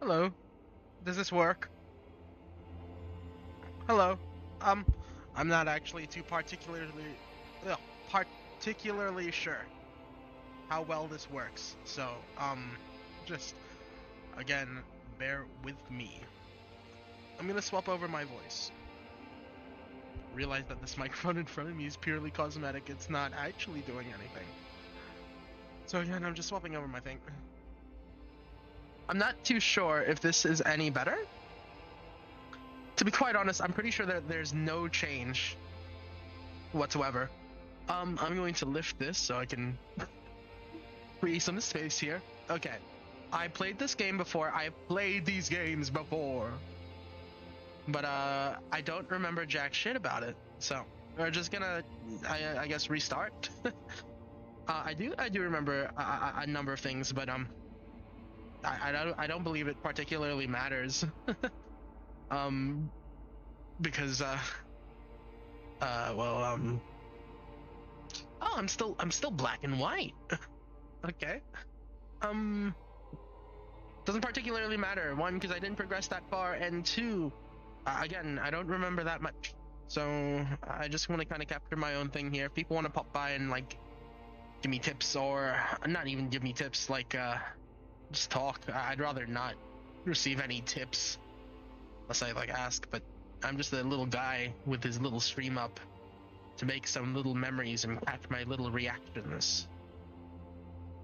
Hello. Does this work? Hello. Um, I'm not actually too ugh, particularly sure how well this works. So, just again, bear with me. I'm gonna swap over my voice. Realize that this microphone in front of me is purely cosmetic. It's not actually doing anything. So again, I'm just swapping over my thing. I'm not too sure if this is any better. To be quite honest, I'm pretty sure that there's no change whatsoever. I'm going to lift this so I can free some space here. Okay. I played this game before. I played these games before. But I don't remember jack shit about it. So we're just gonna, I guess, restart. I do remember a number of things, but I don't believe it particularly matters. um, because well oh, I'm still black and white. Okay. Um, doesn't particularly matter. One, because I didn't progress that far, and two, again, I don't remember that much. So I just want to kind of capture my own thing here. If people want to pop by and like give me tips, or not even give me tips, like just talk. I'd rather not receive any tips unless I like ask. But I'm just a little guy with his little stream up to make some little memories and catch my little reactions.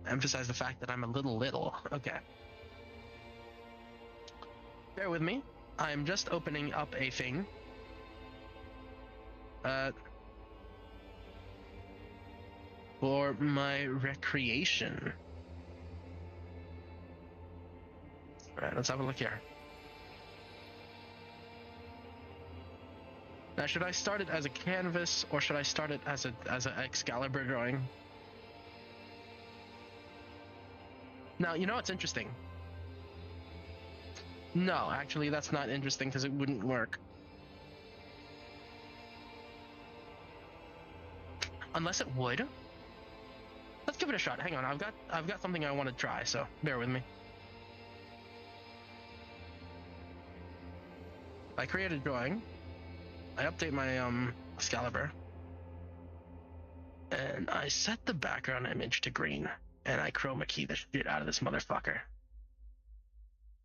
Emphasize the fact that I'm a little. Okay. Bear with me. I'm just opening up a thing. For my recreation. Alright, let's have a look here. Now, should I start it as a canvas or should I start it as an Excalibur drawing? Now, you know what's interesting? No, actually, that's not interesting because it wouldn't work. Unless it would. Let's give it a shot. Hang on, I've got something I want to try, so bear with me. I create a drawing. I update my Excalibur. And I set the background image to green. And I chroma key the shit out of this motherfucker.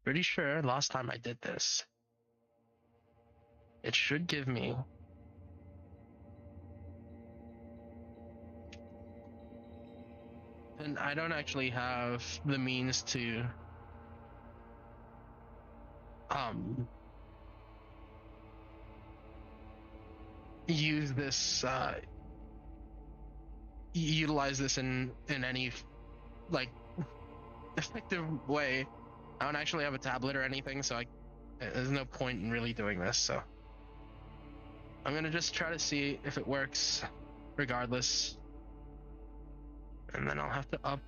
Pretty sure last time I did this, it should give me and I don't actually have the means to use this utilize this in any like effective way. I don't actually have a tablet or anything, so there's no point in really doing this, so I'm gonna just try to see if it works regardless, and then I'll have to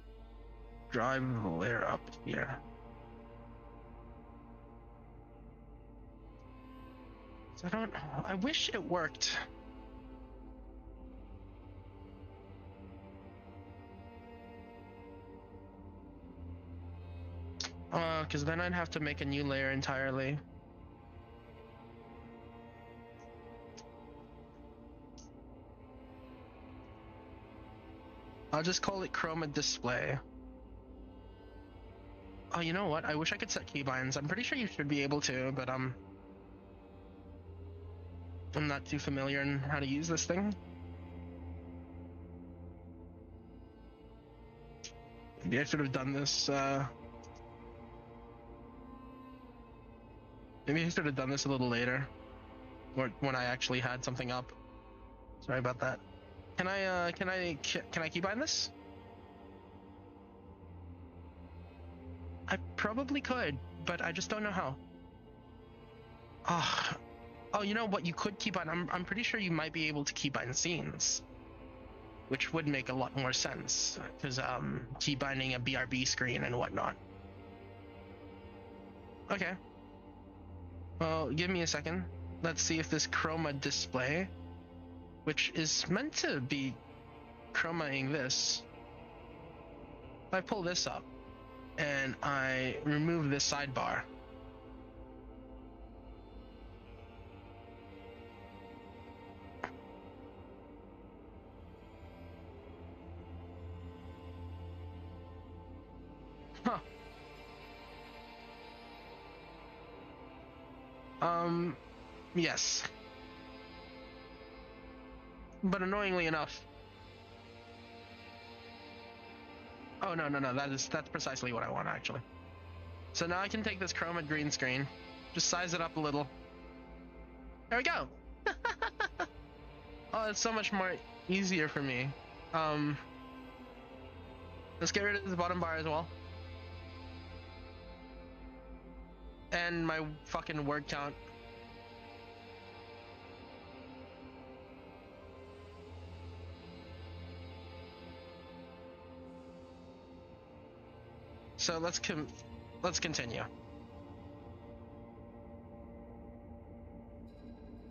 drive the layer up here. So I wish it worked. Because then I'd have to make a new layer entirely. I'll just call it chroma display. Oh, you know what? I wish I could set keybinds. I'm pretty sure you should be able to, but I'm not too familiar in how to use this thing. Maybe I should have done this, maybe I should have done this a little later, or when I actually had something up. Sorry about that. Can I keybind this? I probably could, but I just don't know how. Oh, you know what? You could keybind. I'm pretty sure you might be able to keybind scenes, which would make a lot more sense because keybinding a BRB screen and whatnot. Okay. Well, give me a second. Let's see if this chroma display, which is meant to be chromaing this, if I pull this up and I remove this sidebar, Yes. But annoyingly enough. Oh, no, that's precisely what I want, actually. So now I can take this chroma green screen, just size it up a little. There we go. Oh, it's so much more easier for me. Let's get rid of the bottom bar as well. And my fucking word count. So let's continue.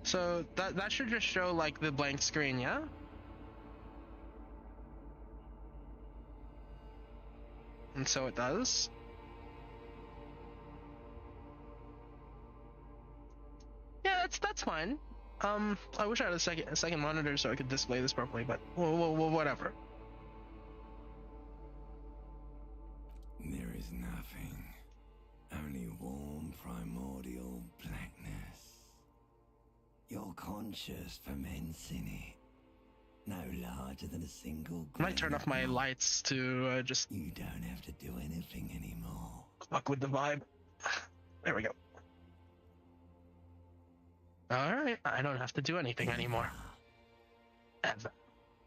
So that should just show like the blank screen, yeah? And so it does. Yeah, that's fine. I wish I had a second monitor so I could display this properly, but whatever. There is nothing, only warm primordial blackness. Your conscious ferments in it, no larger than a single I might turn off my lights to just... You don't have to do anything anymore. Fuck with the vibe. There we go. Alright, I don't have to do anything anymore. Ever.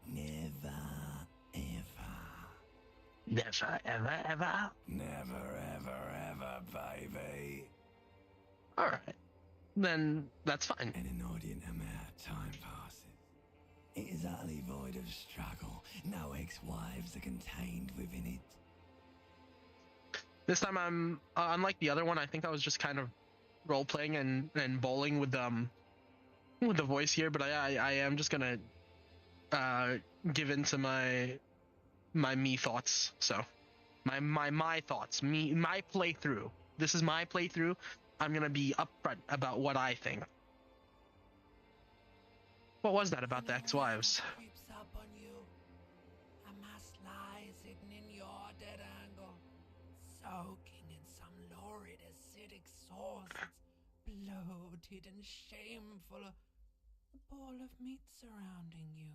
Never, ever. Never, ever, ever. Never, ever, baby. Alright. Then that's fine. An inordinate amount of time passes. It is utterly void of struggle. No ex-wives are contained within it. This time I'm, unlike the other one, I think I was just kind of role-playing and bowling with the voice here, but I am just gonna give into my me thoughts. So my thoughts, my playthrough. This is my playthrough. I'm gonna be upfront about what I think. What was that about the ex-wives? Creeps up on you. A mass lies hidden in your dead angle, soaking in some lurid acidic sauce. It's bloated and shameful. A ball of meat surrounding you.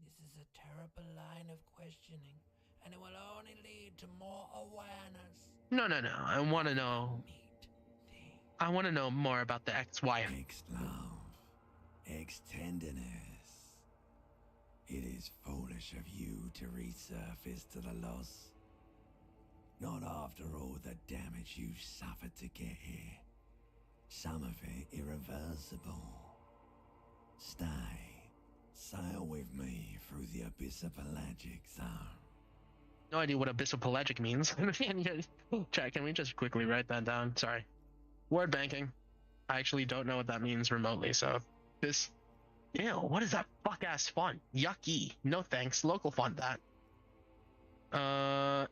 This is a terrible line of questioning, and it will only lead to more awareness. No. I want to know. I want to know more about the ex-wife. Ex-love, ex-tenderness. It is foolish of you to resurface to the loss. Not after all the damage you've suffered to get here. Some of it irreversible. Stay. Sail with me through the abyssopelagic zone. No idea what abyssopelagic means. Chat, can we just quickly write that down? Sorry. Word banking. I actually don't know what that means remotely, so this... Ew, what is that fuck-ass font? Yucky. No thanks. Local font that.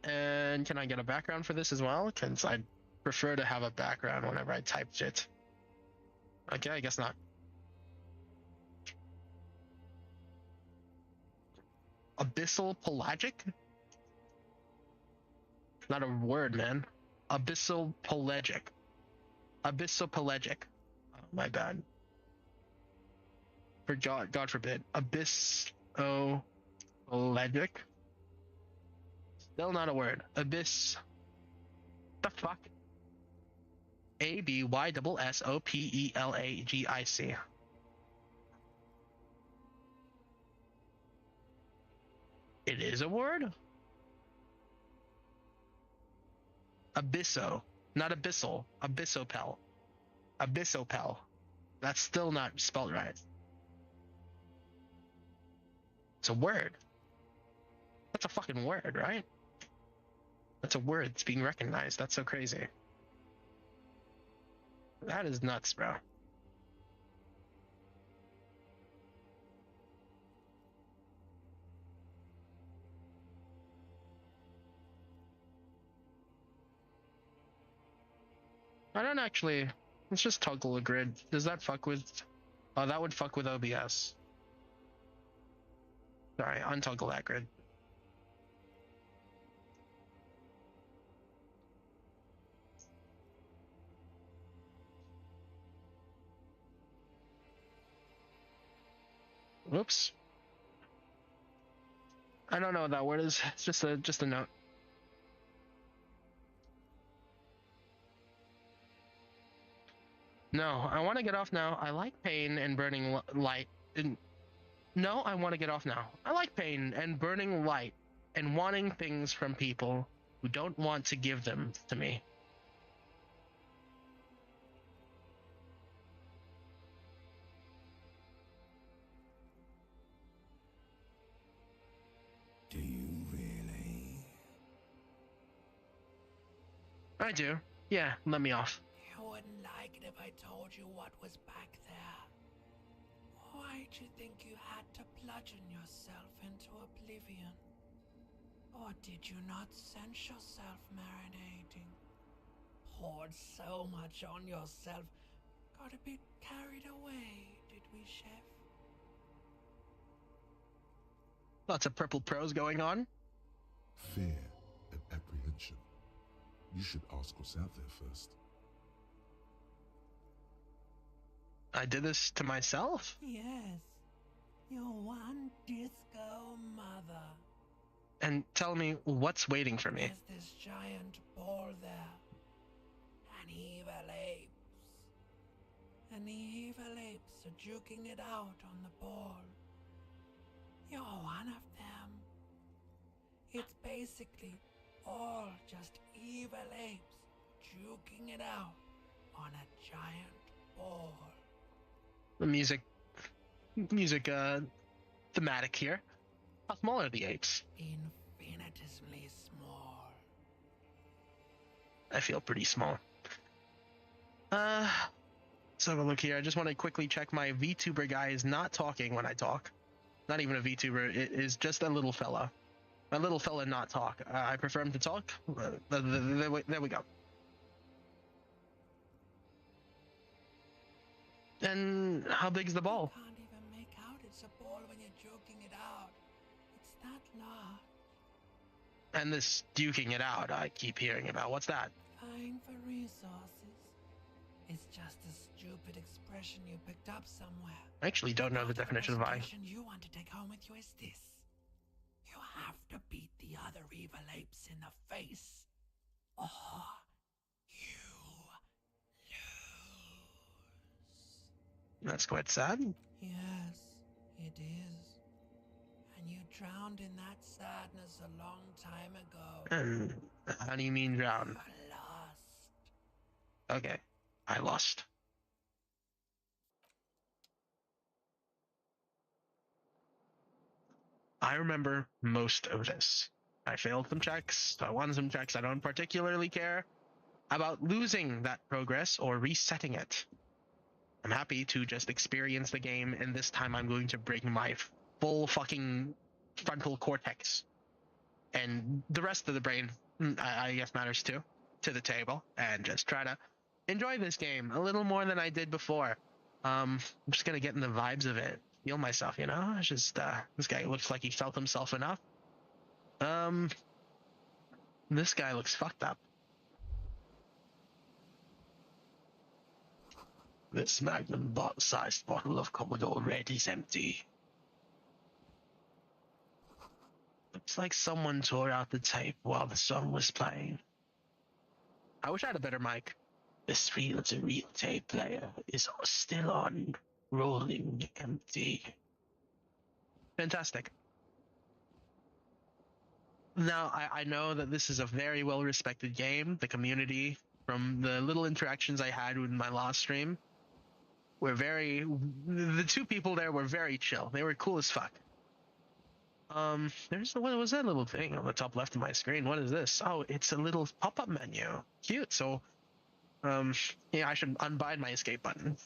And can I get a background for this as well? Because I'd prefer to have a background whenever I type shit. Okay, I guess not. Abyssal pelagic? Not a word, man. Abyssal pelagic. Abyssopelagic. Oh, my bad. For God forbid. Abyssopelagic. Still not a word. Abyss. The fuck? ABYSSOPELAGIC. It is a word? Abysso. Not abyssal. Abyssopel. Abyssopel. That's still not spelled right. It's a word. That's a fucking word, right? That's a word that's being recognized. That's so crazy. That is nuts, bro. I don't actually... Let's just toggle a grid. Does that fuck with... Oh, that would fuck with OBS. Sorry, untoggle that grid. Oops. I don't know what that word is. It's just a note. No, I want to get off now. I like pain and burning light. No, I want to get off now. I like pain and burning light and wanting things from people who don't want to give them to me. Do you really? I do. Yeah, let me off. You wouldn't like it if I told you what was back there. Why'd you think you had to bludgeon yourself into oblivion? Or did you not sense yourself marinating? Poured so much on yourself, got a bit carried away, did we, Chef? Lots of purple prose going on. Fear and apprehension. You should ask what's out there first. I did this to myself? Yes, your one disco mother. And tell me what's waiting for me. There's this giant ball there. And evil apes. And the evil apes are juking it out on the ball. You're one of them. It's basically all just evil apes juking it out on a giant ball. The music, thematic here. How small are the apes? Infinitesimally small. I feel pretty small. Let's have a look here. I just want to quickly check my VTuber guy is not talking when I talk. Not even a VTuber. It is just a little fella. A little fella not talk. I prefer him to talk. There we go. And how big is the ball? You can't even make out it's a ball when you're joking it out. It's that large. And this duking it out I keep hearing about. What's that? Vying for resources. It's just a stupid expression you picked up somewhere. I actually don't know the definition of The vying. representation you want to take home with you is this. You have to beat the other evil apes in the face. Or you lose. That's quite sad. Yes, it is. And you drowned in that sadness a long time ago. And how do you mean drown? You lost. Okay, I lost. I remember most of this. I failed some checks, I won some checks. I don't particularly care about losing that progress or resetting it. I'm happy to just experience the game, and this time I'm going to bring my full fucking frontal cortex and the rest of the brain, I guess matters too, to the table, and just try to enjoy this game a little more than I did before. I'm just gonna get in the vibes of it, feel myself, you know? It's just, this guy looks like he felt himself enough. This guy looks fucked up. This magnum-sized bottle of Commodore Red is empty. Looks like someone tore out the tape while the song was playing. I wish I had a better mic. This reel-to-reel tape player is still on, rolling empty. Fantastic. Now, I know that this is a very well-respected game. The community, from the little interactions I had with my last stream, were the two people there were very chill. They were cool as fuck. What was that little thing on the top left of my screen? What is this? Oh, it's a little pop-up menu. Cute. So, yeah, I should unbind my escape button.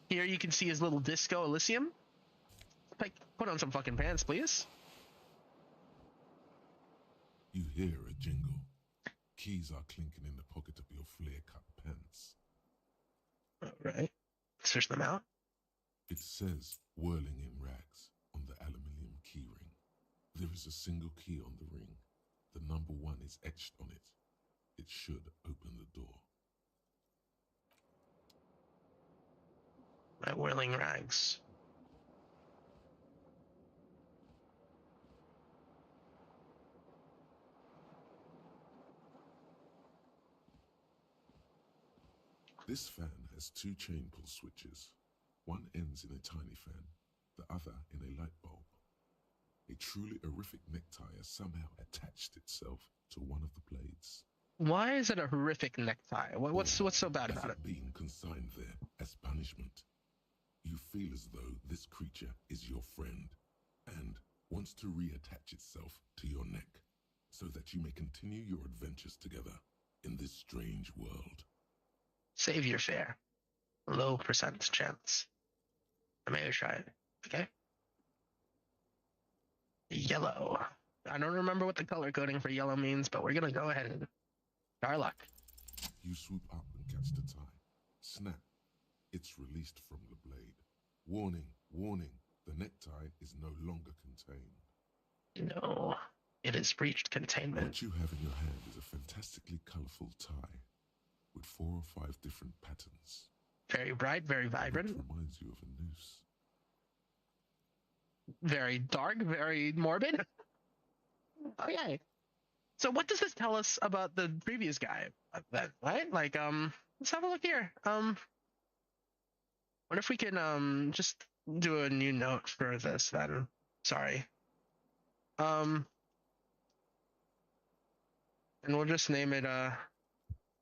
Here you can see his little disco Elysium. Like, put on some fucking pants, please. You hear a jingle. Keys are clinking in the pocket of your flare-cut pants. Alright. Search them out. It says, whirling in rags, on the aluminium key ring. There is a single key on the ring. The number 1 is etched on it. It should open the door. My whirling rags. This fan has two chain pull switches. One ends in a tiny fan, the other in a light bulb. A truly horrific necktie has somehow attached itself to one of the blades. Why is it a horrific necktie? What's so bad Has about it? it been consigned there as punishment? You feel as though this creature is your friend and wants to reattach itself to your neck so that you may continue your adventures together in this strange world. Save your fare. Low percent chance. I may try it. Okay. Yellow. I don't remember what the color coding for yellow means, but we're gonna go ahead and try our luck. You swoop up and catch the tie. Snap. It's released from the blade. Warning, warning. The necktie is no longer contained. No, it has breached containment. What you have in your hand is a fantastically colorful tie with 4 or 5 different patterns. Very bright, very vibrant. It reminds you of a noose. Very dark, very morbid. Okay. So what does this tell us about the previous guy? Then, right? Like, let's have a look here. What if we can just do a new note for this then? Sorry. And we'll just name it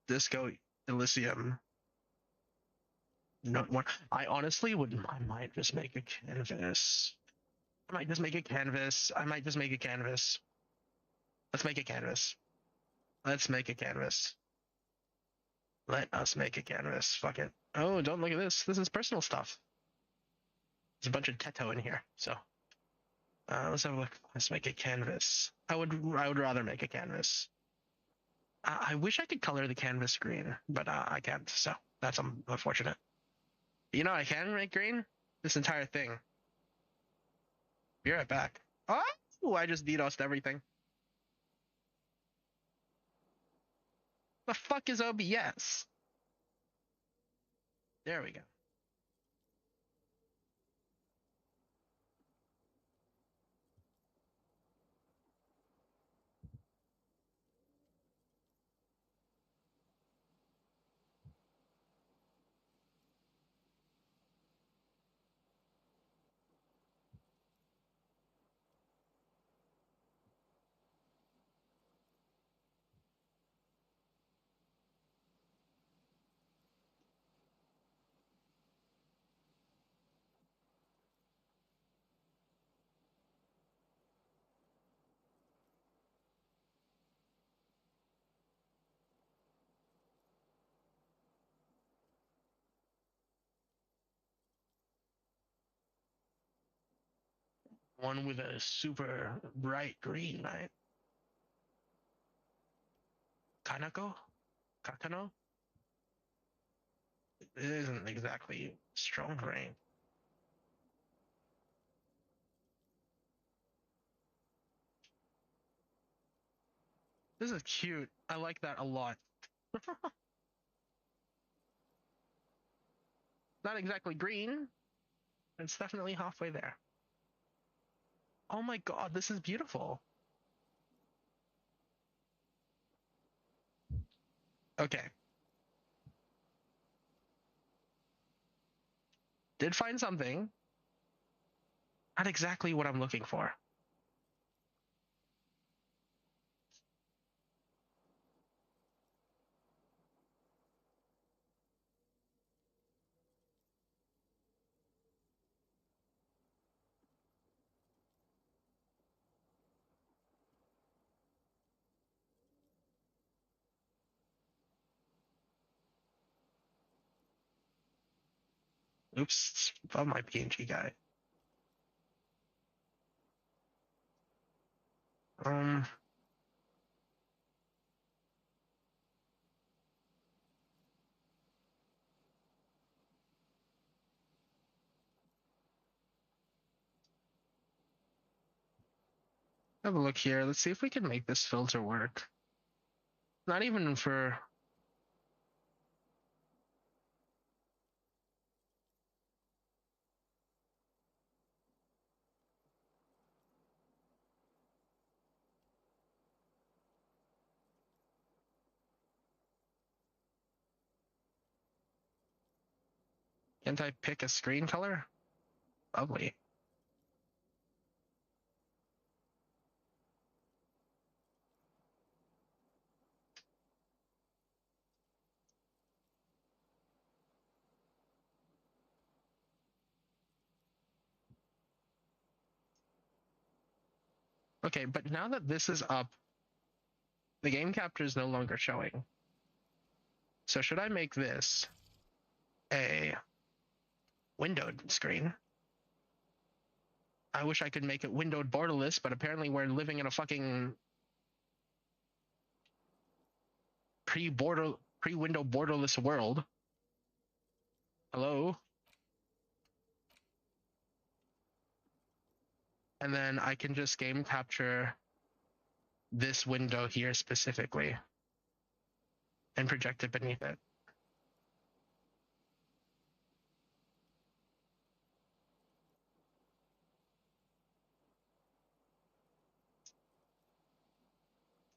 Disco Elysium. Note one. I honestly would. I might just make a canvas. I might just make a canvas. Let's make a canvas. Let's make a canvas. Let us make a canvas. Fuck it. Oh, don't look at this. This is personal stuff. There's a bunch of Teto in here. So, let's have a look. Let's make a canvas. I would rather make a canvas. I wish I could color the canvas green, but I can't. So that's unfortunate. You know, I can make green this entire thing. Be right back. Oh, I just DDoSed everything. The fuck is OBS? There we go. One with a super bright green, right? Kanako? Kakano? It isn't exactly strong green. This is cute. I like that a lot. Not exactly green. It's definitely halfway there. Oh my god, this is beautiful. Okay. Did find something. Not exactly what I'm looking for. Oops, above my PNG guy. Um, have a look here. Let's see if we can make this filter work. Not even for... Can't I pick a screen color? Lovely. Okay, but now that this is up, the game capture is no longer showing. So should I make this a windowed screen? I wish I could make it windowed borderless, but apparently we're living in a fucking pre-window borderless world. Hello? And then I can just game capture this window here specifically and project it beneath it.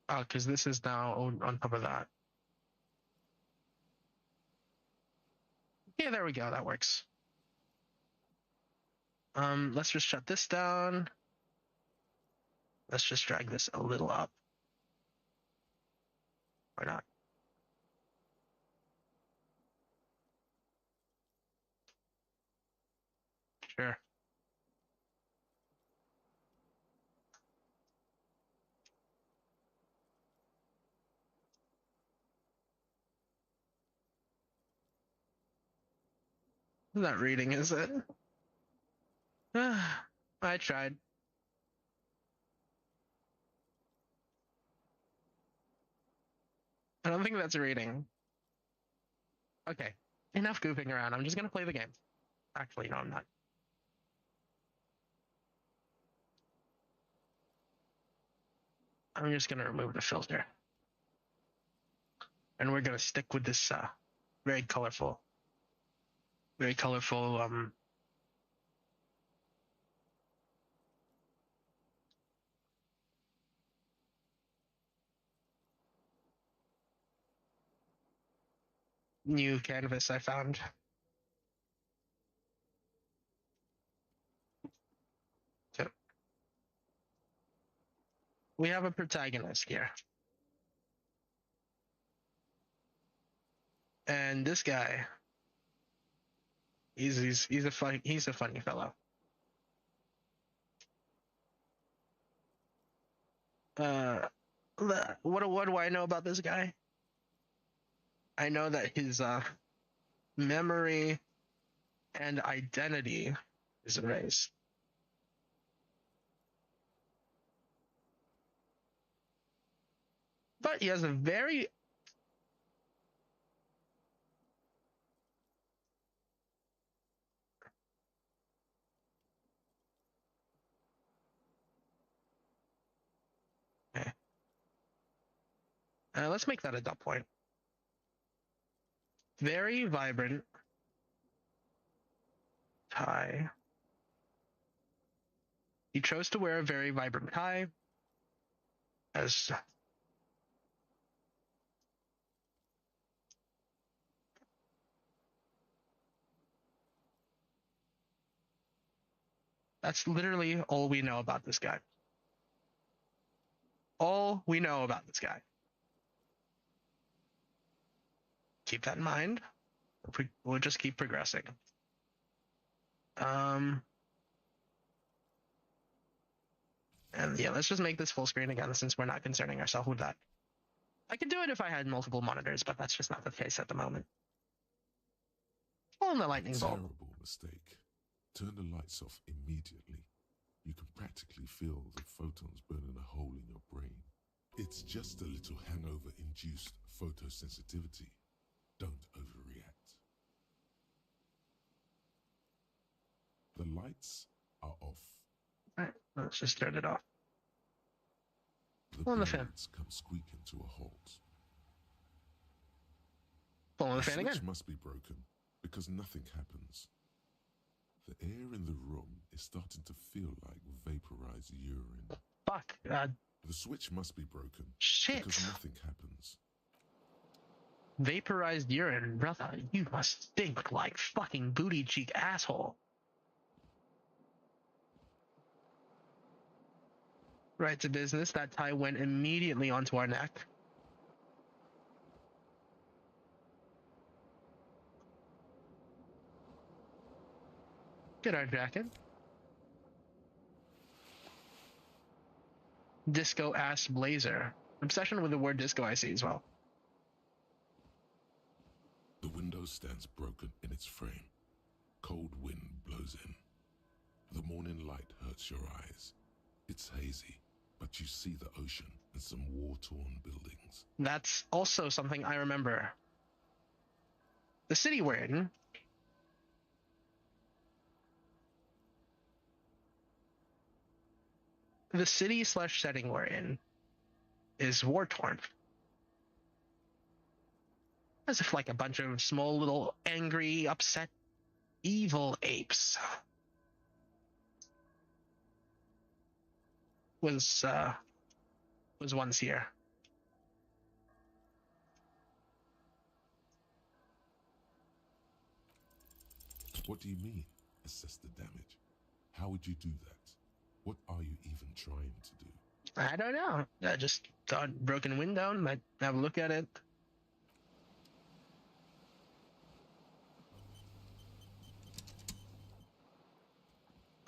Oh, because this is now on top of that. Yeah, there we go. That works. Let's just shut this down. Let's just drag this a little up. Or not. Sure. Not reading, is it? I tried. I don't think that's reading. Okay. Enough goofing around. I'm just gonna play the game. Actually, no, I'm not. I'm just gonna remove the filter. And we're gonna stick with this very colorful new canvas I found. So we have a protagonist here. And this guy, he's a funny fellow. What do I know about this guy? I know that his memory and identity is erased. But he has a very okay. Let's make that a dot point. Very vibrant tie. He chose to wear a very vibrant tie as that's literally all we know about this guy. All we know about this guy. Keep that in mind. We'll just keep progressing. And yeah, let's just make this full screen again since we're not concerning ourselves with that. I could do it if I had multiple monitors, but that's just not the case at the moment. Oh, and the lightning bolt. Terrible mistake. Turn the lights off immediately. You can practically feel the photons burning a hole in your brain. It's just a little hangover-induced photosensitivity. Don't overreact. The lights are off. Alright, let's just turn it off. The On the fan. blades come squeaking to a halt. Pull on the The fan switch again. must be broken because nothing happens. The air in the room is starting to feel like vaporized urine. Fuck. The switch must be broken Shit. because nothing happens. Vaporized urine, brother. You must stink like fucking booty cheek asshole. Right to business. That tie went immediately onto our neck. Get our jacket. Disco ass blazer. Obsession with the word disco I see as well. The window stands broken in its frame. Cold wind blows in. The morning light hurts your eyes. It's hazy, but you see the ocean and some war-torn buildings. That's also something I remember. The city we're in. The city / setting we're in is war-torn. As if like a bunch of small little angry, upset, evil apes was once here. What do you mean, assess the damage? How would you do that? What are you even trying to do? I don't know. I just saw a broken window and might have a look at it.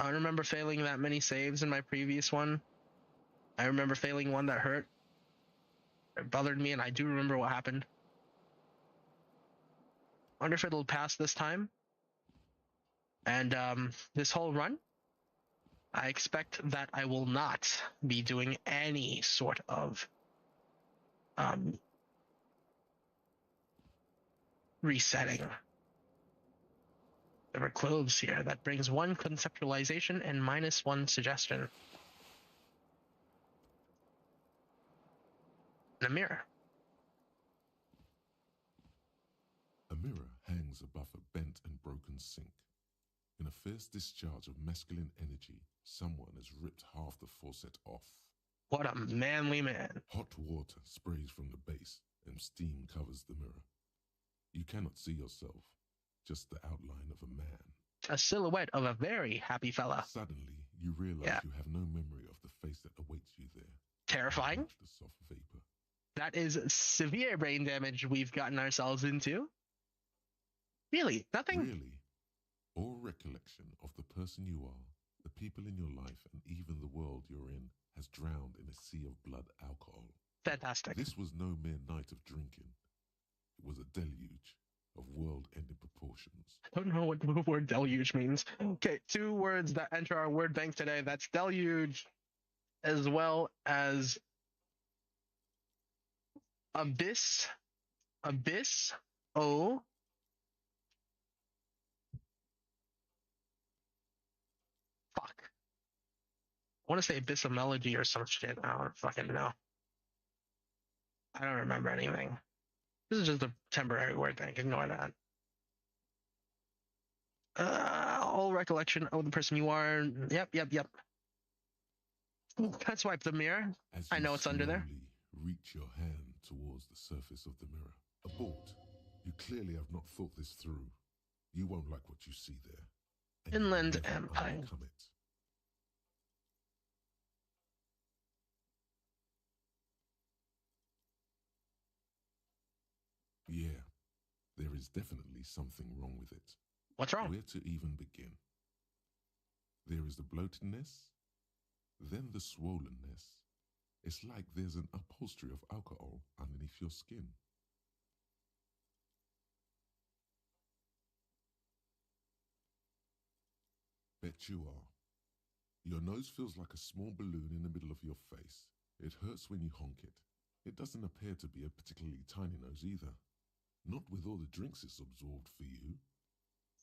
I don't remember failing that many saves in my previous one. I remember failing one that hurt. It bothered me, and I do remember what happened. Wonder if it'll pass this time. And this whole run, I expect that I will not be doing any sort of resetting. There are clothes here. That brings 1 conceptualization and -1 suggestion. And a mirror. A mirror hangs above a bent and broken sink. In a fierce discharge of masculine energy, someone has ripped half the faucet off. What a manly man. Hot water sprays from the base and steam covers the mirror. You cannot see yourself, just the outline of a man. A silhouette of a very happy fella. Suddenly, you realize you have no memory of the face that awaits you there. Terrifying. The soft vapor. That is severe brain damage we've gotten ourselves into. Really? Nothing? Really? All recollection of the person you are, the people in your life, and even the world you're in has drowned in a sea of blood alcohol. Fantastic. This was no mere night of drinking. It was a deluge of world-ending proportions. I don't know what the word deluge means. Okay, 2 words that enter our word bank today. That's deluge as well as abyss. Abyss. Oh. Fuck. I want to say abyssal melody or some shit. I don't fucking know. I don't remember anything. This is just a temporary word bank. Ignore that. All recollection of the person you are. Yep. Can I swipe the mirror? I know it's under there. Reach your hand towards the surface of the mirror. Abort. You clearly have not thought this through. You won't like what you see there. Inland Empire. Overcome it. Yeah, there is definitely something wrong with it. What's wrong? Where to even begin? There is the bloatedness, then the swollenness. It's like there's an upholstery of alcohol underneath your skin. Bet you are. Your nose feels like a small balloon in the middle of your face. It hurts when you honk it. It doesn't appear to be a particularly tiny nose either. Not with all the drinks it's absorbed for you.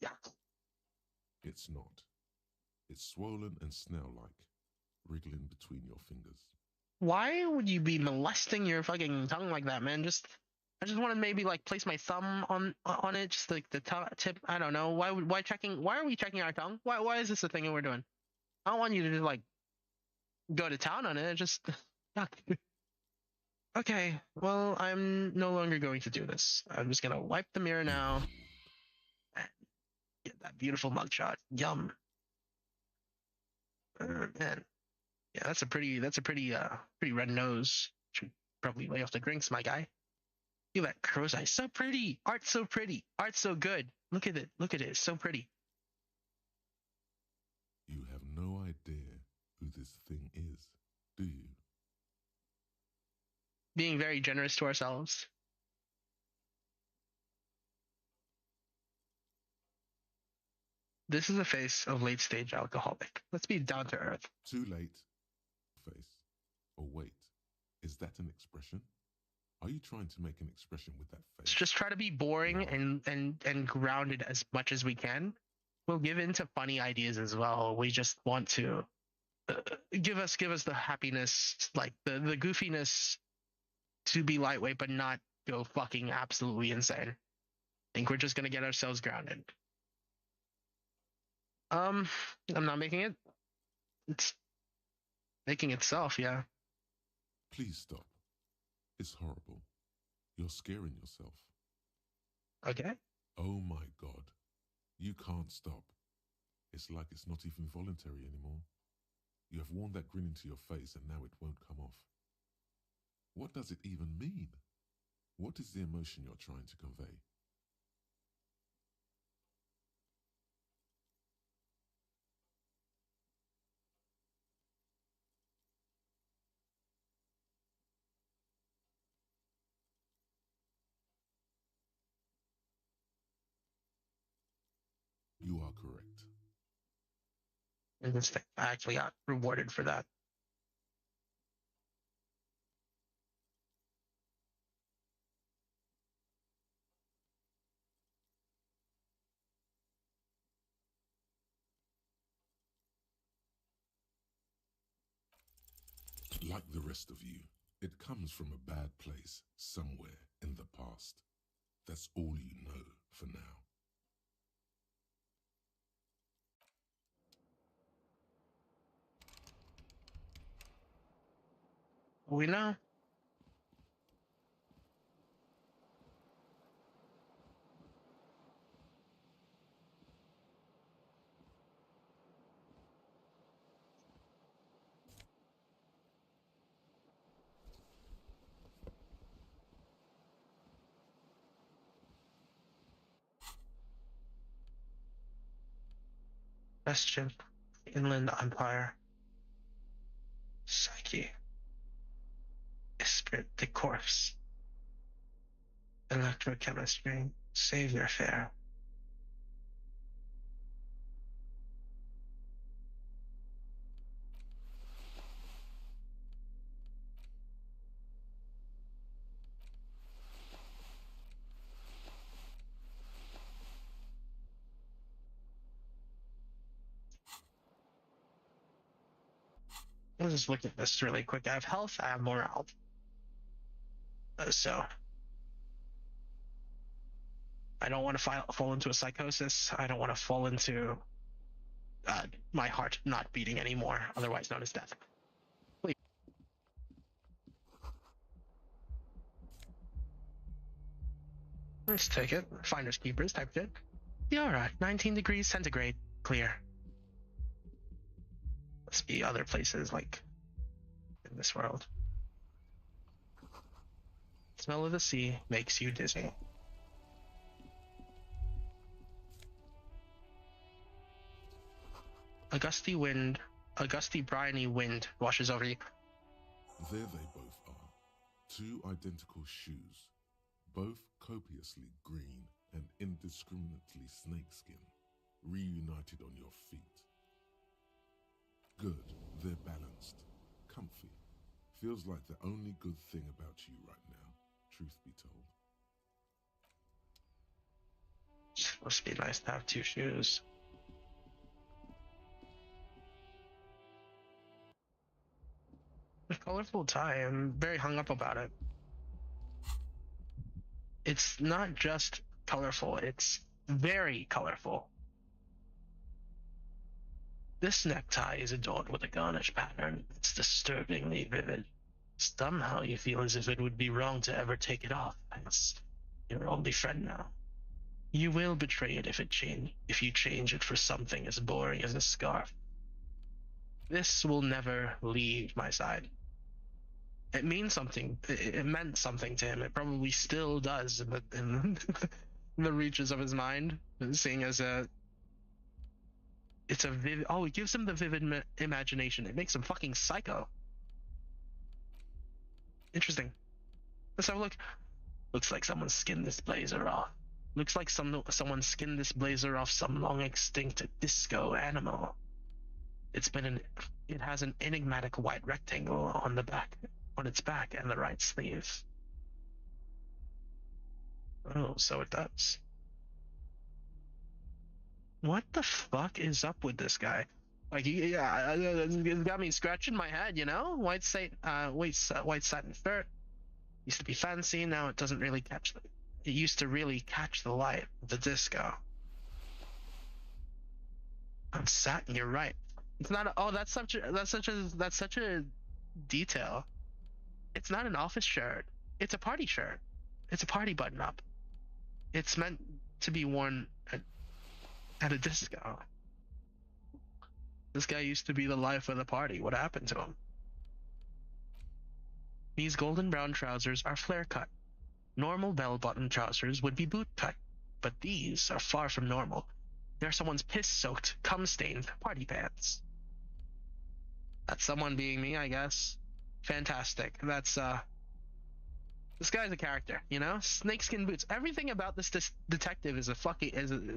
Yeah. It's not. It's swollen and snail-like, wriggling between your fingers. Why would you be molesting your fucking tongue like that, man? I just want to maybe like place my thumb on it, just like the tip. I don't know. Why are we checking our tongue? Why is this a thing that we're doing? I don't want you to just like go to town on it. Just Okay, well, I'm no longer going to do this. I'm just gonna wipe the mirror now and get that beautiful mugshot. Yum. Man, yeah, that's a pretty red nose. Should probably lay off the drinks, my guy. Look at that crow's eye. So pretty. Art's so pretty. Art's so good. Look at it. Look at it. It's so pretty. You have no idea who this thing is, do you? Being very generous to ourselves. This is the face of late stage alcoholic. Let's be down to earth. Too late. Face. Or wait, is that an expression? Are you trying to make an expression with that face? Let's just try to be boring and grounded as much as we can. We'll give in to funny ideas as well. We just want to give us the happiness, like the goofiness to be lightweight, but not go fucking absolutely insane. I think we're just gonna get ourselves grounded. I'm not making it. It's making itself, yeah. Please stop. It's horrible. You're scaring yourself. Okay. Oh my God. You can't stop. It's like it's not even voluntary anymore. You have worn that grin into your face and now it won't come off. What does it even mean? What is the emotion you're trying to convey? You are correct. And this thing, I actually got rewarded for that. Like the rest of you, it comes from a bad place somewhere in the past. That's all you know for now. We know. Question. Inland Empire. Psyche. Esprit de Corpse. Electrochemistry. Savior Fair. Let's just look at this really quick. I have health, I have morale. So I don't want to fall into a psychosis. I don't want to fall into my heart not beating anymore, otherwise known as death. Please. Let's take it. Finders keepers type shit. Yeah, alright. 19 degrees centigrade. Clear. Must be other places like in this world. Smell of the sea makes you dizzy. A gusty briny wind washes over you. There they both are. Two identical shoes, both copiously green and indiscriminately snakeskin, reunited on your feet. Good, they're balanced, comfy. Feels like the only good thing about you right now, truth be told. It's supposed to be nice to have two shoes. A colorful tie. I'm very hung up about it. It's not just colorful, it's very colorful. This necktie is adorned with a garnish pattern. It's disturbingly vivid. Somehow you feel as if it would be wrong to ever take it off. It's your only friend now. You will betray it if you change it for something as boring as a scarf. This will never leave my side. It means something. It meant something to him. It probably still does in the reaches of his mind, seeing as it's a vivid. Oh, it gives him the vivid imagination. It makes him fucking psycho. Interesting. Let's have a look. Looks like someone skinned this blazer off. Looks like someone skinned this blazer off some long extinct disco animal. It has an enigmatic white rectangle on its back and the right sleeve. Oh, so it does. What the fuck is up with this guy? Like, it's got me scratching my head, you know? White satin shirt. Used to be fancy, now it doesn't really it used to really catch the light of the disco. I'm satin, you're right. It's not that's such a detail. It's not an office shirt. It's a party shirt. It's a party button up. It's meant to be worn at a disco. This guy used to be the life of the party. What happened to him? These golden brown trousers are flare cut. Normal bell-bottom trousers would be boot cut, but these are far from normal. They're someone's piss-soaked, cum-stained party pants. That's someone being me, I guess. Fantastic. That's this guy's a character, you know? Snakeskin boots. Everything about this detective is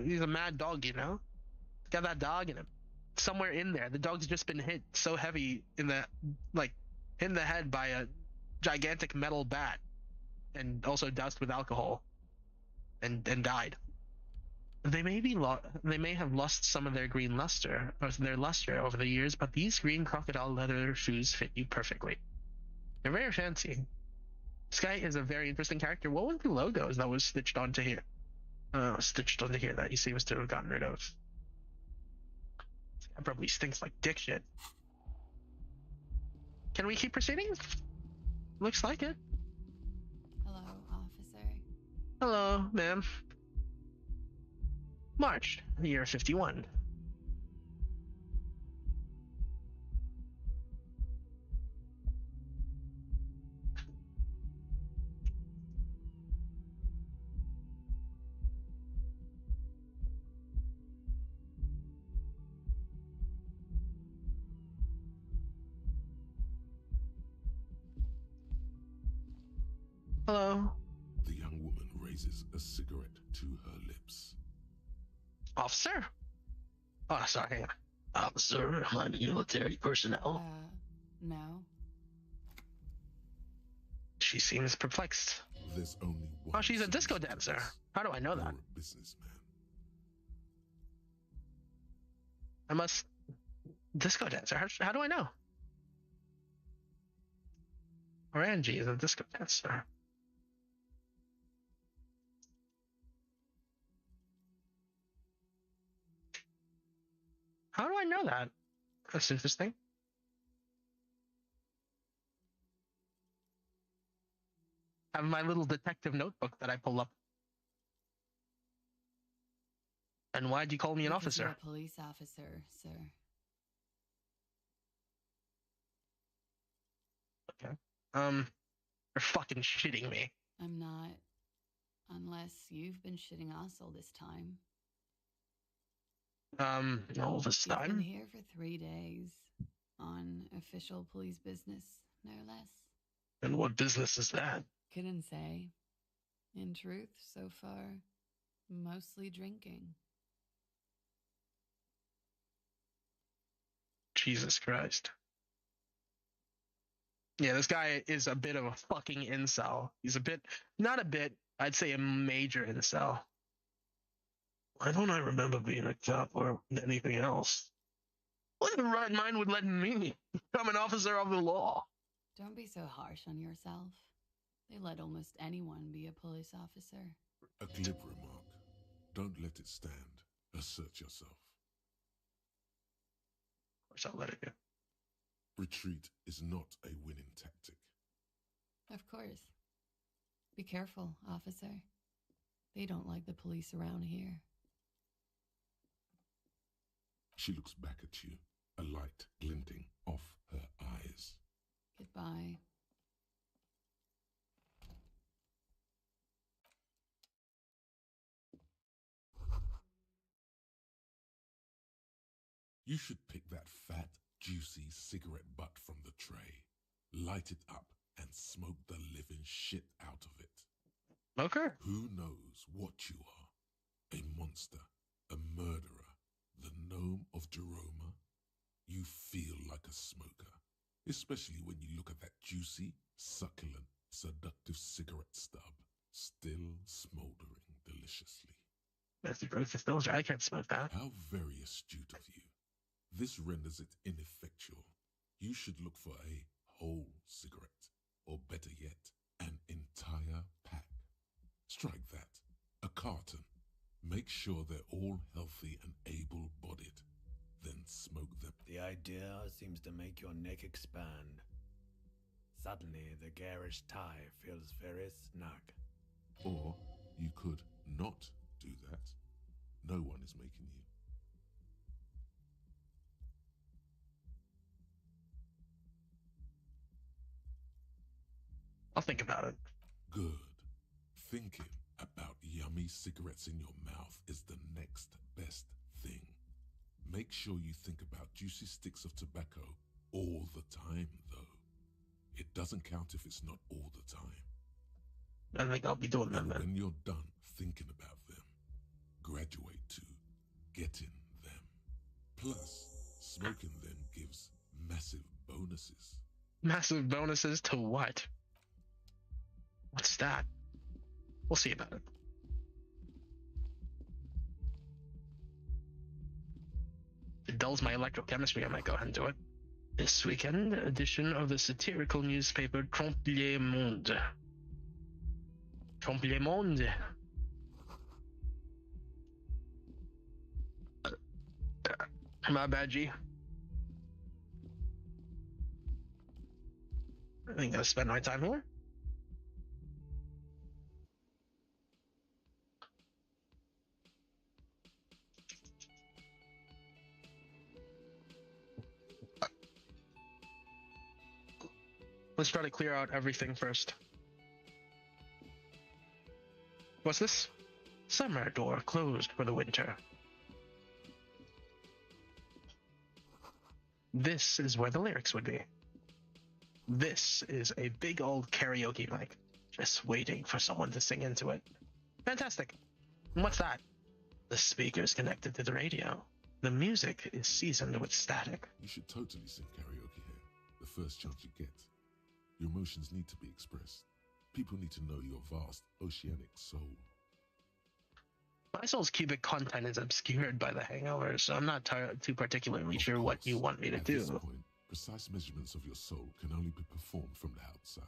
he's a mad dog, you know? He's got that dog in him. Somewhere in there, the dog's just been hit so heavy in the head by a gigantic metal bat, and also doused with alcohol, and died. They may have lost some of their green luster, or their luster over the years, but these green crocodile leather shoes fit you perfectly. They're very fancy. This guy is a very interesting character. What was the logos that was stitched onto here? That he seems to have gotten rid of. This guy probably stinks like dick shit. Can we keep proceeding? Looks like it. Hello, officer. Hello, ma'am. March, year 51. Hello. The young woman raises a cigarette to her lips. Officer? Oh, sorry. Officer, am I military personnel? No. She seems perplexed. There's only one. Oh, she's a disco dancer. How do I know that? You're a businessman. Disco dancer? How do I know? Orangie is a disco dancer. How do I know that? That's interesting. I have my little detective notebook that I pull up. And why'd you call me an Because officer? you're a police officer, sir. Okay. You're fucking shitting me. I'm not. Unless you've been shitting us all this time. All this You've been time? here for 3 days. On official police business, no less. And what business is that? Couldn't say. In truth, so far, mostly drinking. Jesus Christ. Yeah, this guy is a bit of a fucking incel. He's not a bit, I'd say a major incel. Why don't I remember being a cop or anything else? What in the right mind would let me become an officer of the law? Don't be so harsh on yourself. They let almost anyone be a police officer. A glib remark. Don't let it stand. Assert yourself. Of course I'll let it go. Retreat is not a winning tactic. Of course. Be careful, officer. They don't like the police around here. She looks back at you, a light glinting off her eyes. Goodbye. You should pick that fat, juicy cigarette butt from the tray, light it up, and smoke the living shit out of it. Okay. Who knows what you are? A monster, a murderer, the gnome of Jeroma? You feel like a smoker, especially when you look at that juicy, succulent, seductive cigarette stub, still smoldering deliciously. That's the growth of those. I can't smoke that. How very astute of you. This renders it ineffectual. You should look for a whole cigarette, or better yet, an entire pack. Strike that. A carton. Make sure they're all healthy and able-bodied. Then smoke them. The idea seems to make your neck expand. Suddenly, the garish tie feels very snug. Or you could not do that. No one is making you. I'll think about it. Good. Thinking about yummy cigarettes in your mouth is the next best thing. Make sure you think about juicy sticks of tobacco all the time, though. It doesn't count if it's not all the time. I think I'll be doing that And then. when you're done thinking about them, graduate to getting them. Plus, smoking them gives massive bonuses. Massive bonuses to what? What's that? We'll see about it. If it dulls my electrochemistry, I might go ahead and do it. This weekend edition of the satirical newspaper Trompe le Monde. Trompe le Monde. My bad, G. I ain't gonna spend my time here. Let's try to clear out everything first. What's this? Summer door closed for the winter. This is where the lyrics would be. This is a big old karaoke mic, just waiting for someone to sing into it. Fantastic. And what's that? The speaker's connected to the radio. The music is seasoned with static. You should totally sing karaoke here, the first chance you get. Your emotions need to be expressed. People need to know your vast, oceanic soul. My soul's cubic content is obscured by the hangover, so I'm not too particularly Of sure what course, you want me to at do. this point, precise measurements of your soul can only be performed from the outside.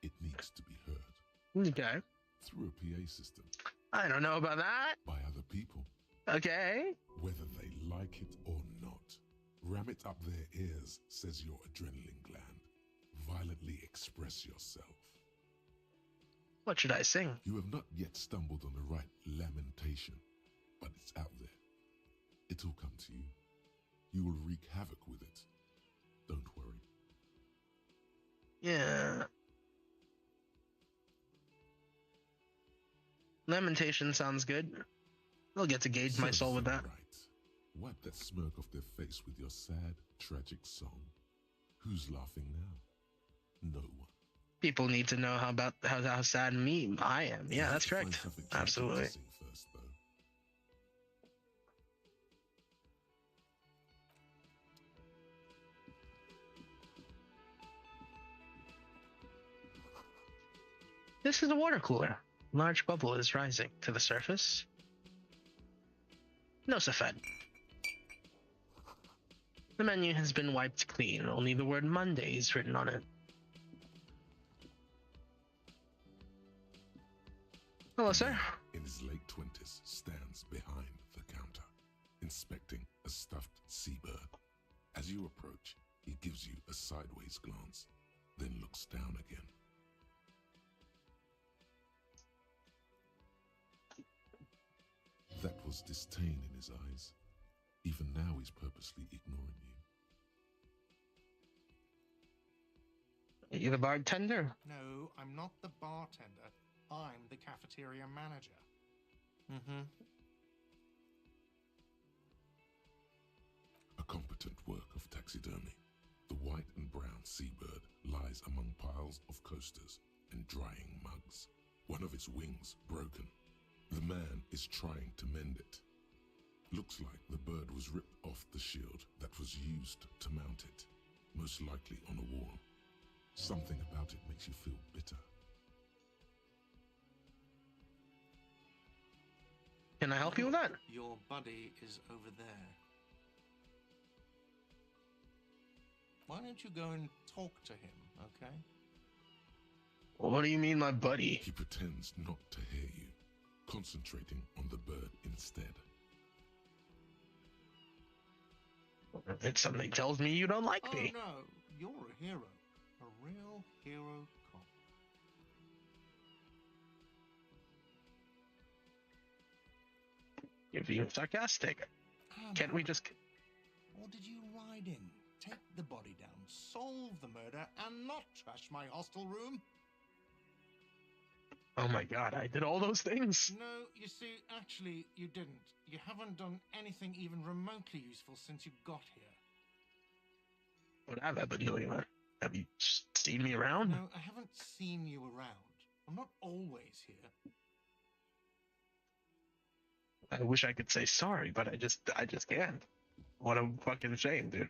It needs to be heard. Okay. Through a PA system. I don't know about that. By other people. Okay. Whether they like it or not. Ram it up their ears, says your adrenaline gland. Violently express yourself. What should I sing? You have not yet stumbled on the right lamentation, but it's out there. It'll come to you. You will wreak havoc with it. Don't worry. Yeah. Lamentation sounds good. I'll get to gauge my soul with that. Right. Wipe that smirk off their face with your sad, tragic song. Who's laughing now? No one. People need to know how sad I am. Yeah, that's Find correct. something catchy Absolutely. to sing first, though. This is a water cooler. Large bubble is rising to the surface. No Safed. The menu has been wiped clean. Only the word Monday is written on it. Hello, sir. In his late 20s, stands behind the counter, inspecting a stuffed seabird. As you approach, he gives you a sideways glance, then looks down again. That was disdain in his eyes. Even now he's purposely ignoring you. You the bartender? No, I'm not the bartender. I'm the cafeteria manager. Mm-hmm. A competent work of taxidermy. The white and brown seabird lies among piles of coasters and drying mugs. One of its wings broken. The man is trying to mend it. Looks like the bird was ripped off the shield that was used to mount it, most likely on a wall. Something about it makes you feel bitter. Can I help you with that? Your buddy is over there. Why don't you go and talk to him, okay? What do you mean, my buddy? He pretends not to hear you, concentrating on the bird instead. It's something tells me you don't like me. Oh no, you're a hero. A real hero cop. You're being sarcastic. Can't we just... Or did you ride in, take the body down, solve the murder, and not trash my hostel room? Oh my god, I did all those things? No, you see, actually, you didn't. You haven't done anything even remotely useful since you got here. What have I been doing? Have you seen me around? No, I haven't seen you around. I'm not always here. I wish I could say sorry, but I just can't. What a fucking shame, dude.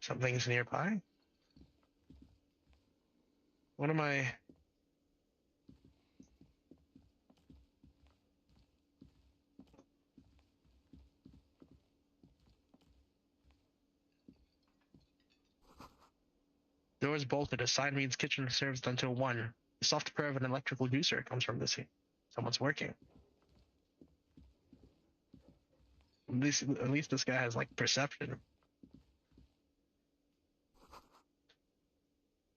Something's nearby? What am I... Doors bolted. A sign reads kitchen serves until 1. The soft purr of an electrical juicer comes from this. Someone's working. At least this guy has, like, perception.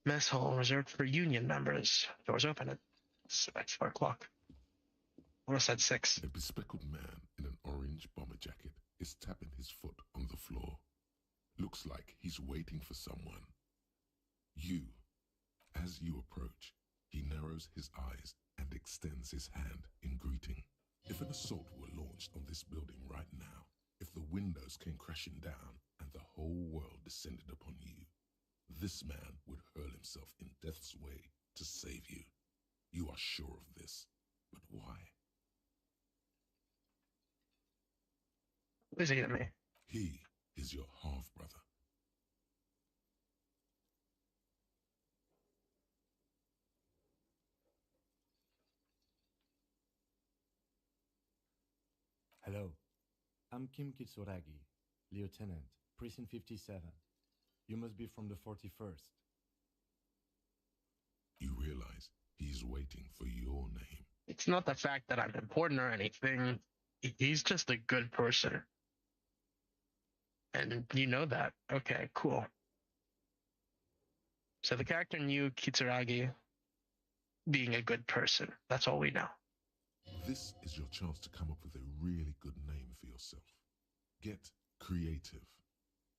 Mess hall reserved for union members. Doors open at 4 o'clock. Almost at 6. A bespectacled man in an orange bomber jacket is tapping his foot on the floor. Looks like he's waiting for someone. As you approach, he narrows his eyes and extends his hand in greeting. If an assault were launched on this building right now, if the windows came crashing down and the whole world descended upon you, this man would hurl himself in death's way to save you. You are sure of this, but why? What is he to me? He is your half-brother. Hello, I'm Kim Kitsuragi, Lieutenant, Precinct 57. You must be from the 41st. You realize he's waiting for your name. It's not the fact that I'm important or anything. He's just a good person. And you know that. Okay, cool. So the character knew Kitsuragi being a good person. That's all we know. This is your chance to come up with a really good name for yourself. Get creative.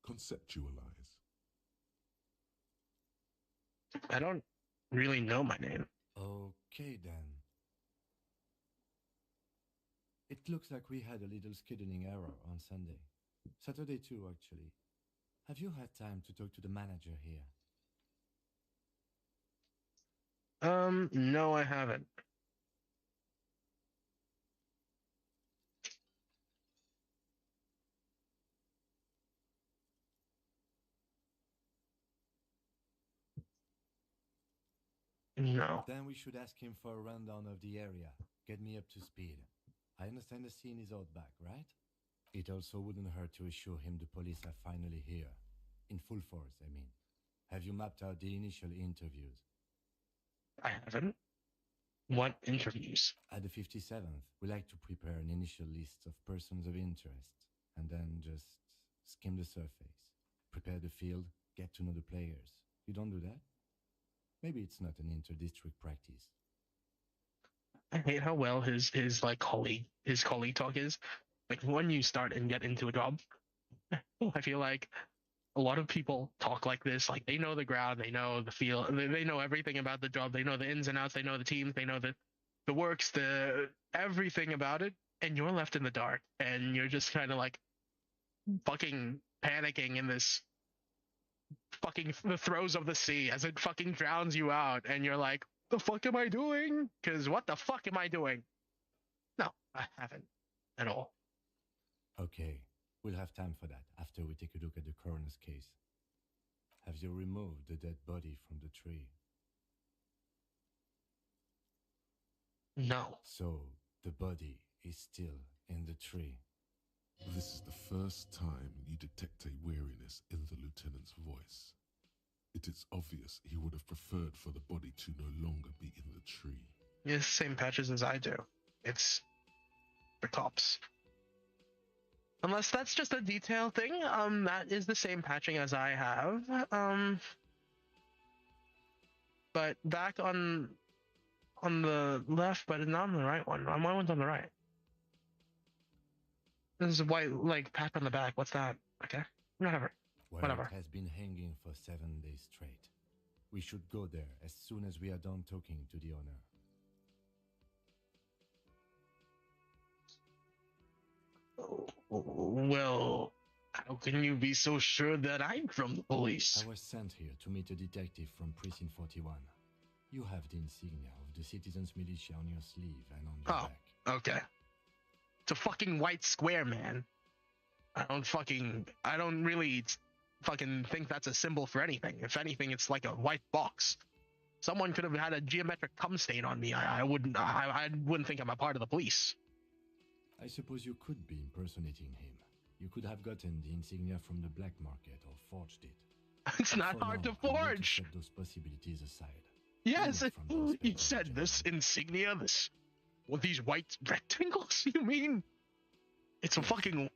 Conceptualize. I don't really know my name. Okay then. It looks like we had a little scheduling error on Sunday. Saturday too, actually. Have you had time to talk to the manager here? No, I haven't. No. Then we should ask him for a rundown of the area. Get me up to speed. I understand the scene is out back, right? It also wouldn't hurt to assure him the police are finally here. In full force, I mean. Have you mapped out the initial interviews? I haven't. What interviews? At the 57th, we like to prepare an initial list of persons of interest, and then just skim the surface. Prepare the field, get to know the players. You don't do that? Maybe it's not an inter-district practice. I hate how well his like colleague talk is. Like when you start and get into a job, I feel like a lot of people talk like this. Like they know the ground, they know the feel, they know everything about the job, they know the ins and outs, they know the teams, they know the works, the everything about it, and you're left in the dark, and you're just kind of like fucking panicking in this fucking the throes of the sea as it fucking drowns you out, and you're like, the fuck am I doing? Because what the fuck am I doing? No, I haven't at all. Okay, we'll have time for that after we take a look at the coroner's case. Have you removed the dead body from the tree? No. So, the body is still in the tree. This is the first time you detect a weariness in the lieutenant's voice. It is obvious he would have preferred for the body to no longer be in the tree. Yes, same patches as I do. It's the cops. Unless that's just a detail thing, that is the same patching as I have. But back on the left, but not on the right one. My one's on the right. This is a white, like, patch on the back. What's that? Okay. Whatever. Well, Whatever. it has been hanging for 7 days straight. We should go there as soon as we are done talking to the owner. Well, how can you be so sure that I'm from the police? I was sent here to meet a detective from Precinct 41. You have the insignia of the Citizens Militia on your sleeve and on your back. Okay. It's a fucking white square, man. I don't really fucking think that's a symbol for anything. If anything, it's like a white box. Someone could have had a geometric cum stain on me. I wouldn't think I'm a part of the police. I suppose you could be impersonating him. You could have gotten the insignia from the black market or forged it. It's not hard to forge. Set those possibilities aside. Yes, you said this insignia, these white rectangles, you mean? It's a fucking...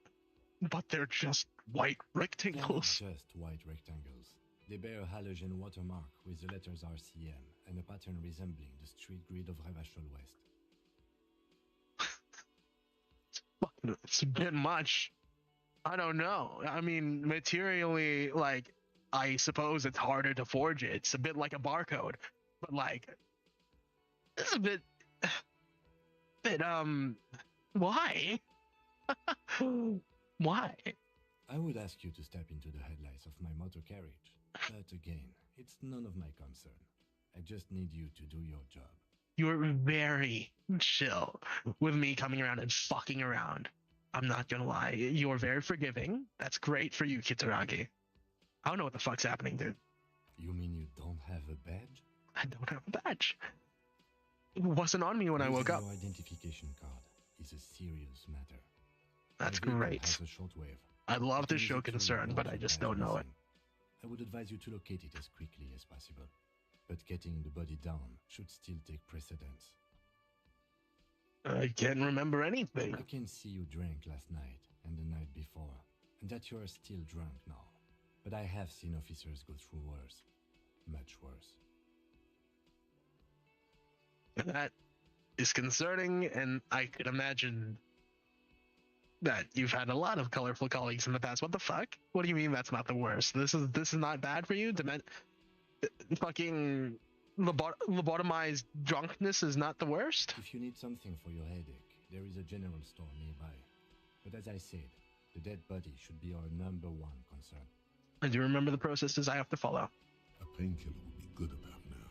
But they're just white rectangles. They're not just white rectangles. They bear a halogen watermark with the letters RCM and a pattern resembling the street grid of Revachol West. It's a bit much. I don't know. I mean, materially, like, I suppose it's harder to forge it. It's a bit like a barcode. But, like, it's a bit... why? Why? I would ask you to step into the headlights of my motor carriage. But again, it's none of my concern. I just need you to do your job. You're very chill with me coming around and fucking around. I'm not gonna lie. You're very forgiving. That's great for you, Kitsuragi. I don't know what the fuck's happening, dude. You mean you don't have a badge? I don't have a badge. It wasn't on me when I woke up. Your identification card is a serious matter. That's great. Has a shortwave. I'd love to show concern, but I just don't know it. I would advise you to locate it as quickly as possible. But getting the body down should still take precedence. I can't remember anything. I can see you drank last night and the night before, and that you are still drunk now. But I have seen officers go through worse. Much worse. That is concerning, and I could imagine that you've had a lot of colorful colleagues in the past. What the fuck? What do you mean that's not the worst? This is not bad for you? Fucking lobotomized drunkenness is not the worst? If you need something for your headache, there is a general store nearby. But as I said, the dead body should be our #1 concern. I do remember the processes I have to follow. A painkiller would be good about now.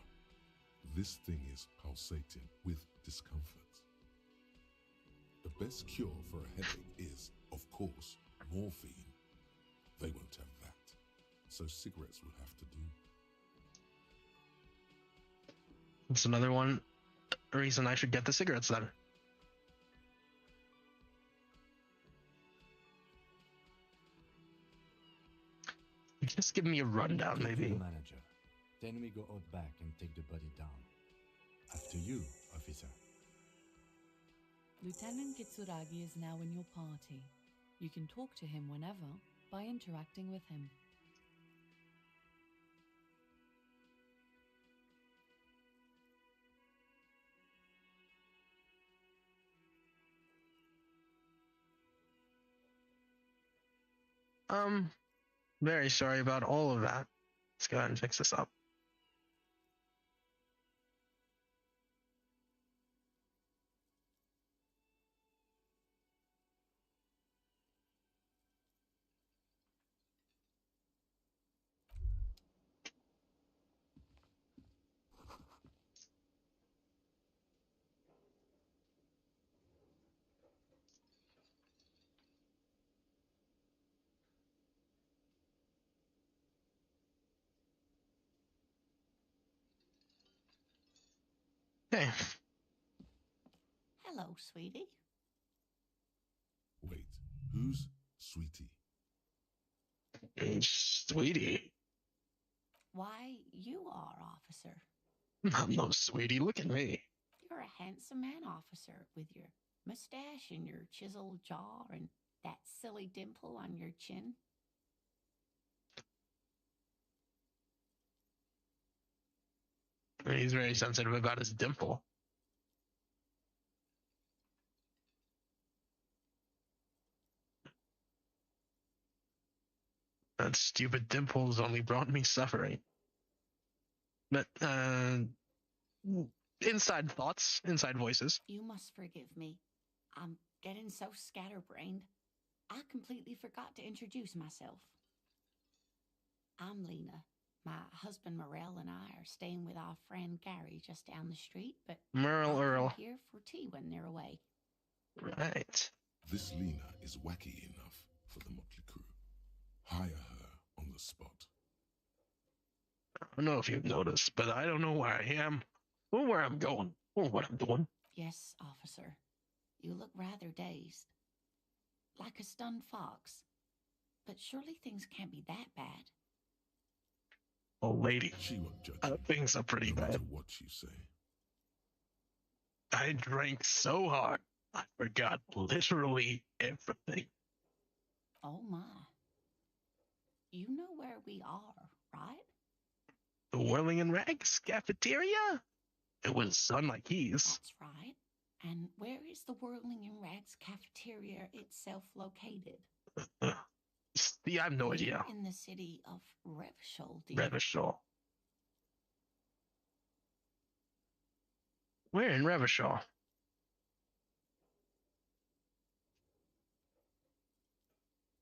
This thing is pulsating with discomfort. The best cure for a headache is, of course, morphine. They won't have that, so cigarettes will have to do. That's another reason I should get the cigarettes then. Just give me a rundown, maybe. Manager. Then we go out back and take the body down. After you, officer. Lieutenant Kitsuragi is now in your party. You can talk to him whenever by interacting with him. Very sorry about all of that. Let's go ahead and fix this up. Okay. Hello, sweetie. Wait, who's Sweetie? Sweetie. Why, you are, officer. I'm no sweetie. Look at me. You're a handsome man, officer, with your mustache and your chiseled jaw and that silly dimple on your chin. He's very sensitive about his dimple. That stupid dimple's only brought me suffering. But, inside thoughts, inside voices. You must forgive me. I'm getting so scatterbrained. I completely forgot to introduce myself. I'm Lena. My husband Morel and I are staying with our friend Gary just down the street, but Merle I'll Earl. come here for tea when they're away. Right. This Lena is wacky enough for the motley crew. Hire her on the spot. I don't know if you've noticed, but I don't know where I am, or where I'm going, or what I'm doing. Yes, officer. You look rather dazed. Like a stunned fox. But surely things can't be that bad. Oh, lady. She won't judge you, Things are pretty no matter bad. what you say. I drank so hard, I forgot literally everything. Oh my. You know where we are, right? The Whirling and Rags cafeteria? It was on my keys. That's right. And where is the Whirling and Rags cafeteria itself located? See, I have no idea. In the city of Revachol, dear. Revachol. We're in Revachol.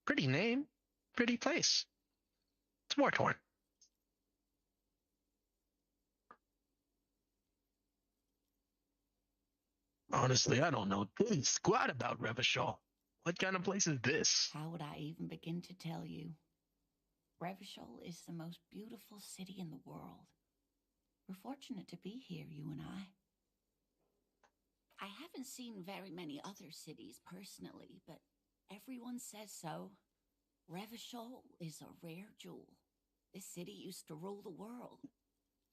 Pretty name, pretty place. It's war torn. Honestly, I don't know diddly squat about Revachol. What kind of place is this? How would I even begin to tell you? Revachol is the most beautiful city in the world. We're fortunate to be here, you and I. I haven't seen very many other cities personally, but everyone says so. Revachol is a rare jewel. This city used to rule the world,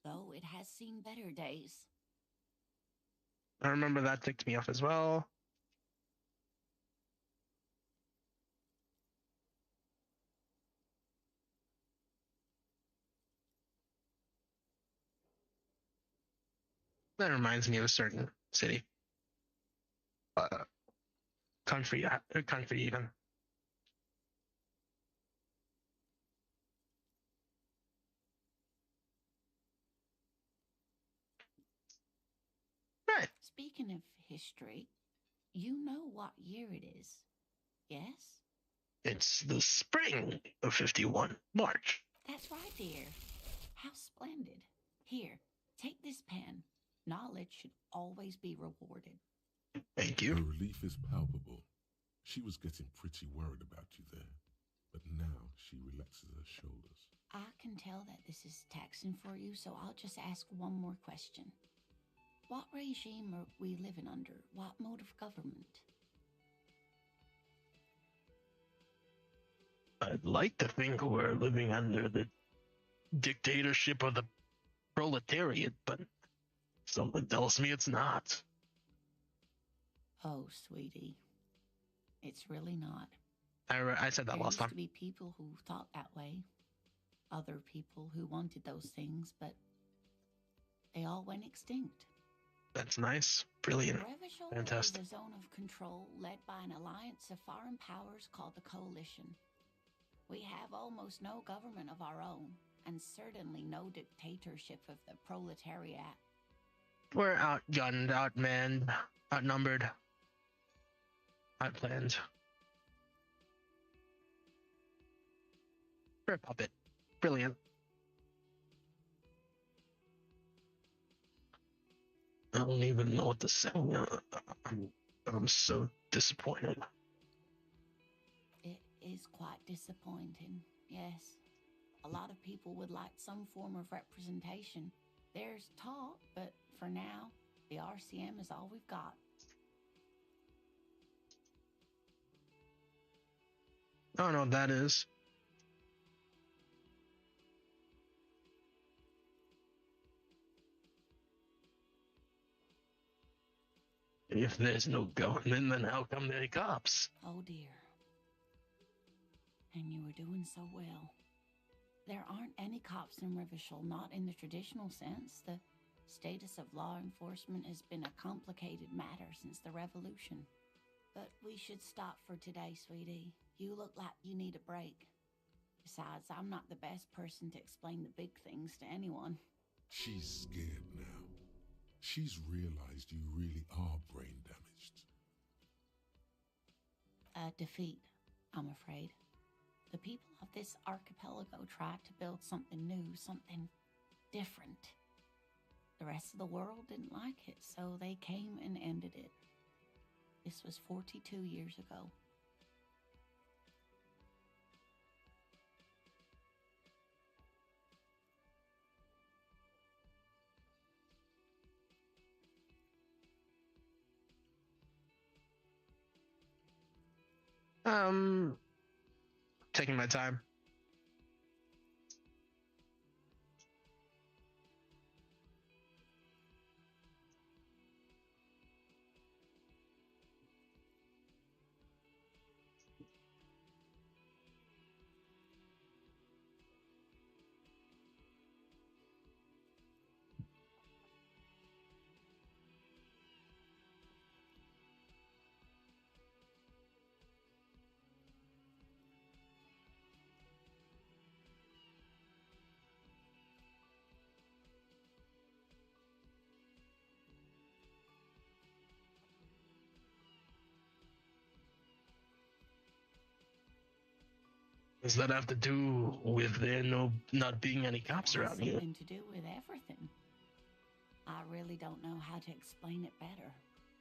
though it has seen better days. I remember that ticked me off as well. That reminds me of a certain city. Country even. Right. Speaking of history, you know what year it is, yes? It's the spring of 51, March. That's right, dear. How splendid. Here, take this pen. Knowledge should always be rewarded. Thank you. Her relief is palpable. She was getting pretty worried about you there, but now she relaxes her shoulders. I can tell that this is taxing for you, so I'll just ask one more question. What regime are we living under? What mode of government? I'd like to think we're living under the dictatorship of the proletariat, but something tells me it's not. Oh, sweetie. It's really not. I said that There last used time. to be people who thought that way. Other people who wanted those things, but they all went extinct. That's nice. Brilliant. Revachol Fantastic. is a zone of control led by an alliance of foreign powers called the Coalition. We have almost no government of our own, and certainly no dictatorship of the proletariat. We're outgunned, outmanned, outnumbered, outplanned. We're a puppet. Brilliant. I don't even know what to say. I'm so disappointed. It is quite disappointing, yes. A lot of people would like some form of representation. There's talk, but for now, the RCM is all we've got. I don't know what that is. If there's no government, then how come there are cops? Oh dear. And you were doing so well. There aren't any cops in Revachol, not in the traditional sense. The status of law enforcement has been a complicated matter since the revolution. But we should stop for today, sweetie. You look like you need a break. Besides, I'm not the best person to explain the big things to anyone. She's scared now. She's realized you really are brain damaged. A defeat, I'm afraid. The people of this archipelago tried to build something new, something different. The rest of the world didn't like it, so they came and ended it. This was 42 years ago. Taking my time. Does that have to do with there not being any cops It has around here? something to do with everything. I really don't know how to explain it better.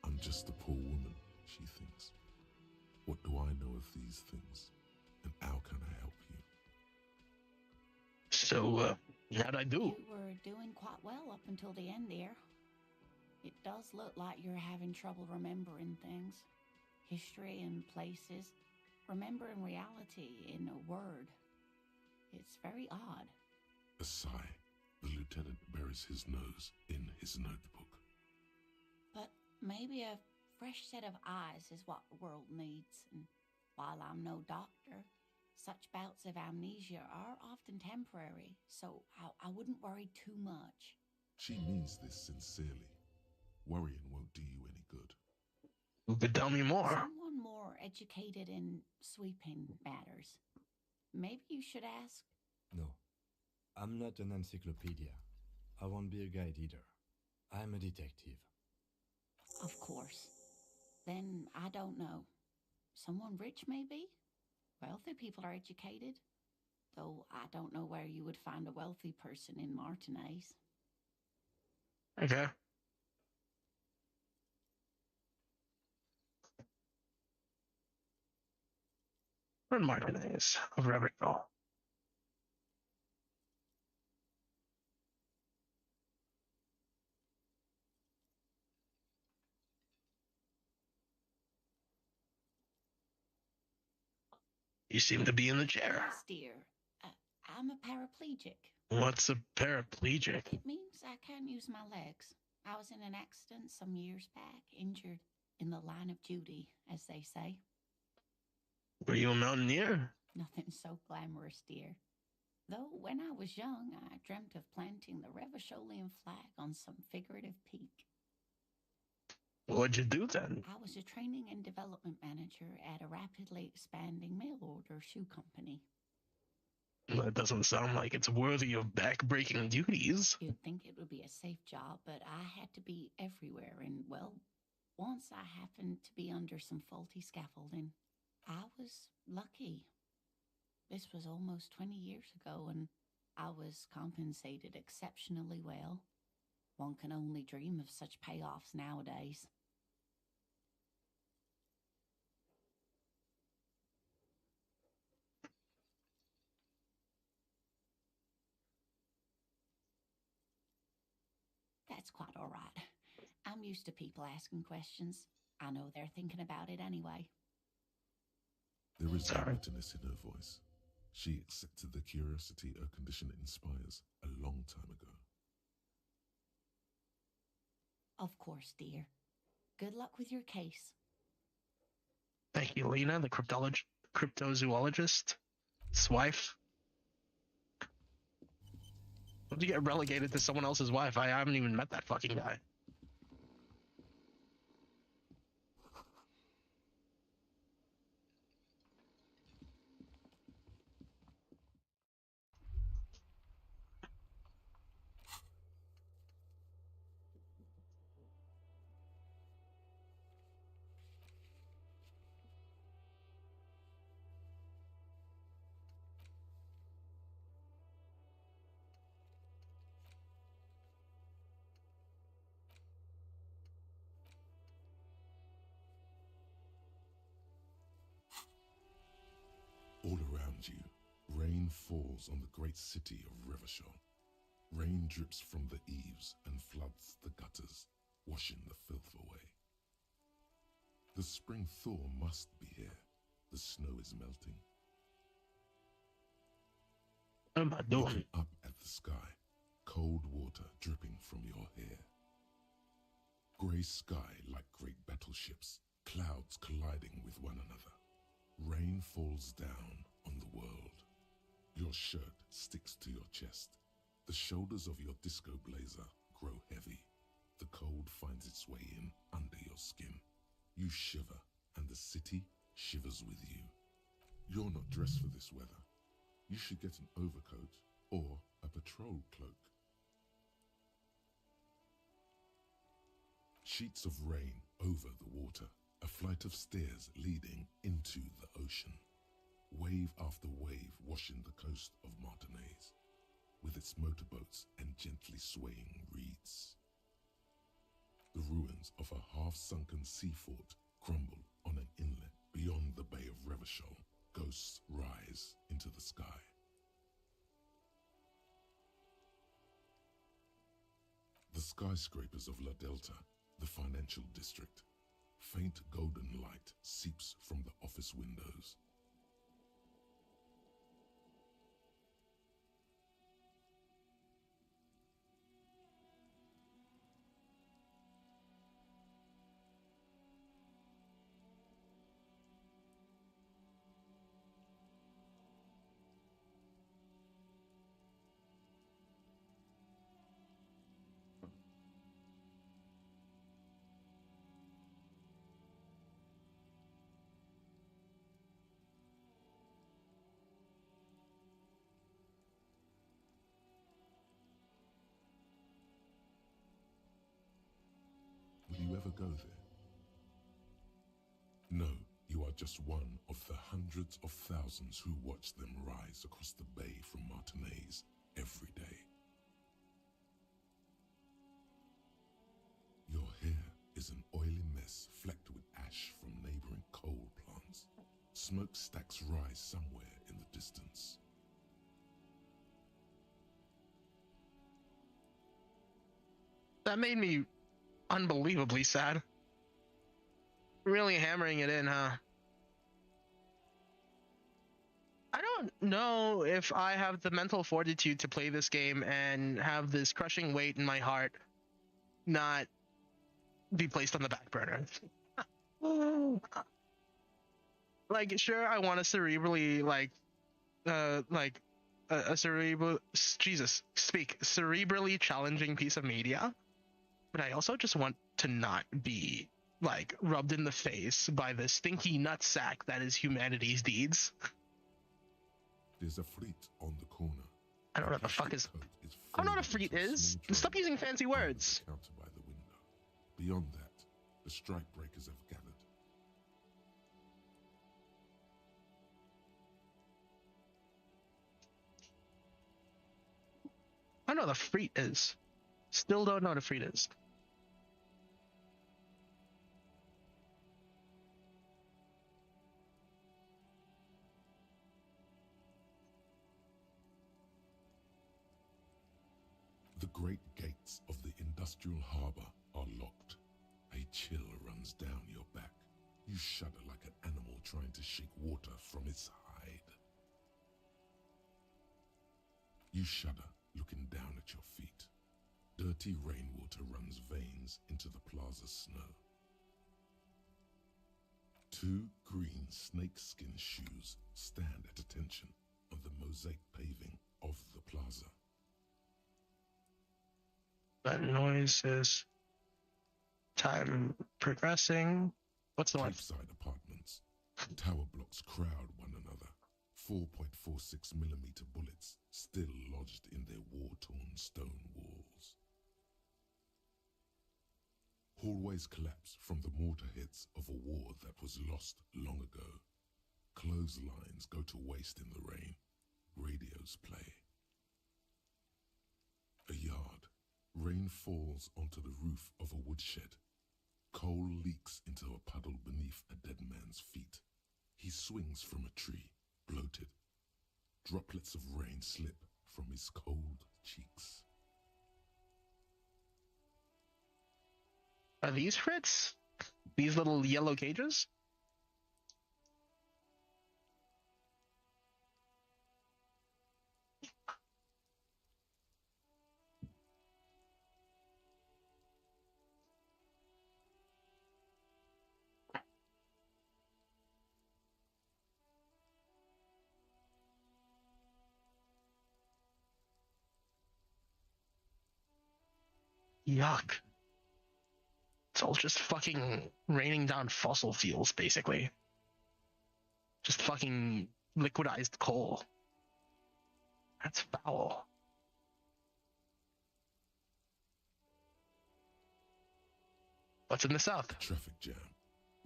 I'm just a poor woman, she thinks. What do I know of these things? And how can I help you? So, how'd I do? You were doing quite well up until the end there. It does look like you're having trouble remembering things. History and places. Remembering reality in a word. It's very odd. A sigh. The lieutenant buries his nose in his notebook. But maybe a fresh set of eyes is what the world needs. And while I'm no doctor, such bouts of amnesia are often temporary, so I wouldn't worry too much. She means this sincerely. Worrying won't do you any good. Who could tell me more? Someone more educated in sweeping matters. Maybe you should ask. No, I'm not an encyclopedia. I won't be a guide either. I'm a detective. Of course. Then I don't know. Someone rich, maybe? Wealthy people are educated. Though I don't know where you would find a wealthy person in Martinez. Okay. We're in Martinez of Revachol. You seem to be in the chair. Yes, dear. I'm a paraplegic. What's a paraplegic? It means I can't use my legs. I was in an accident some years back, injured in the line of duty, as they say. Were you a mountaineer? Nothing so glamorous, dear. Though when I was young, I dreamt of planting the Revacholian flag on some figurative peak. What'd you do then? I was a training and development manager at a rapidly expanding mail order shoe company. That doesn't sound like it's worthy of back-breaking duties. You'd think it would be a safe job, but I had to be everywhere, and, well, once I happened to be under some faulty scaffolding. I was lucky. This was almost 20 years ago, and I was compensated exceptionally well. One can only dream of such payoffs nowadays. That's quite all right. I'm used to people asking questions. I know they're thinking about it anyway. There is no Sorry. bitterness in her voice. She accepted the curiosity her condition inspires a long time ago. Of course, dear. Good luck with your case. Thank you, Lena, the cryptozoologist's wife. How'd you get relegated to someone else's wife? I haven't even met that fucking guy. All around you, rain falls on the great city of Revachol. Rain drips from the eaves and floods the gutters, washing the filth away. The spring thaw must be here. The snow is melting. What am I doing? Looking up at the sky, cold water dripping from your hair. Grey sky like great battleships, clouds colliding with one another. Rain falls down on the world. Your shirt sticks to your chest. The shoulders of your disco blazer grow heavy. The cold finds its way in under your skin. You shiver, and the city shivers with you. You're not dressed for this weather. You should get an overcoat or a patrol cloak. Sheets of rain over the water, a flight of stairs leading into the ocean. Wave after wave washing the coast of Martinaise, with its motorboats and gently swaying reeds. The ruins of a half-sunken sea fort crumble on an inlet beyond the Bay of Revachol. Ghosts rise into the sky. The skyscrapers of La Delta, the financial district. Faint golden light seeps from the office windows. Will you ever go there? No, you are just one of the hundreds of thousands who watch them rise across the bay from Martinaise every day. Your hair is an oily mess flecked with ash from neighboring coal plants. Smokestacks rise somewhere in the distance. That made me unbelievably sad. Really hammering it in, huh? I don't know if I have the mental fortitude to play this game and have this crushing weight in my heart not be placed on the back burner. Like, sure, I want to cerebrally, a cerebral, Jesus, speak, cerebrally challenging piece of media, but I also just want to not be, like, rubbed in the face by the stinky nutsack that is humanity's deeds. There's a fleet on the corner. I don't know what the fuck is. I don't know what a fleet is. Stop using fancy words. Counter by the window. Beyond that, the strike breakers have gathered. I don't know what a fleet is. Still don't know what a fleet is. The great gates of the industrial harbor are locked. A chill runs down your back. You shudder like an animal trying to shake water from its hide. You shudder, looking down at your feet. Dirty rainwater runs veins into the plaza's snow. Two green snakeskin shoes stand at attention on the mosaic paving of the plaza. That noise is time progressing. What's the one? Typeside apartments. Tower blocks crowd one another. 4.46mm bullets still lodged in their war-torn stone walls. Hallways collapse from the mortar hits of a war that was lost long ago. Clotheslines go to waste in the rain. Radios play. A yard. Rain falls onto the roof of a woodshed. Coal leaks into a puddle beneath a dead man's feet. He swings from a tree, bloated. Droplets of rain slip from his cold cheeks. Are these Fritz? These little yellow cages? Yuck. It's all just fucking raining down fossil fuels, basically. Just fucking liquidized coal. That's foul. What's in the south? Traffic jam.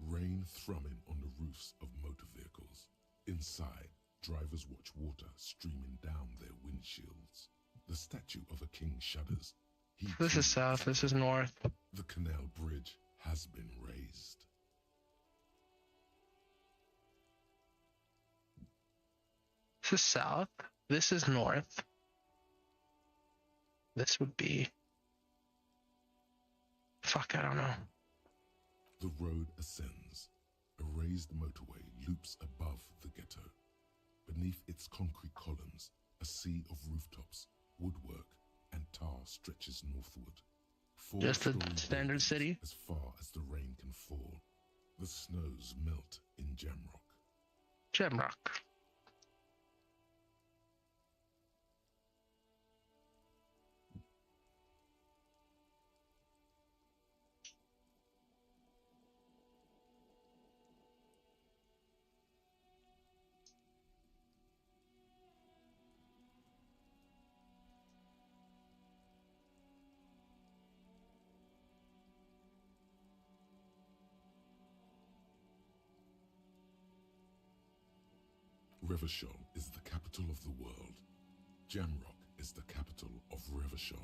Rain thrumming on the roofs of motor vehicles. Inside, drivers watch water streaming down their windshields. The statue of a king shudders. This is south, this is north. The canal bridge has been raised. This is south, this is north. This would be... Fuck, I don't know. The road ascends. A raised motorway loops above the ghetto. Beneath its concrete columns, a sea of rooftops, woodwork, and tar stretches northward. Just a standard city? As far as the rain can fall. The snows melt in Jamrock. Jamrock. Revachol is the capital of the world. Jamrock is the capital of Revachol.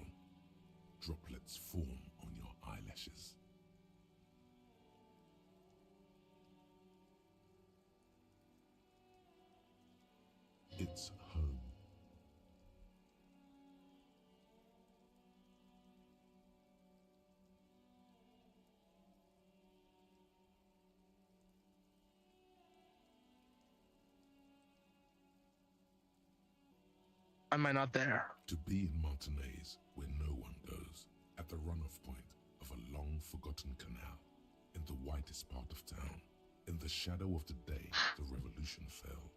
Droplets form on your eyelashes. It's home. Am I not there? To be in Martinaise, where no one goes, at the runoff point of a long-forgotten canal, in the whitest part of town, in the shadow of the day the revolution fell.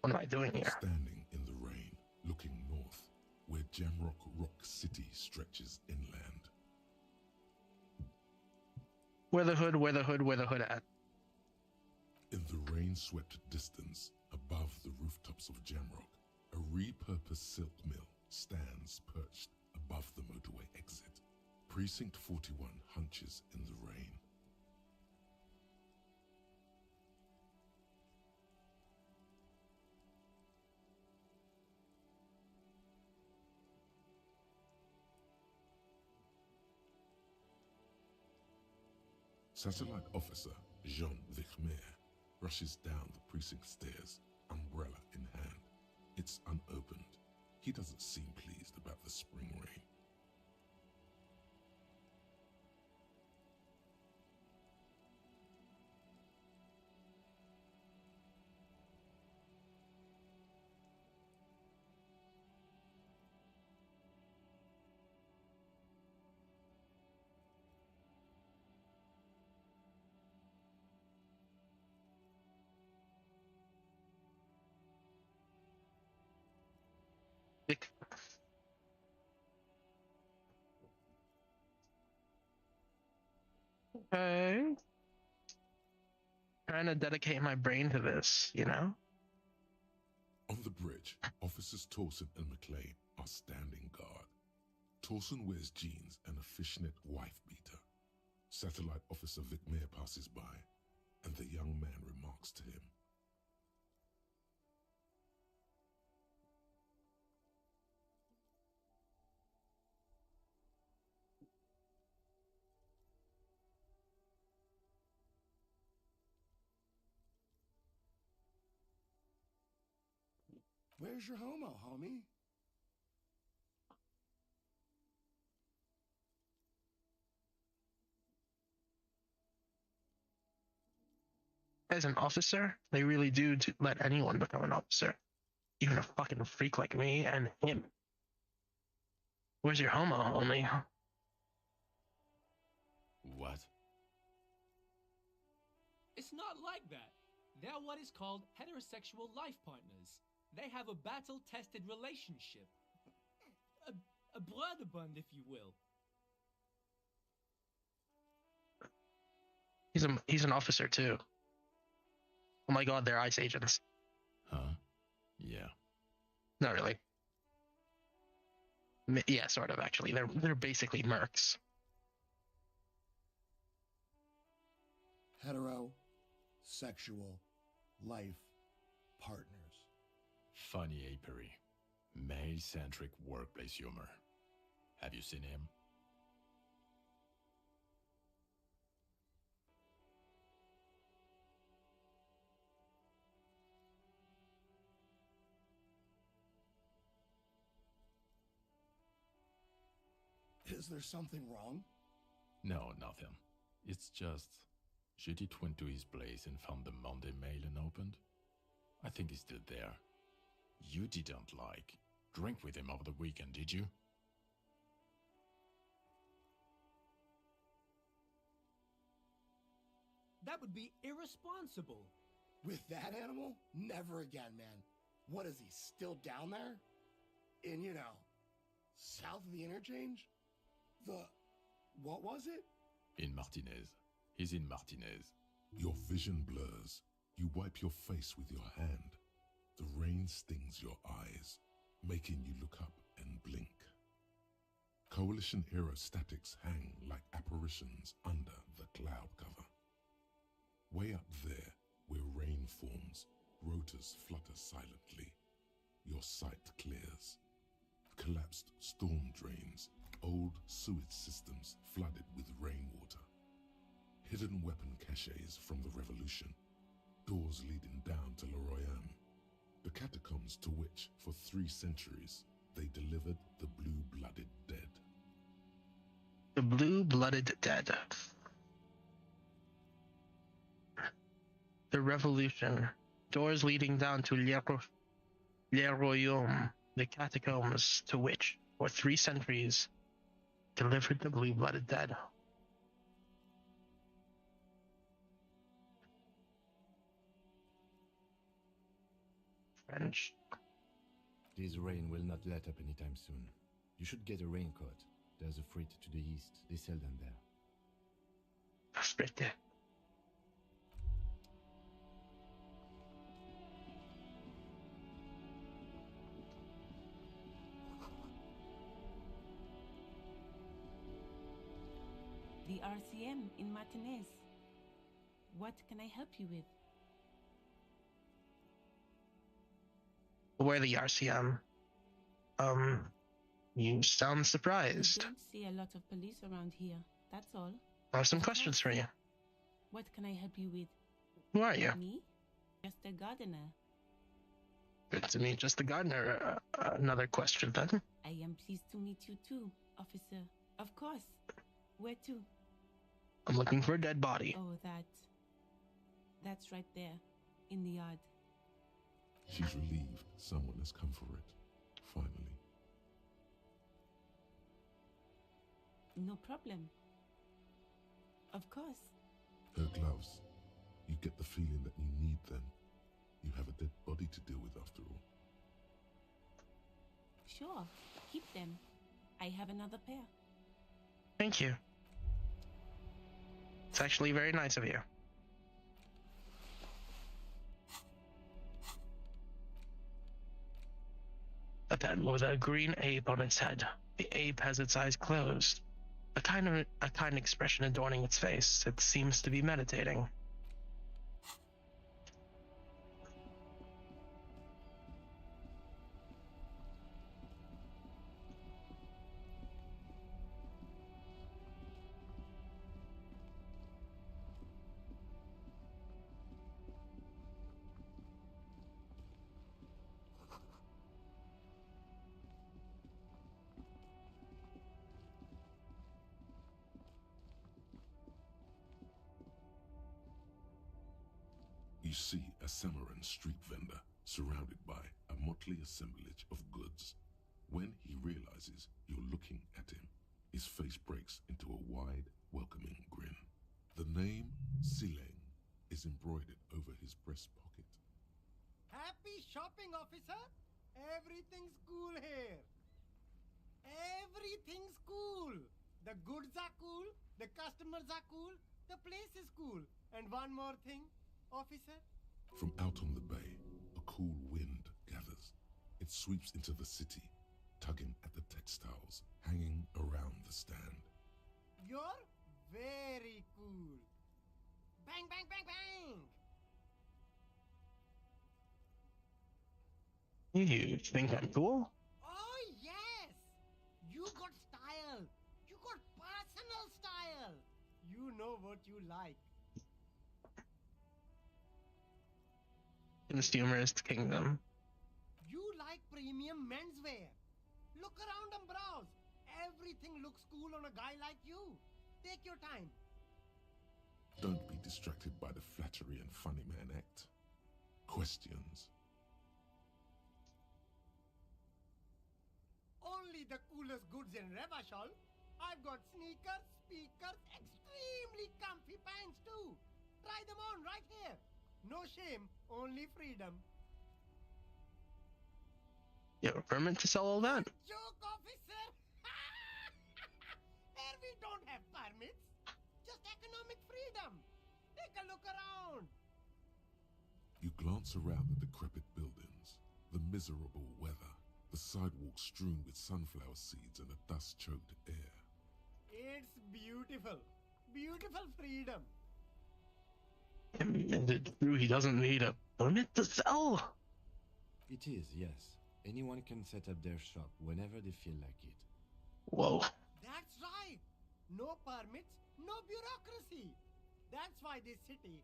What am I doing here? Standing in the rain, looking north, where Jamrock Rock City stretches inland. Where the hood at? In the rain-swept distance, Above the rooftops of Jamrock, a repurposed silk mill stands perched above the motorway exit. Precinct 41 hunches in the rain. Satellite Officer Jean Vichmer rushes down the precinct stairs, umbrella in hand. It's unopened. He doesn't seem pleased about the spring rain. Vic. Okay. Trying to dedicate my brain to this, you know? On the bridge, Officers Torson and McLean are standing guard. Torson wears jeans and a fishnet wife beater. Satellite Officer Vichmer passes by, and the young man remarks to him. Where's your homo, homie? As an officer, they really do let anyone become an officer. Even a fucking freak like me and him. Where's your homo, homie? What? It's not like that. They're what is called heterosexual life partners. They have a battle-tested relationship. A brother bond, if you will. He's an officer too. Oh my god, they're ICE agents. Huh? Yeah. Not really. Yeah, sort of actually. They're basically mercs. Heterosexual life partners. Funny apery. Male-centric workplace humor. Have you seen him? Is there something wrong? No, nothing. It's just... Judy went to his place and found the Monday mail unopened. I think he's still there. You didn't, drink with him over the weekend, did you? That would be irresponsible. With that animal? Never again, man. What is he, still down there? In, south of the interchange? What was it? In Martinez. He's in Martinez. Your vision blurs. You wipe your face with your hand. The rain stings your eyes, making you look up and blink. Coalition aerostatics hang like apparitions under the cloud cover. Way up there, where rain forms, rotors flutter silently. Your sight clears. Collapsed storm drains, old sewage systems flooded with rainwater. Hidden weapon caches from the Revolution. Doors leading down to Leroyam. The catacombs to which, for 3 centuries, they delivered the blue-blooded dead. The blue-blooded dead. The Revolution. Doors leading down to Leroyam. The catacombs to which, for 3 centuries, delivered the blue-blooded dead. French. This rain will not let up anytime soon. You should get a raincoat. There's a freight to the east. They sell them there. Freight. the RCM in Martinez. What can I help you with? We're the RCM. You sound surprised. I don't see a lot of police around here. That's all. I have some questions for you. What can I help you with? Who are you? Me? Just a gardener. Good to meet just the gardener. Another question then. I am pleased to meet you too, officer. Of course. Where to? I'm looking for a dead body. Oh, that's right there, in the yard. She's relieved someone has come for it, finally. No problem. Of course. Her gloves. You get the feeling that you need them. You have a dead body to deal with after all. Sure, keep them. I have another pair. Thank you. It's actually very nice of you. A pen with a green ape on its head. The ape has its eyes closed. A kind expression adorning its face. It seems to be meditating. You see a Samaran street vendor surrounded by a motley assemblage of goods. When he realizes you're looking at him, his face breaks into a wide, welcoming grin. The name Sileng is embroidered over his breast pocket. Happy shopping, officer! Everything's cool here. Everything's cool. The goods are cool, the customers are cool, the place is cool. And one more thing, officer? From out on the bay, a cool wind gathers. It sweeps into the city, tugging at the textiles hanging around the stand. You're very cool. Bang, bang, bang, bang! You think I'm cool? Oh, yes! You got style. You got personal style. You know what you like. Consumerist kingdom. You like premium menswear. Look around and browse. Everything looks cool on a guy like you. Take your time. Don't be distracted by the flattery and funny man act. Questions. Only the coolest goods in Revachol. I've got sneakers, speakers, extremely comfy pants too. Try them on right here. No shame, only freedom. You have a permit to sell all that? Joke, officer! Here we don't have permits. Just economic freedom. Take a look around. You glance around the decrepit buildings, the miserable weather, the sidewalks strewn with sunflower seeds and a dust-choked air. It's beautiful. Beautiful freedom. Is it true he doesn't need a permit to sell? It is, yes. Anyone can set up their shop whenever they feel like it. Whoa. That's right. No permits, no bureaucracy. That's why this city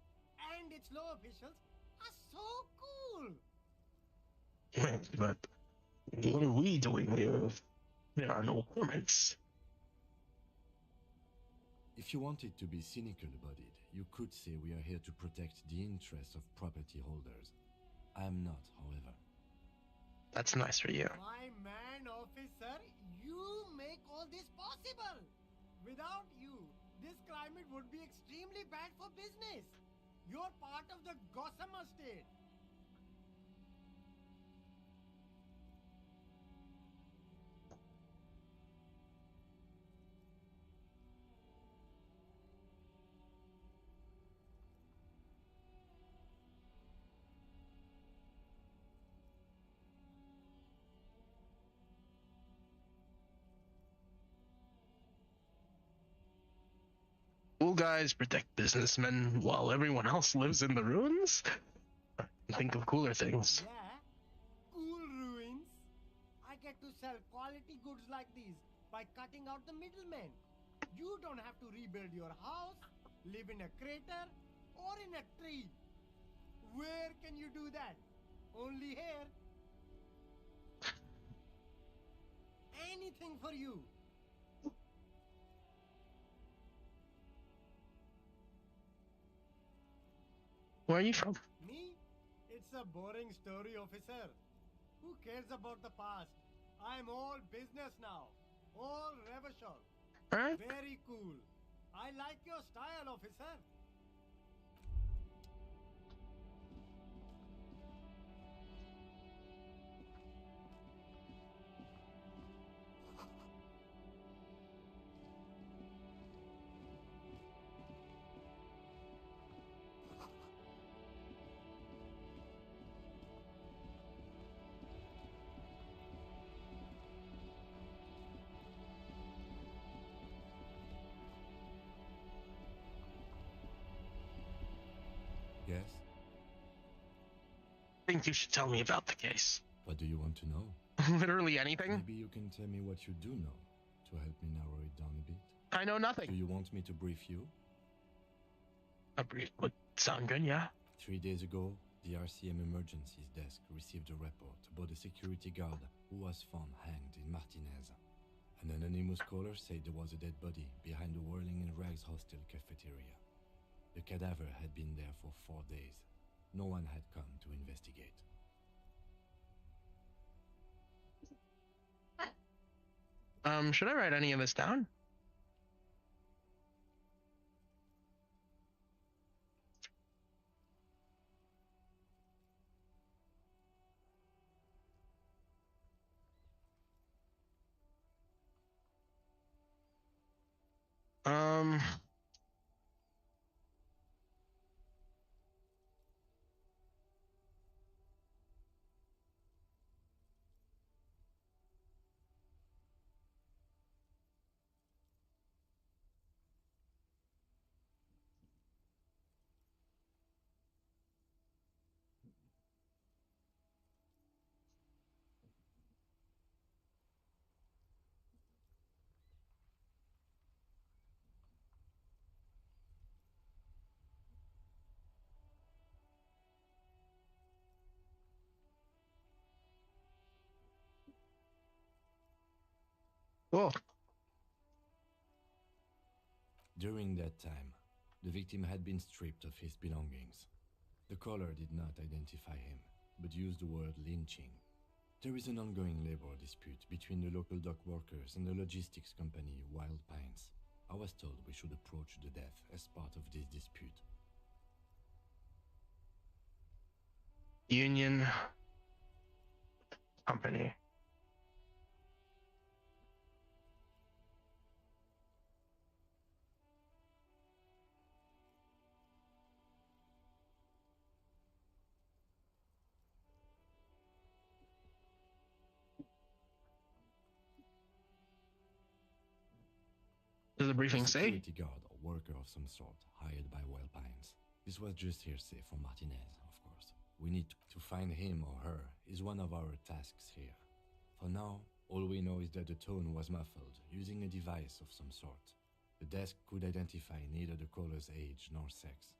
and its law officials are so cool. But what are we doing here if there are no permits? If you wanted to be cynical about it, you could say we are here to protect the interests of property holders. I am not, however. That's nice for you. My man, officer, you make all this possible. Without you, this climate would be extremely bad for business. You're part of the Gossamer state. Cool guys protect businessmen while everyone else lives in the ruins? Think of cooler things. Yeah, cool ruins. I get to sell quality goods like these by cutting out the middlemen. You don't have to rebuild your house, live in a crater, or in a tree. Where can you do that? Only here. Anything for you. Where are you from? Me? It's a boring story, officer. Who cares about the past? I'm all business now. All revolution. Alright. Very cool. I like your style, officer. Yes? I think you should tell me about the case. What do you want to know? Literally anything? Maybe you can tell me what you do know to help me narrow it down a bit. I know nothing. Do you want me to brief you? A brief would sound good, yeah. 3 days ago, the RCM emergencies desk received a report about a security guard who was found hanged in Martinez. An anonymous caller said there was a dead body behind the Whirling in Rags hostel cafeteria. The cadaver had been there for 4 days. No one had come to investigate. Should I write any of this down? Cool. During that time, the victim had been stripped of his belongings. The caller did not identify him, but used the word lynching. There is an ongoing labor dispute between the local dock workers and the logistics company Wild Pines. I was told we should approach the death as part of this dispute. Union company. Does the briefing say? Security guard or worker of some sort hired by Wild Pines. This was just hearsay from Martinez, of course. We need to find him or her is one of our tasks here. For now, all we know is that the tone was muffled using a device of some sort. The desk could identify neither the caller's age nor sex.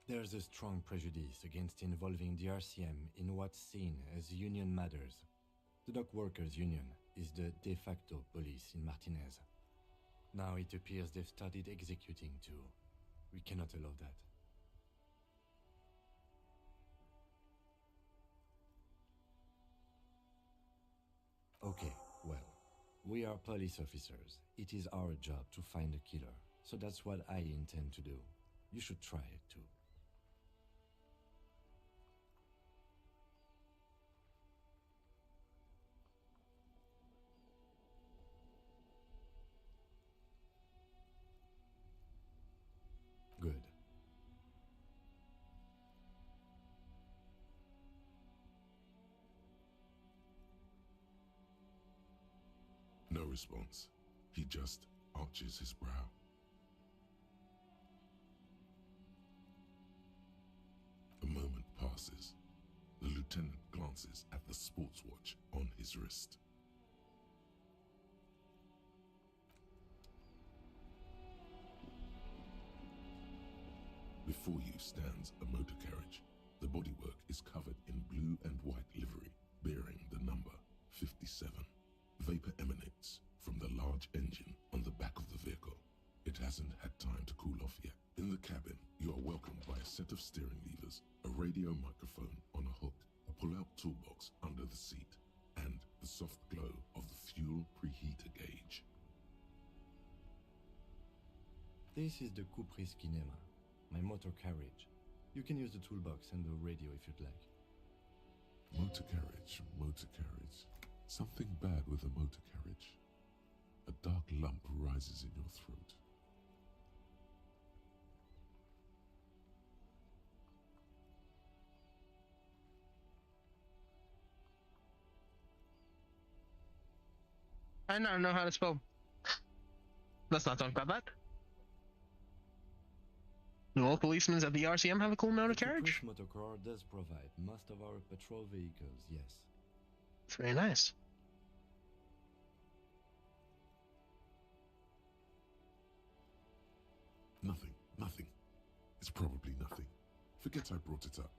There's a strong prejudice against involving the RCM in what's seen as union matters. The dock workers union is the de facto police in Martinez. Now it appears they've started executing too. We cannot allow that. Okay, well, we are police officers. It is our job to find a killer, so that's what I intend to do. You should try it too. Good. No response. He just arches his brow. passes. The lieutenant glances at the sports watch on his wrist. Before you stands a motor carriage. The bodywork is covered in blue and white livery, bearing the number 57. Vapor emanates from the large engine on the back of the vehicle. It hasn't had time to cool off yet. In the cabin, you are welcomed by a set of steering levers, a radio microphone on a hook, a pull-out toolbox under the seat, and the soft glow of the fuel preheater gauge. This is the Caprice Kinema, my motor carriage. You can use the toolbox and the radio if you'd like. Motor carriage, motor carriage. Something bad with a motor carriage. A dark lump rises in your throat. I don't know how to spell. Let's not talk about that. Do all policemen at the RCM have a cool motor carriage? The motor car does provide most of our patrol vehicles, yes. It's very nice. Nothing. It's probably nothing. Forget I brought it up.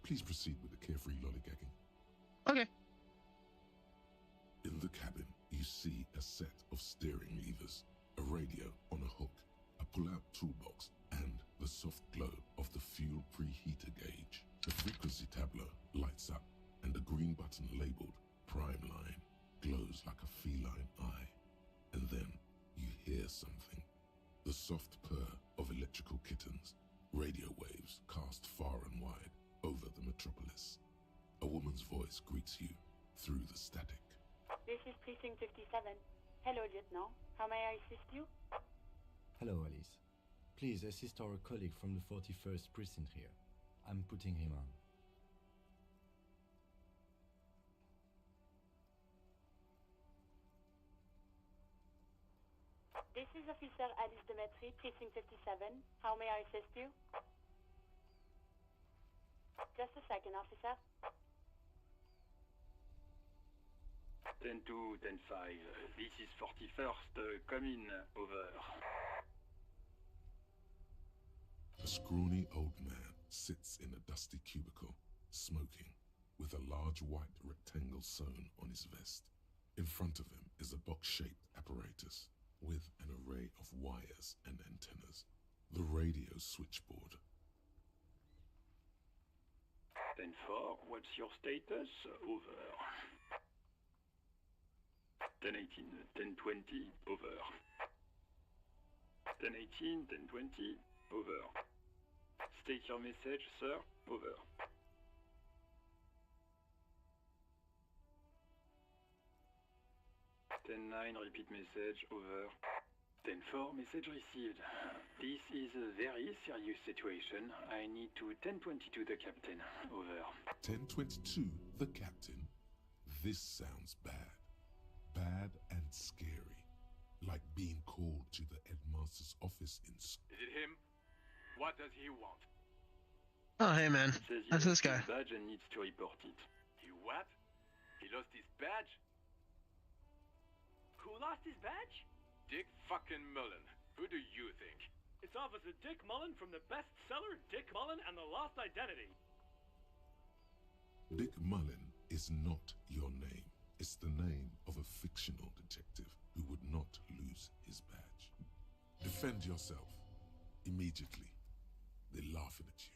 Please proceed with the carefree lollygagging. Okay. In the cabin, you see a set of steering levers, a radio on a hook, a pull-out toolbox, and the soft glow of the fuel preheater gauge. The frequency tableau lights up, and a green button labeled Prime Line glows like a feline eye. And then you hear something. The soft purr of electrical kittens, radio waves cast far and wide over the metropolis. A woman's voice greets you through the static. This is Precinct 57. Hello, Lieutenant. How may I assist you? Hello, Alice. Please assist our colleague from the 41st Precinct here. I'm putting him on. This is Officer Alice Demetri, Precinct 57. How may I assist you? Just a second, officer. 10-2, 10-5. This is 41st. Come in. Over. A scrawny old man sits in a dusty cubicle, smoking, with a large white rectangle sewn on his vest. In front of him is a box-shaped apparatus with an array of wires and antennas. The radio switchboard. 10-4, what's your status? Over. 10-18, 10-20, over. 10-18, 10-20, over. State your message, sir. Over. 10-9, repeat message. Over. 10-4, message received. This is a very serious situation. I need to 10-22 the captain. Over. 10-22, the captain. This sounds bad. Bad and scary. Like being called to the headmaster's office in school. Is it him? What does he want? Oh, hey man. Says he That's lost this guy. his badge and needs to report it. He what? He lost his badge? Who lost his badge? Dick fucking Mullen. Who do you think? It's Officer Dick Mullen from the bestseller Dick Mullen and the Lost Identity. Dick Mullen is not your name. It's the name of a fictional detective who would not lose his badge. Defend yourself. Immediately. They're laughing at you.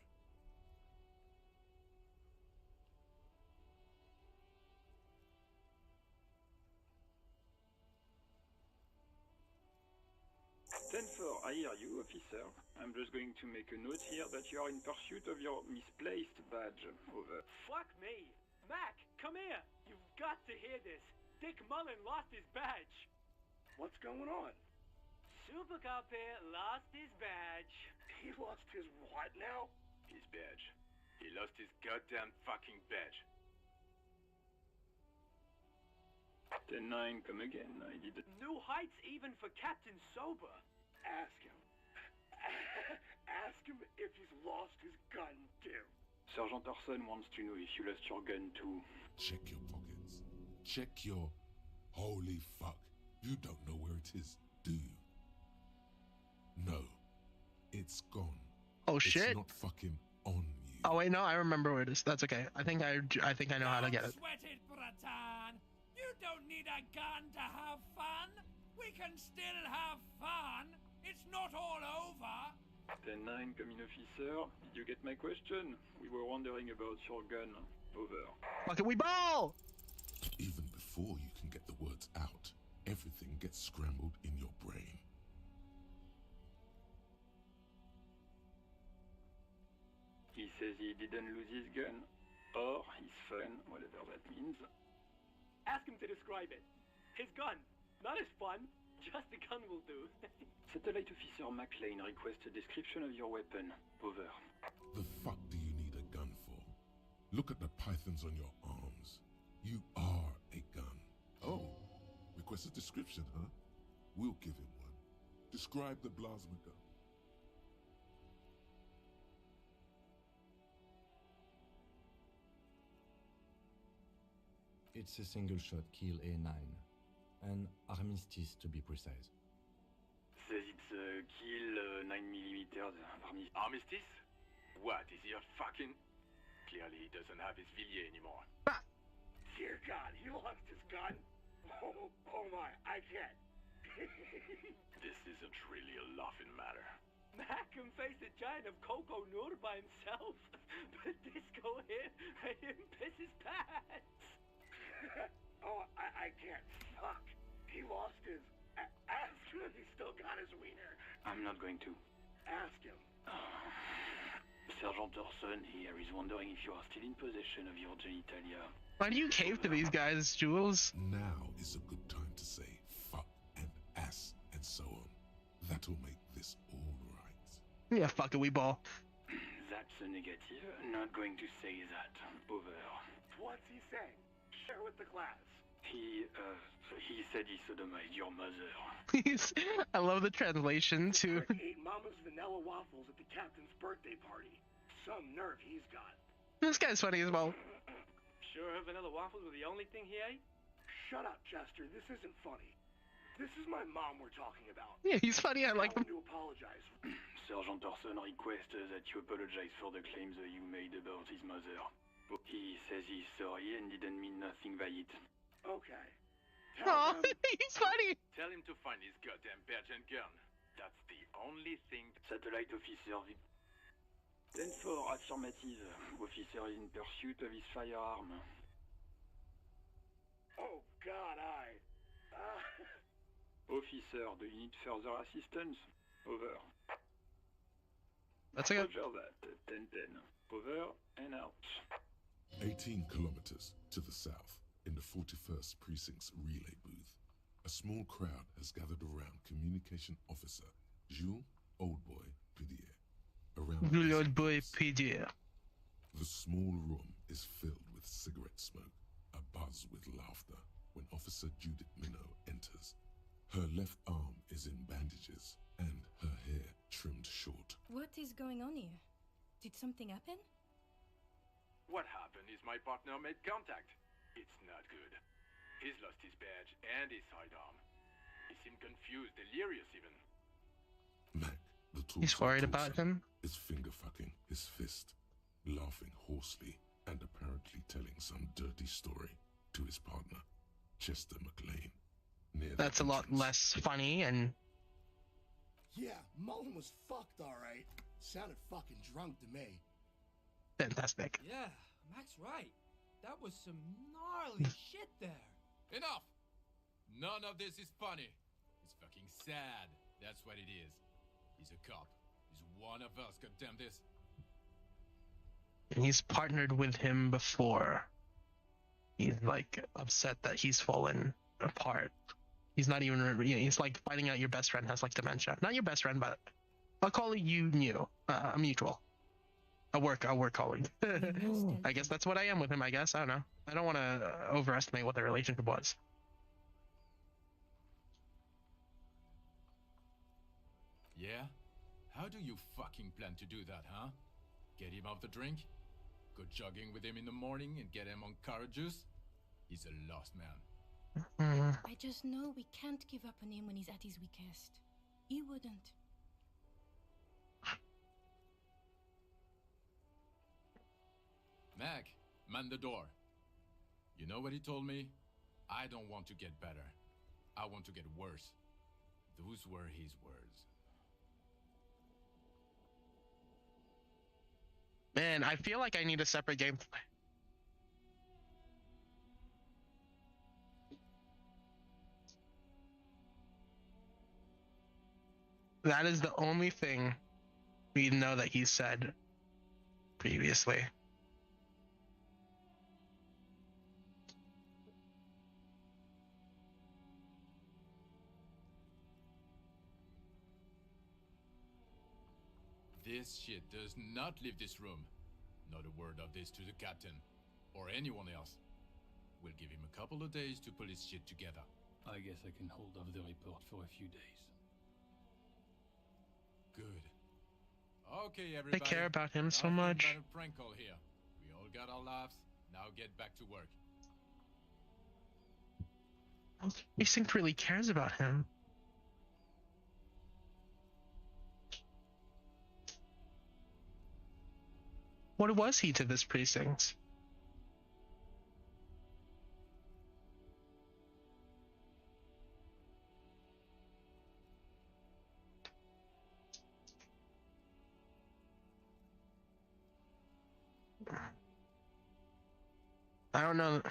I hear you, officer. I'm just going to make a note here that you are in pursuit of your misplaced badge. Over. Fuck me. Mac, come here. You've got to hear this. Dick Mullen lost his badge. What's going on? Super Cop here lost his badge. He lost his what now? His badge. He lost his goddamn fucking badge. 10-9, come again. I did it. New heights even for Captain Sober. Ask him. Ask him if he's lost his gun, too. Sergeant Orson wants to know if you lost your gun too. Check your pockets. Check your... Holy fuck. You don't know where it is, do you? No. It's gone. Oh shit. It's not fucking on you. Oh wait, no, I remember where it is. That's okay. I think I know how to get it. Sweat it, Bratan. You don't need a gun to have fun. We can still have fun. It's not all over. 10-9, come in, officer. Did you get my question? We were wondering about your gun. Over. Fucking we ball! Even before you can get the words out, everything gets scrambled in your brain. He says he didn't lose his gun. Or his fun, whatever that means. Ask him to describe it. His gun. Not his fun. Just the gun will do. Satellite Officer McLean requests a description of your weapon. Over. The fuck do you need a gun for? Look at the pythons on your arms. You are a gun. Oh, request a description, huh? We'll give him one. Describe the plasma gun. It's a single-shot kill A9. An armistice, to be precise. Says it's a kill 9mm Armistice? What, is he a fucking... Clearly he doesn't have his Villiers anymore. Dear God, he lost his gun? Oh my, I can't. This isn't really a laughing matter. Mac can face a giant of Coco Nur by himself, but Disco here made him piss his pants. Oh, I can't. Fuck. He lost his... Ask him if he still got his wiener. I'm not going to. Ask him. Sergeant Orson here is wondering if you are still in possession of your genitalia. Why do you cave to these guys, Jules? Now is a good time to say fuck and ass and so on. That'll make this all right. Yeah, fuck it, we ball. That's a negative. Not going to say that. Over. What's he saying? Share with the class. He said he sodomized your mother. I love the translation too. Rick ate Mama's vanilla waffles at the captain's birthday party. Some nerve he's got. This guy's funny as well. Sure vanilla waffles were the only thing he ate? Shut up, Chester. This isn't funny. This is my mom we're talking about. Yeah, he's funny. I like him. to apologize. Sergeant Orson requests that you apologize for the claims you made about his mother. He says he's sorry and didn't mean nothing by it. Okay. Oh, he's funny. Tell him to find his goddamn badge and gun. That's the only thing... Satellite Officer... 10-4, affirmative. Officer is in pursuit of his firearm. Oh, God, Officer, do you need further assistance? Over. That's okay. Roger that. 10-10. Over and out. 18 kilometers to the south, in the 41st Precinct's relay booth, a small crowd has gathered around Communication Officer Jules Oldboy Pidier. Jules Oldboy Pidier. The small room is filled with cigarette smoke, abuzz with laughter, when Officer Judith Minot enters. Her left arm is in bandages, and her hair trimmed short. What is going on here? Did something happen? What happened is my partner made contact. It's not good. He's lost his badge and his sidearm. He seemed confused, delirious even. Mac, the tall He's worried about him. is finger-fucking his fist, laughing hoarsely and apparently telling some dirty story to his partner, Chester McLean. That's a lot less funny and... Yeah, Mullen was fucked, alright. Sounded fucking drunk to me. Fantastic. Yeah, Mac's right. That was some gnarly shit there. Enough! None of this is funny. It's fucking sad. That's what it is. He's a cop. He's one of us, goddamn this. And he's partnered with him before. He's like upset that he's fallen apart. He's not even, he's like finding out your best friend has like dementia. Not your best friend, but I'll call it you knew. A mutual. A work colleague. I guess that's what I am with him, I guess. I don't know. I don't want to overestimate what their relationship was. Yeah? How do you fucking plan to do that, huh? Get him off the drink? Go jogging with him in the morning and get him on carrot juice? He's a lost man. I just know we can't give up on him when he's at his weakest. He wouldn't. Mac, man the door. You know what he told me? I don't want to get better. I want to get worse. Those were his words. Man, I feel like I need a separate gameplay. That is the only thing we know that he said previously. This shit does not leave this room. Not a word of this to the captain, or anyone else. We'll give him a couple of days to pull his shit together. I guess I can hold off the report for a few days. Good. Okay, everybody. I care about him so Nothing much. but a prank call here. We all got our laughs. Now get back to work. Precinct really cares about him. What was he to this precinct? I don't know.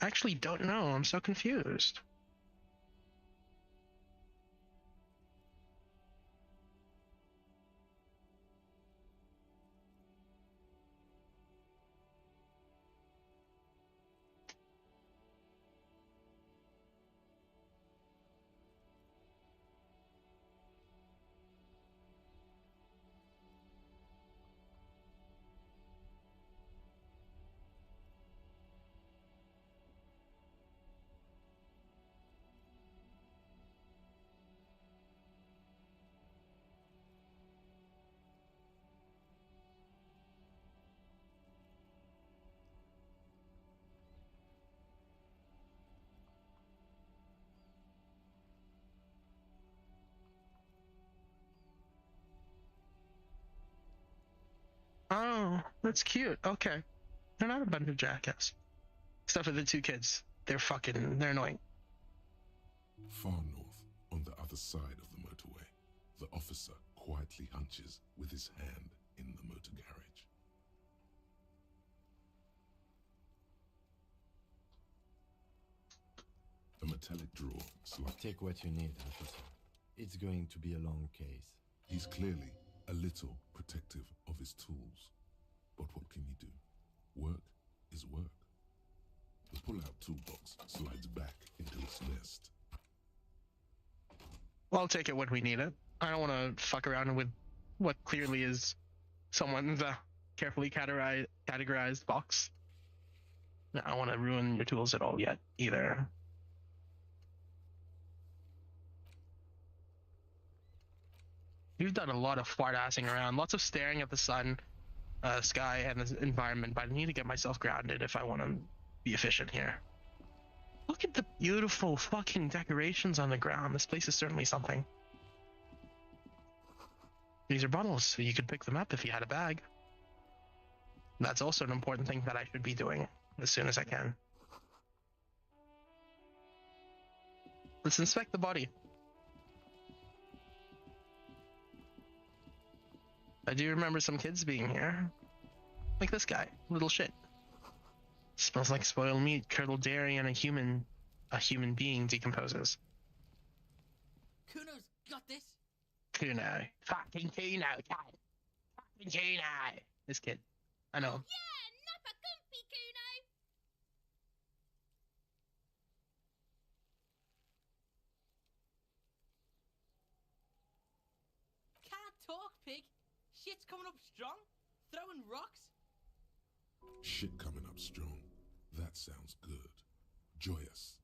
I actually don't know. I'm so confused. Oh, that's cute. Okay. They're not a bunch of jackass. Except for the two kids. They're annoying. Far north, on the other side of the motorway, the officer quietly hunches with his hand in the motor garage. A metallic drawer slides. Take what you need, officer. It's going to be a long case. He's clearly a little protective of his tools. But what can you do? Work is work. The pull-out toolbox slides back into its vest. Well, I'll take it when we need it. I don't want to fuck around with what clearly is someone's carefully categorized box. I don't want to ruin your tools at all yet, either. You've done a lot of fart-assing around, lots of staring at the sun, sky, and the environment, but I need to get myself grounded if I want to be efficient here. Look at the beautiful fucking decorations on the ground. This place is certainly something. These are bottles, so you could pick them up if you had a bag. That's also an important thing that I should be doing as soon as I can. Let's inspect the body. I do remember some kids being here. Like this guy, little shit. Smells like spoiled meat, curdled dairy, and a human being decomposes. Kuno's got this. Kuno. Fucking Kuno, cat. Fucking Kuno. This kid. I know. Yeah, nappa comfy, Kuno. Can't talk, pig. Shit's coming up strong. Throwing rocks. Shit coming up strong. That sounds good. joyous.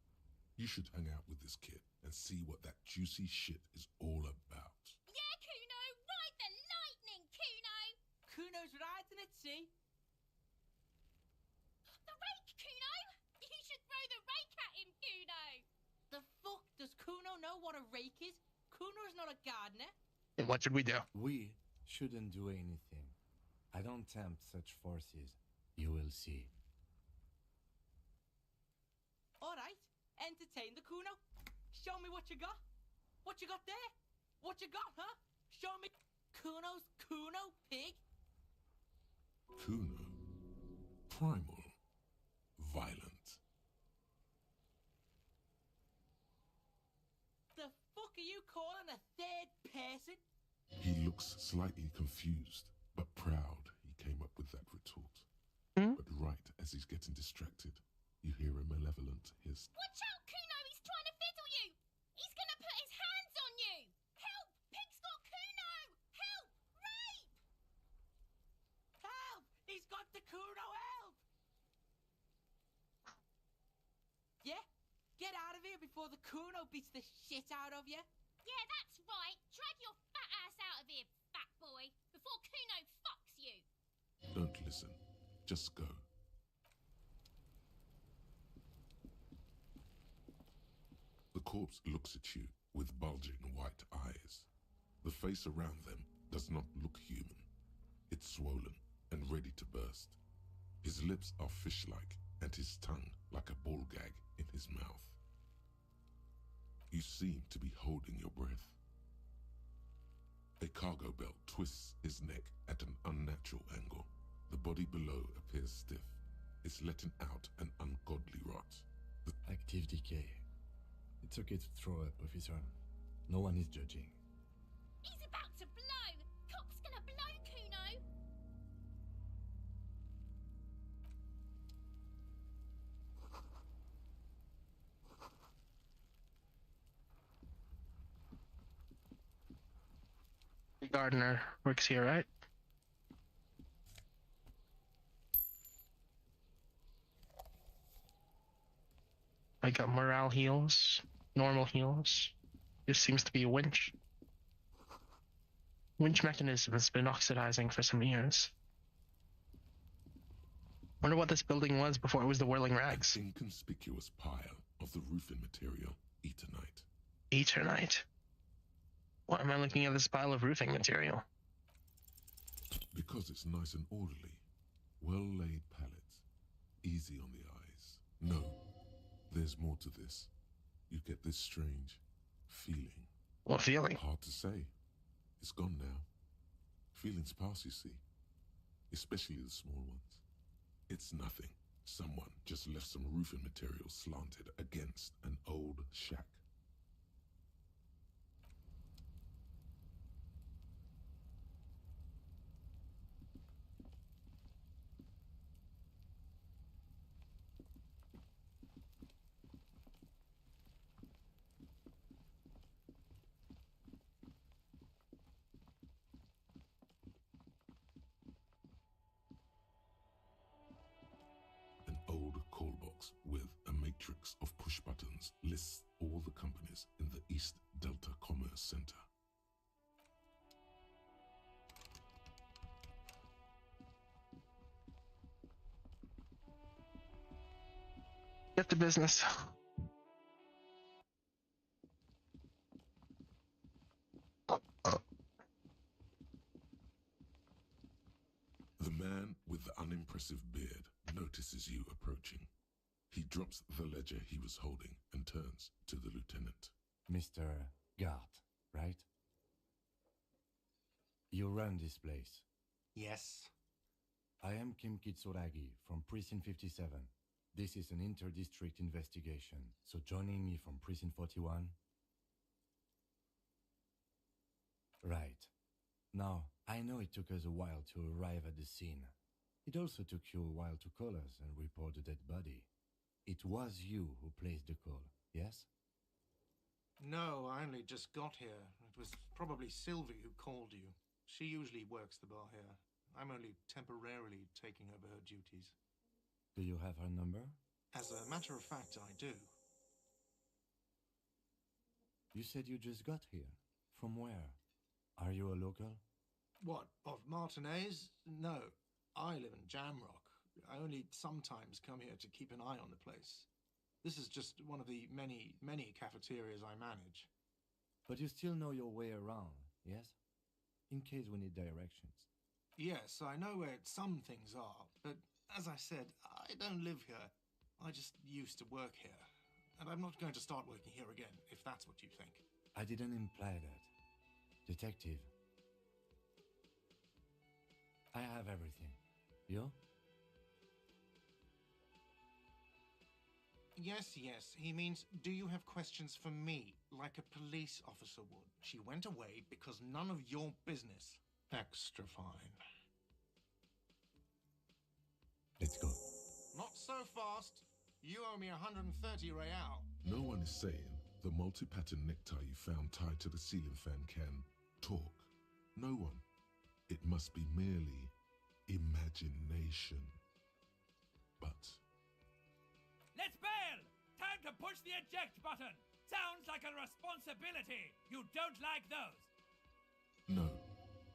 You should hang out with this kid and see what that juicy shit is all about. Yeah, Kuno! Ride the lightning, Kuno! Kuno's riding at sea. The rake, Kuno! You should throw the rake at him, Kuno! The fuck? Does Kuno know what a rake is? Kuno's not a gardener. And what should we do? We shouldn't do anything. I don't tempt such forces. You will see. Alright, entertain the Kuno. Show me what you got. What you got there? What you got, huh? Show me Kuno's Kuno pig. Kuno. Primal. Violent. The fuck are you calling a third person? He looks slightly confused, but proud he came up with that retort. But right as he's getting distracted, you hear a malevolent hiss. Watch out, Kuno! He's trying to fiddle you! He's gonna put his hands on you! Help! Pig's got Kuno! Help! Rape! Help! He's got the Kuno, help! Yeah? Get out of here before the Kuno beats the shit out of you. Yeah, that's right. Drag your fat ass out of here, fat boy, before Kuno fucks you. Don't listen. Just go. The corpse looks at you with bulging white eyes. The face around them does not look human. It's swollen and ready to burst. His lips are fish-like and his tongue like a ball gag in his mouth. You seem to be holding your breath. A cargo belt twists his neck at an unnatural angle. The body below appears stiff. It's letting out an ungodly rot. Active decay. It's okay to throw up, officer. No one is judging. He's about to blow! Cock's gonna blow, Kuno! The gardener works here, right? I got morale heals, normal heals. This seems to be a winch. Winch mechanism has been oxidizing for some years. Wonder what this building was before it was the Whirling Rags. An inconspicuous pile of the roofing material, Eternite. Eternite. Why am I looking at this pile of roofing material? Because it's nice and orderly. Well-laid palette. Easy on the eyes. No, there's more to this. You get this strange feeling. What feeling? Hard to say. It's gone now. Feelings pass, you see. Especially the small ones. It's nothing. Someone just left some roofing material slanted against an old shack. An old call box with a matrix of push buttons lists all the companies in the East Delta Commerce Center. Get to business. The man with the unimpressive beard notices you approaching. He drops the ledger he was holding and turns to the lieutenant. Mr. Gart, right? You run this place. Yes. I am Kim Kitsuragi from Precinct 57. This is an inter-district investigation, so joining me from Precinct 41? Right. Now, I know it took us a while to arrive at the scene. It also took you a while to call us and report the dead body. It was you who placed the call, yes? No, I only just got here. It was probably Sylvie who called you. She usually works the bar here. I'm only temporarily taking over her duties. Do you have her number? As a matter of fact, I do. You said you just got here. From where? Are you a local? What, of Martinez? No, I live in Jamrock. I only sometimes come here to keep an eye on the place. This is just one of the many, many cafeterias I manage. But you still know your way around, yes? In case we need directions. Yes, I know where some things are, but as I said, I don't live here. I just used to work here. And I'm not going to start working here again, if that's what you think. I didn't imply that. Detective. I have everything. You? Yes, he means, do you have questions for me, like a police officer would? She went away because none of your business. Extra fine. Let's go. Not so fast. You owe me 130 real. No one is saying the multi-pattern necktie you found tied to the ceiling fan can talk. No one. It must be merely imagination. But Let's bail! Time to push the eject button! Sounds like a responsibility! You don't like those! no,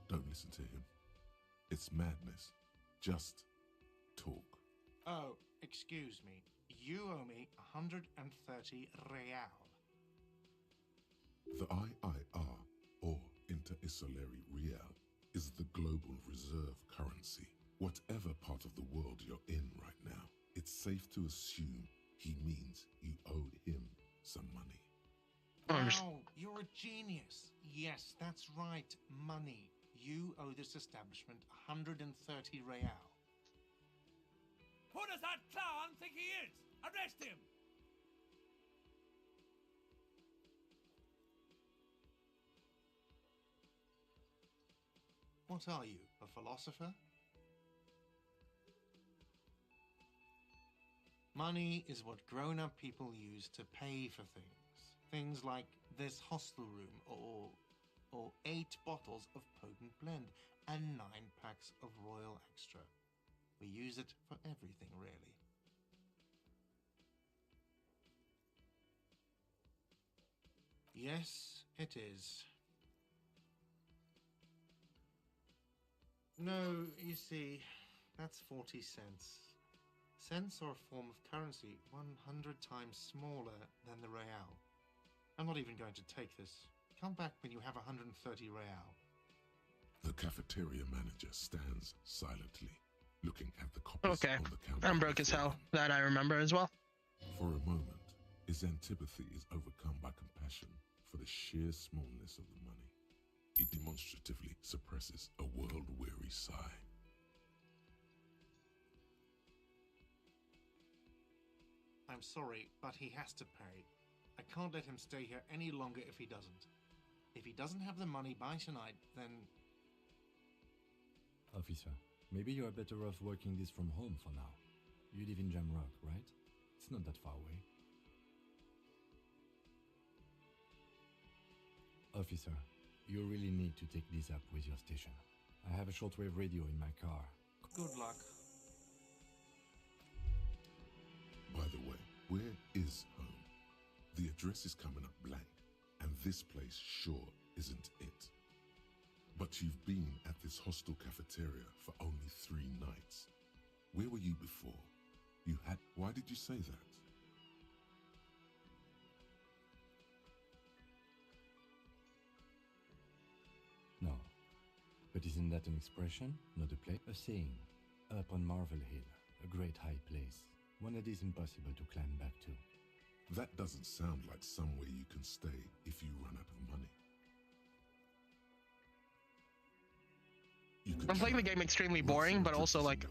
don't listen to him. It's madness. Just talk. Oh, excuse me. You owe me 130 real. The IIR, or Inter-Isolary Real, is the global reserve currency. Whatever part of the world you're in right now, it's safe to assume he means you owed him some money. Wow, you're a genius. Yes, that's right, money. You owe this establishment 130 real. Who does that clown think he is? Arrest him! What are you, a philosopher? Money is what grown-up people use to pay for things. Things like this hostel room, or 8 bottles of potent blend, and 9 packs of Royal Extra. We use it for everything, really. Yes, it is. No, you see, that's 40 cents. Cents are a form of currency 100 times smaller than the real. I'm not even going to take this. Come back when you have 130 real. The cafeteria manager stands silently, looking at the copies Okay, on the counter. I'm broke as hell. That I remember as well. For a moment, his antipathy is overcome by compassion for the sheer smallness of the money. He demonstratively suppresses a world-weary sigh. I'm sorry, but he has to pay. I can't let him stay here any longer if he doesn't. If he doesn't have the money by tonight, then... Officer, maybe you are better off working this from home for now. You live in Jamrock, right? It's not that far away. Officer, you really need to take this up with your station. I have a shortwave radio in my car. Good luck. By the way, where is home? The address is coming up blank, and this place sure isn't it. But you've been at this hostel cafeteria for only 3 nights. Where were you before? You had... Why did you say that? No. But isn't that an expression, not a place? A saying. Up on Marvel Hill, a great high place. One that is impossible to climb back to. That doesn't sound like somewhere you can stay if you run out of money. I'm playing the game extremely boring, but also like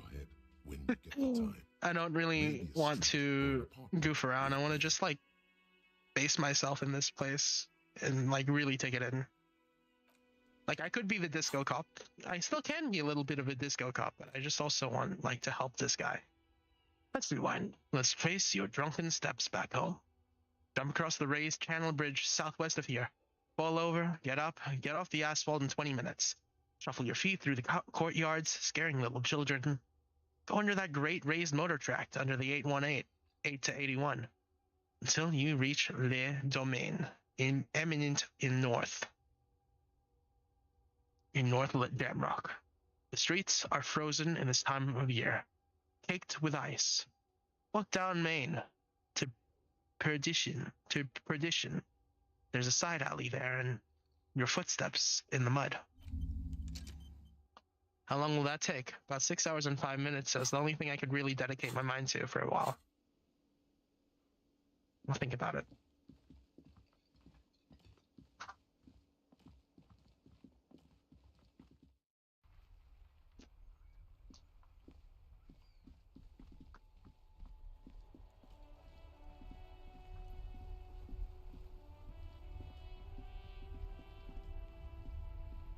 I don't really want to goof around. I want to just like base myself in this place and like really take it in. Like I could be the disco cop. I still can be a little bit of a disco cop, but I just also want like to help this guy. Let's rewind. Let's trace your drunken steps back home. Jump across the raised channel bridge southwest of here. Fall over, get up, get off the asphalt in 20 minutes. Shuffle your feet through the courtyards, scaring little children. Go under that great raised motor track under the 818. 8 to 81 until you reach Le Domaine, eminent in North Jamrock. The streets are frozen in this time of year, caked with ice. Walk down Main to Perdition. There's a side alley there, and your footsteps in the mud. How long will that take? About 6 hours and 5 minutes. That's the only thing I could really dedicate my mind to for a while. I'll think about it.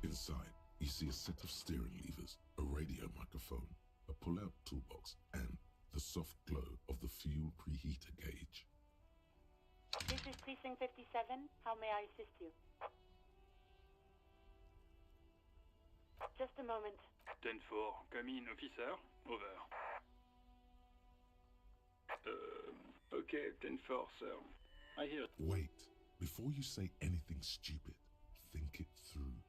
Inside, you see a set of steering levers, a radio microphone, a pull-out toolbox, and the soft glow of the fuel preheater gauge. This is Precinct 57. How may I assist you? Just a moment. 10-4, come in, officer. Over. Okay, 10-4, sir. I hear. Wait. Before you say anything stupid, think it through.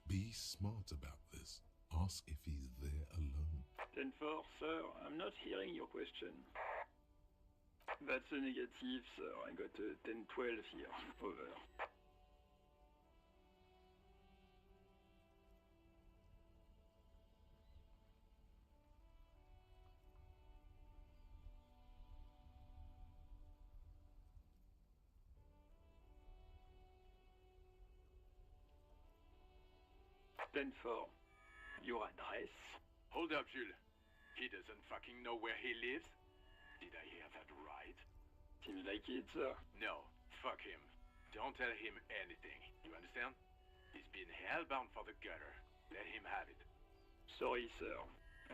Be smart about this. Ask if he's there alone. 10-4, sir. I'm not hearing your question. That's a negative, sir. I got a 10-12 here. Over. Ten four. Your address? Hold up, Jules. He doesn't fucking know where he lives? Did I hear that right? Seems like it, sir. No, fuck him. Don't tell him anything. You understand? He's been hellbound for the gutter. Let him have it. Sorry, sir.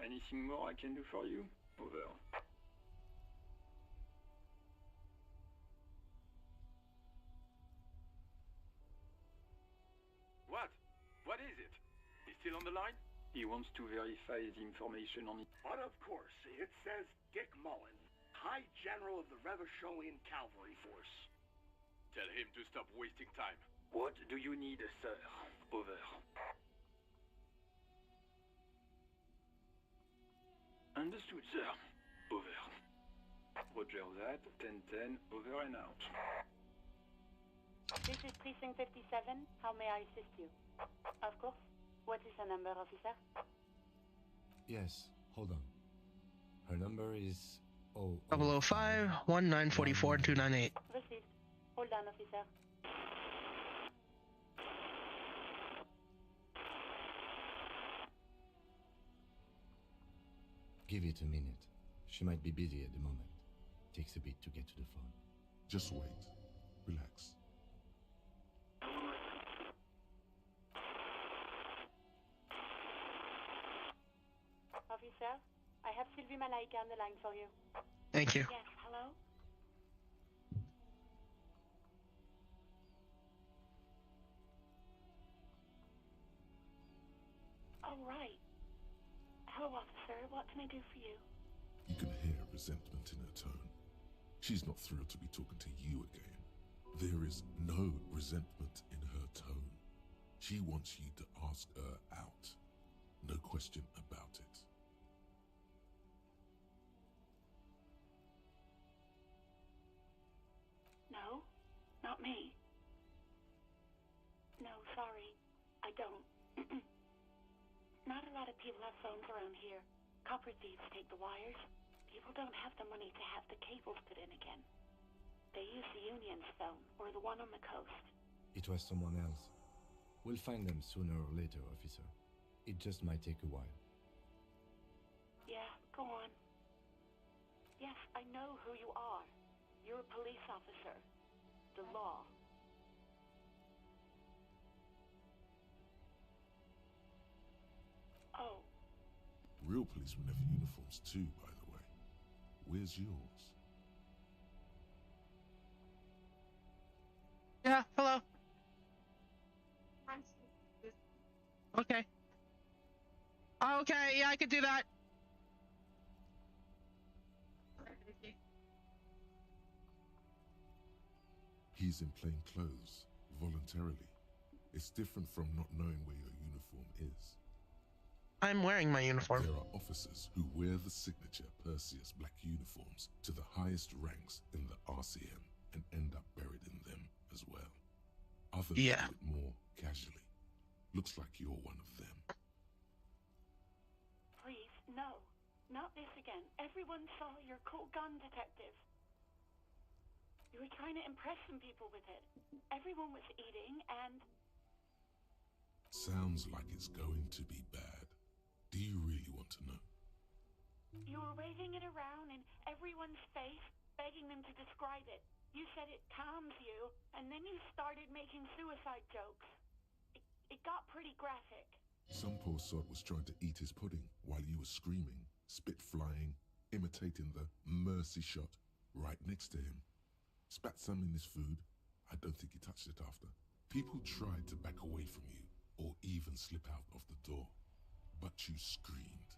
Anything more I can do for you? Over. What? What is it? He's still on the line? He wants to verify the information on it. But of course, it says Dick Mullen, High General of the Revacholian Cavalry Force. Tell him to stop wasting time. What do you need, sir? Over. Understood, sir. Over. Roger that. 10-10. Over and out. This is Precinct 57. How may I assist you? Of course. What is her number, officer? Yes, hold on. Her number is 005 1944 298. Received. Hold on, officer. Give it a minute. She might be busy at the moment. Takes a bit to get to the phone. Just wait. Relax. Officer, I have Sylvie Malaika on the line for you. Thank you. Yes, hello? Oh, right. Hello, officer. What can I do for you? You can hear resentment in her tone. She's not thrilled to be talking to you again. There is no resentment in her tone. She wants you to ask her out. No question about it. No, not me. No, sorry. I don't. Not a lot of people have phones around here. Copper thieves take the wires. People don't have the money to have the cables put in again. They use the Union's phone, or the one on the coast. It was someone else. We'll find them sooner or later, officer. It just might take a while. Yeah, go on. Yes, I know who you are. You're a police officer. The law. Oh. Real policemen have uniforms too, by the way. Where's yours? Yeah, hello. Okay. Okay, yeah, I could do that. He's in plain clothes, voluntarily. It's different from not knowing where your uniform is. I'm wearing my uniform. There are officers who wear the signature Perseus black uniforms to the highest ranks in the RCM and end up buried in them as well. Others do it more casually. Looks like you're one of them. Please, no. Not this again. Everyone saw your cool gun, detective. You were trying to impress some people with it. Everyone was eating and... Sounds like it's going to be bad. Do you really want to know? You were waving it around in everyone's face, begging them to describe it. You said it calms you, and then you started making suicide jokes. It got pretty graphic. Some poor sod was trying to eat his pudding while you were screaming, spit flying, imitating the mercy shot right next to him. Spat some in his food. I don't think he touched it after. People tried to back away from you, or even slip out of the door. But you screamed,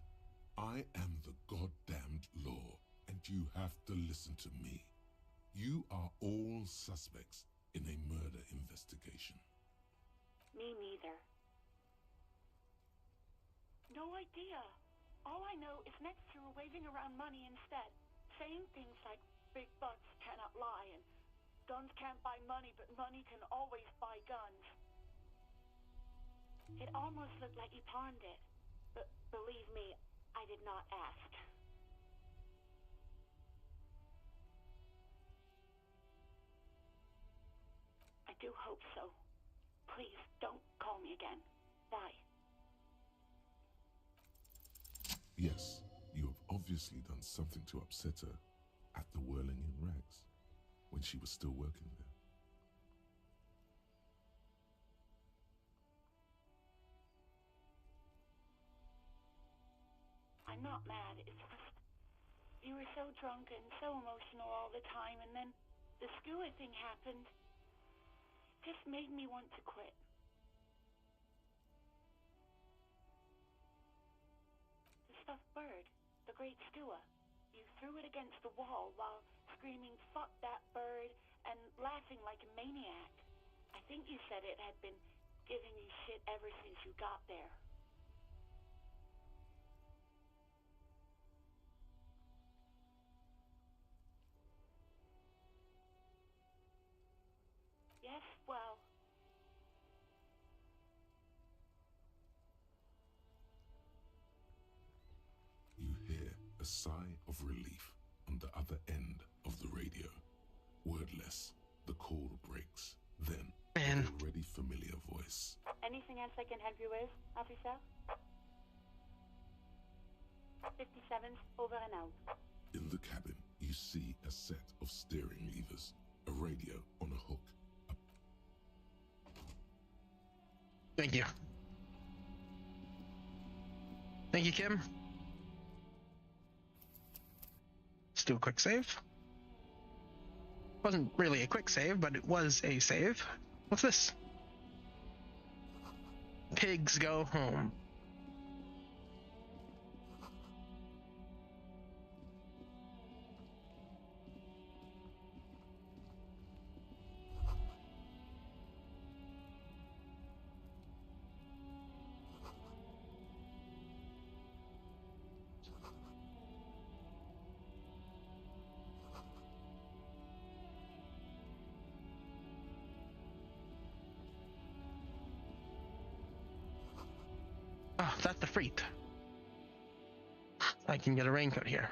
"I am the goddamned law, and you have to listen to me. You are all suspects in a murder investigation." Me neither. No idea. All I know is next you were waving around money instead, saying things like big bucks cannot lie and guns can't buy money, but money can always buy guns. It almost looked like you pawned it, but believe me, I did not ask. I do hope so. Please, don't call me again. Bye. Yes, you have obviously done something to upset her at the Whirling in Rags, when she was still working there. I'm not mad, it's just... You were so drunk and so emotional all the time, and then the skua thing happened. It just made me want to quit. The stuffed bird, the great skua. You threw it against the wall while screaming, "Fuck that bird," and laughing like a maniac. I think you said it had been giving you shit ever since you got there. Yes, well... You hear a sigh of relief on the other end of the radio. Wordless, the call breaks. Then, an already familiar voice. Anything else I can help you with, officer? 57's over and out. In the cabin, you see a set of steering levers, a radio on a hook. Thank you. Thank you, Kim. Let's do a quick save. Wasn't really a quick save, but it was a save. What's this? Pigs go home. Oh, that's the freight. I can get a raincoat here.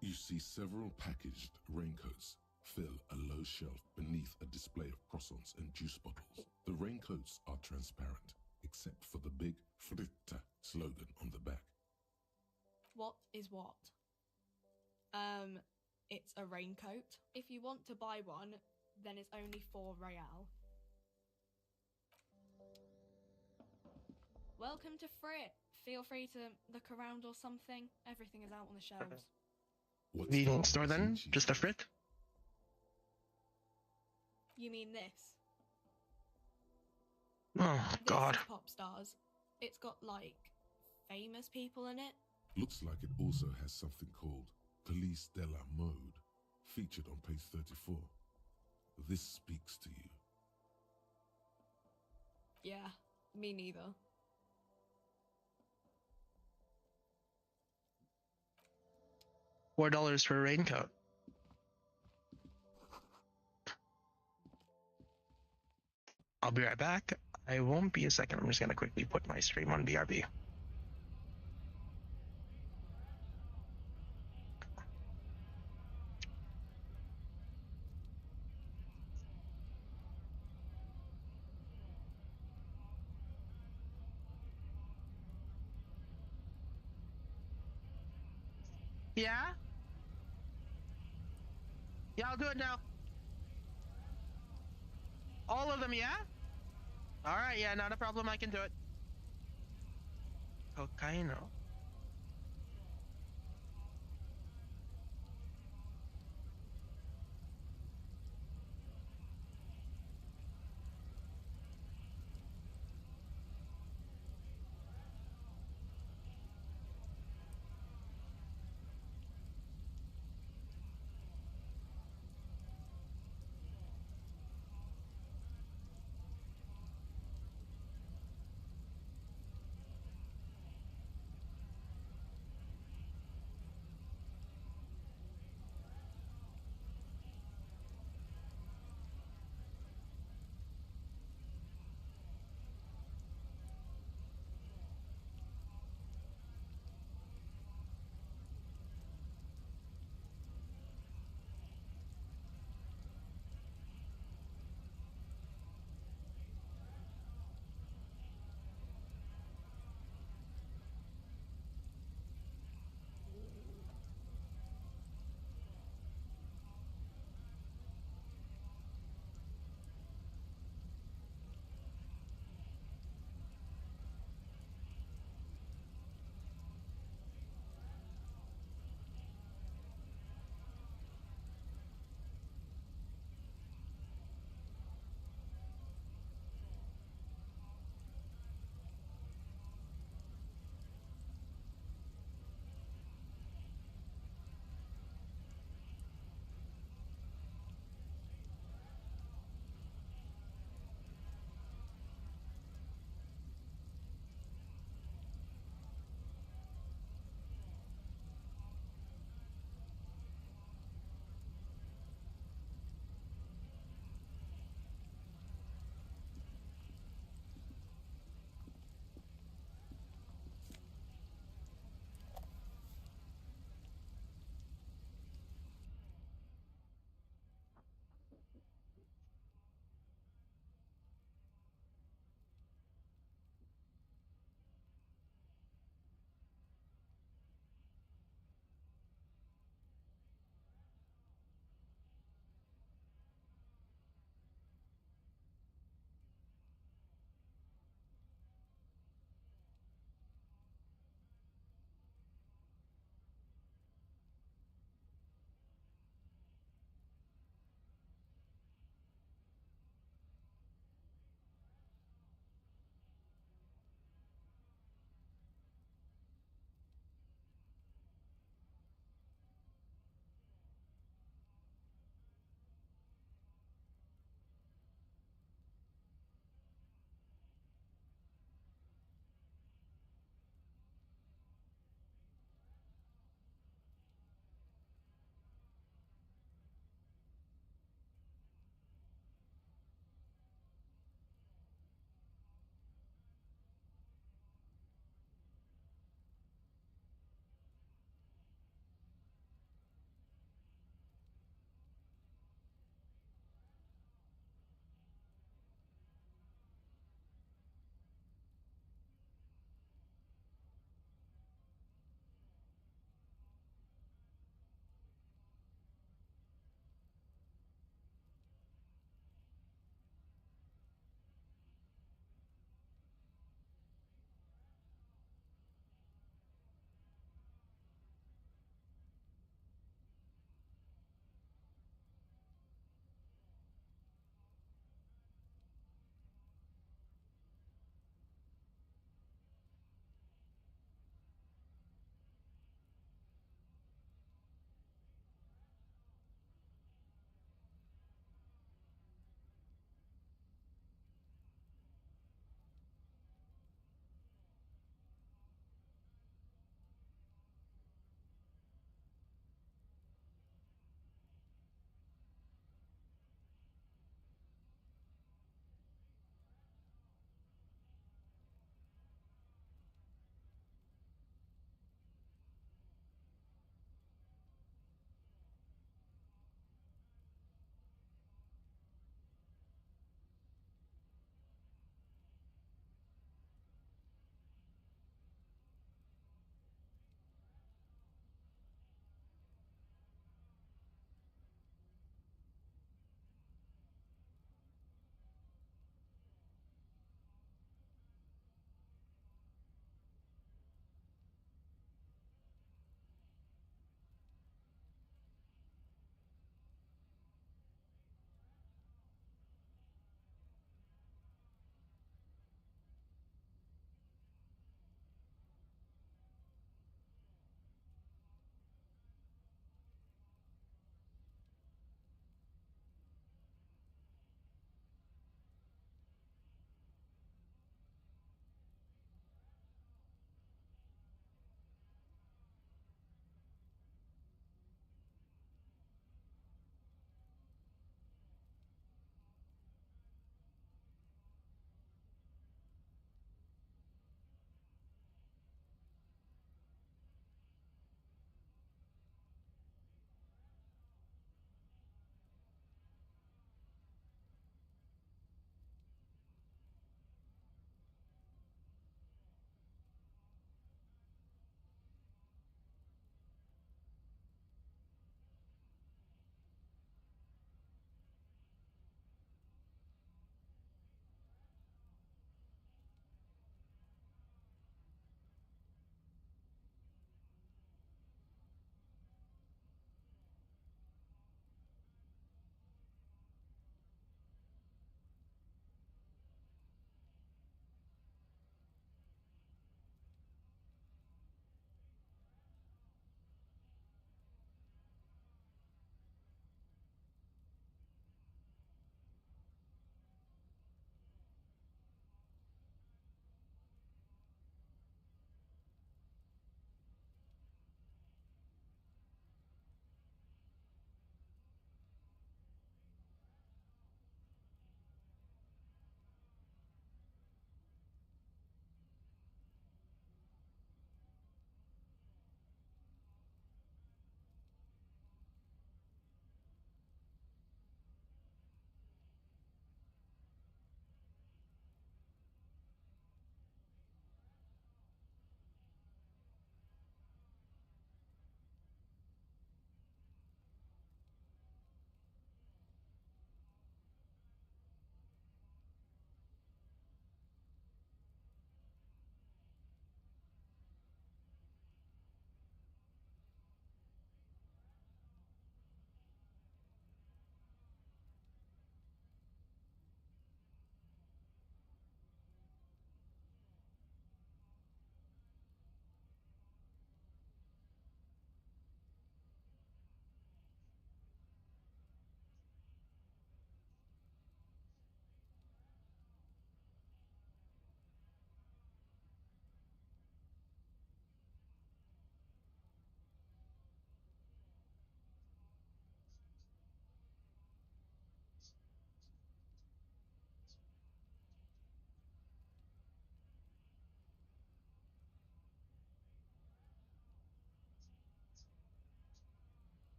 You see several packaged raincoats fill a low shelf beneath a display of croissants and juice bottles. The raincoats are transparent, except for the big Fritta slogan on the back. What is what? It's a raincoat. If you want to buy one, then it's only 4 real. Welcome to Frit. Feel free to look around or something. Everything is out on the shelves. Convenience store then? Just a Frit? You mean this? Oh, God. This is Pop Stars. It's got, like, famous people in it. Looks like it also has something called Police de la Mode, featured on page 34. This speaks to you. Yeah, me neither. $4 for a raincoat. I'll be right back. I won't be a second. I'm just gonna quickly put my stream on BRB. Yeah? Yeah, I'll do it now. All of them, yeah? Alright, yeah, not a problem. I can do it. Cocaino.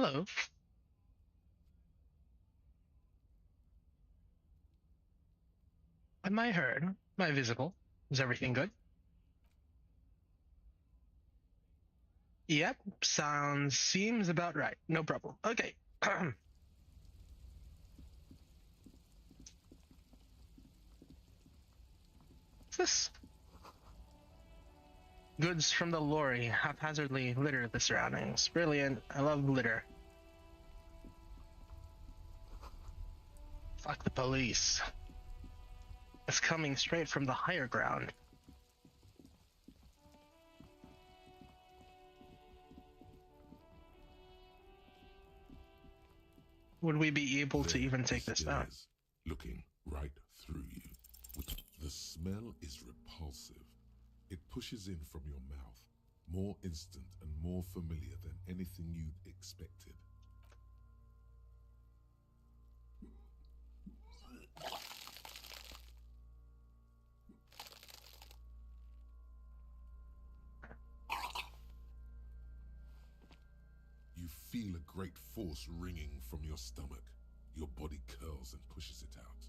Hello. Am I heard? Am I visible? Is everything good? Yep, seems about right. No problem. Okay. What's this? Goods from the lorry haphazardly litter the surroundings. Brilliant. I love litter. Fuck the police. It's coming straight from the higher ground. Would we be able to even take this down? Looking right through you. The smell is repulsive. It pushes in from your mouth, more instant and more familiar than anything you'd expected. You feel a great force ringing from your stomach. Your body curls and pushes it out,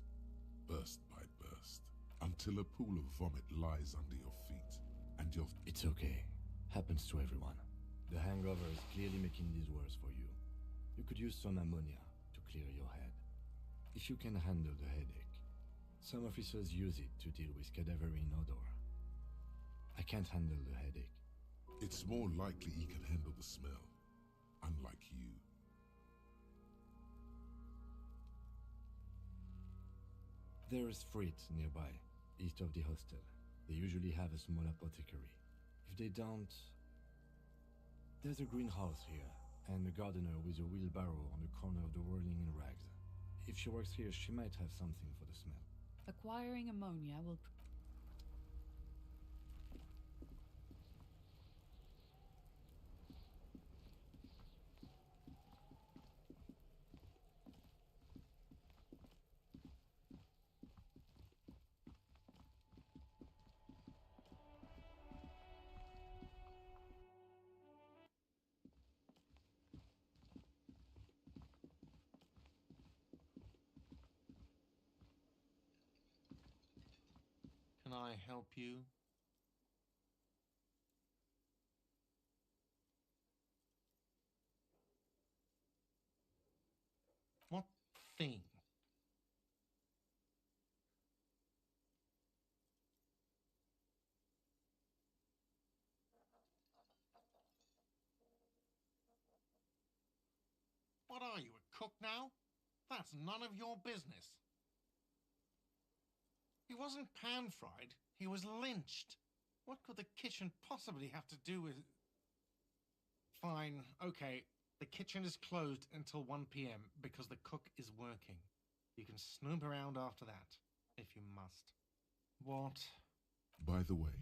burst by burst, until a pool of vomit lies under your feet, and you're... It's okay. Happens to everyone. The hangover is clearly making these worse for you. You could use some ammonia to clear your head. If you can handle the headache. Some officers use it to deal with cadaverine odor. I can't handle the headache. It's more likely he can handle the smell, unlike you. There is Frit nearby, east of the hostel. They usually have a small apothecary. If they don't... There's a greenhouse here, and a gardener with a wheelbarrow on the corner of the whirling in rags. If she works here, she might have something for the smell. Acquiring ammonia will... Can I help you? What thing? What are you, a cook now? That's none of your business. He wasn't pan-fried, he was lynched. What could the kitchen possibly have to do with... Fine, okay. The kitchen is closed until 1 p.m. because the cook is working. You can snoop around after that, if you must. What? By the way,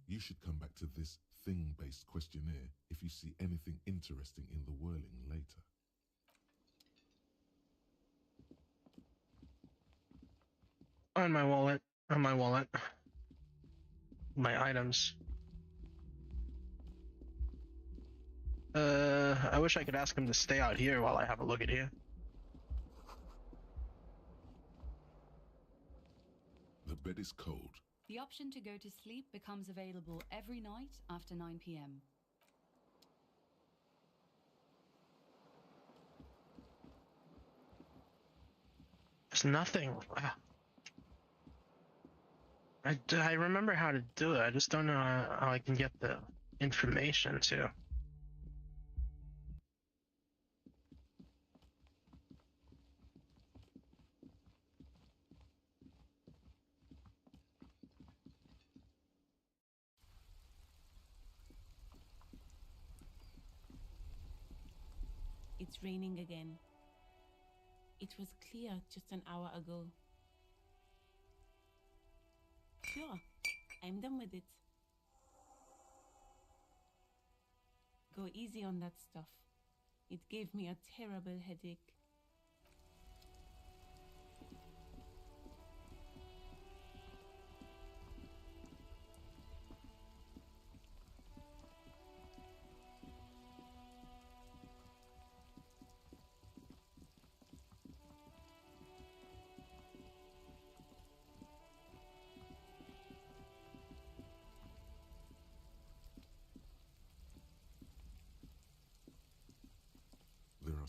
you should come back to this thing-based questionnaire if you see anything interesting in the whirling later. On my wallet. On my wallet. My items. I wish I could ask him to stay out here while I have a look at here. The bed is cold. The option to go to sleep becomes available every night after 9 p.m. There's nothing. I remember how to do it. I just don't know how I can get the information to. It's raining again. It was clear just an hour ago. Sure, I'm done with it. Go easy on that stuff. It gave me a terrible headache.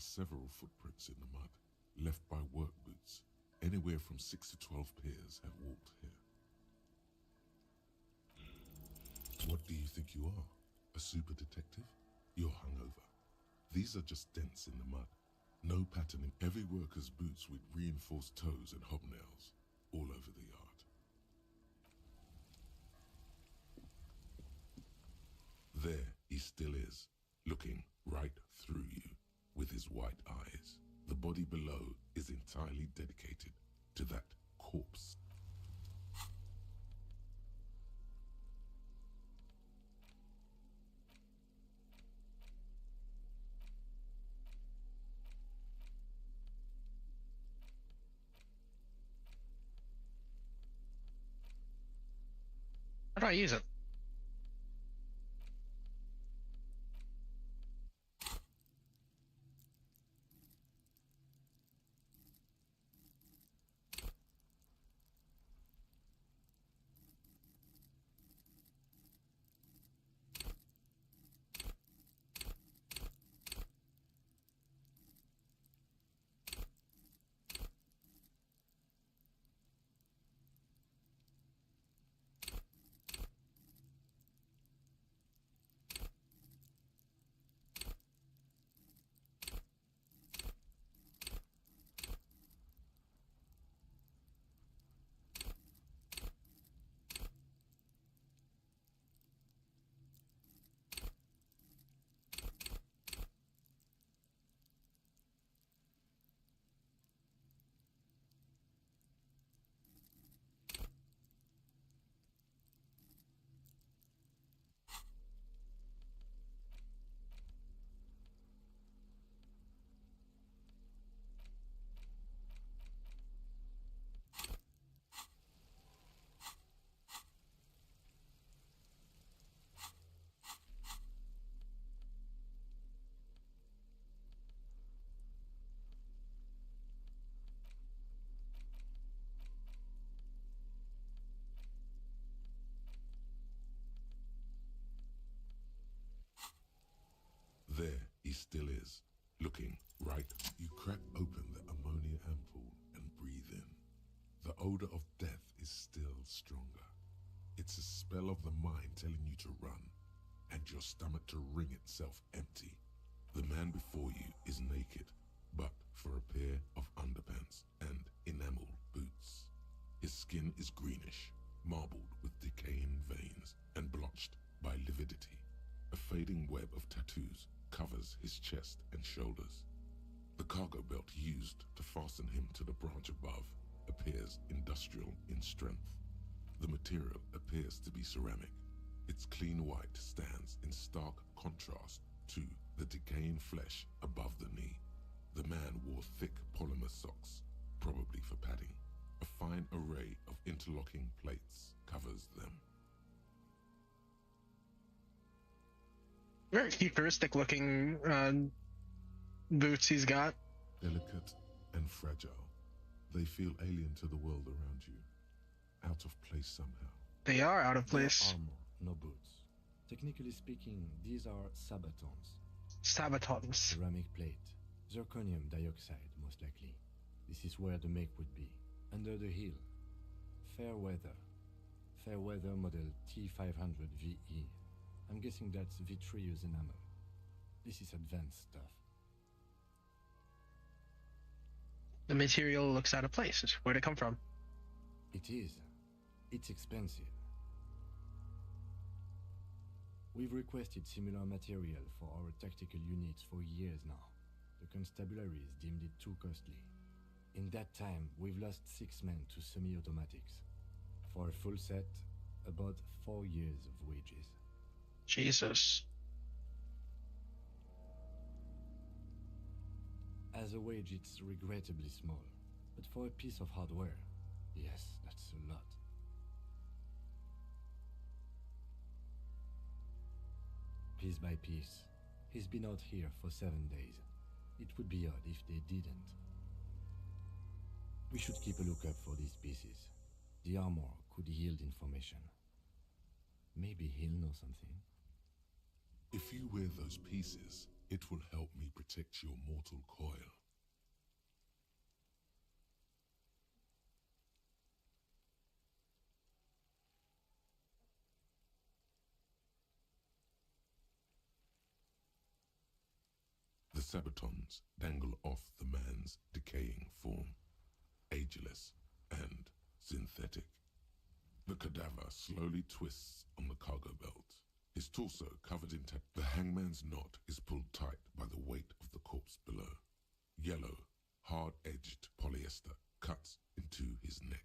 are several footprints in the mud, left by work boots. Anywhere from 6 to 12 pairs have walked here. What do you think you are? A super detective? You're hungover. These are just dents in the mud. No pattern in every worker's boots with reinforced toes and hobnails all over the yard. There he still is, looking right through you with his white eyes. The body below is entirely dedicated to that corpse. How do I use it? There he still is, looking right. You crack open the ammonia ampoule and breathe in. The odor of death is still stronger. It's a spell of the mind telling you to run, and your stomach to wring itself empty. The man before you is naked, but for a pair of underpants and enameled boots. His skin is greenish, marbled with decaying veins and blotched by lividity. A fading web of tattoos covers his chest and shoulders. The cargo belt used to fasten him to the branch above appears industrial in strength. The material appears to be ceramic. Its clean white stands in stark contrast to the decaying flesh above the knee. The man wore thick polymer socks, probably for padding. A fine array of interlocking plates covers them. Very futuristic looking boots he's got. Delicate and fragile. They feel alien to the world around you. Out of place somehow. They are out of place. They are armor, no boots. Technically speaking, these are sabatons. Sabatons. Ceramic plate. Zirconium dioxide, most likely. This is where the make would be. Under the heel. Fair weather. Fair weather model T500 VE. I'm guessing that's vitreous enamel. This is advanced stuff. The material looks out of place. Where'd it come from? It is. It's expensive. We've requested similar material for our tactical units for years now. The constabularies deemed it too costly. In that time, we've lost 6 men to semi-automatics. For a full set, about 4 years of wages. Jesus. As a wage, it's regrettably small. But for a piece of hardware, yes, that's a lot. Piece by piece. He's been out here for 7 days. It would be odd if they didn't. We should keep a lookout for these pieces. The armor could yield information. Maybe he'll know something. If you wear those pieces, It will help me protect your mortal coil. The sabatons dangle off the man's decaying form, ageless and synthetic. The cadaver slowly twists on the cargo belt, his torso covered in The hangman's knot is pulled tight by the weight of the corpse below. Yellow, hard-edged polyester cuts into his neck.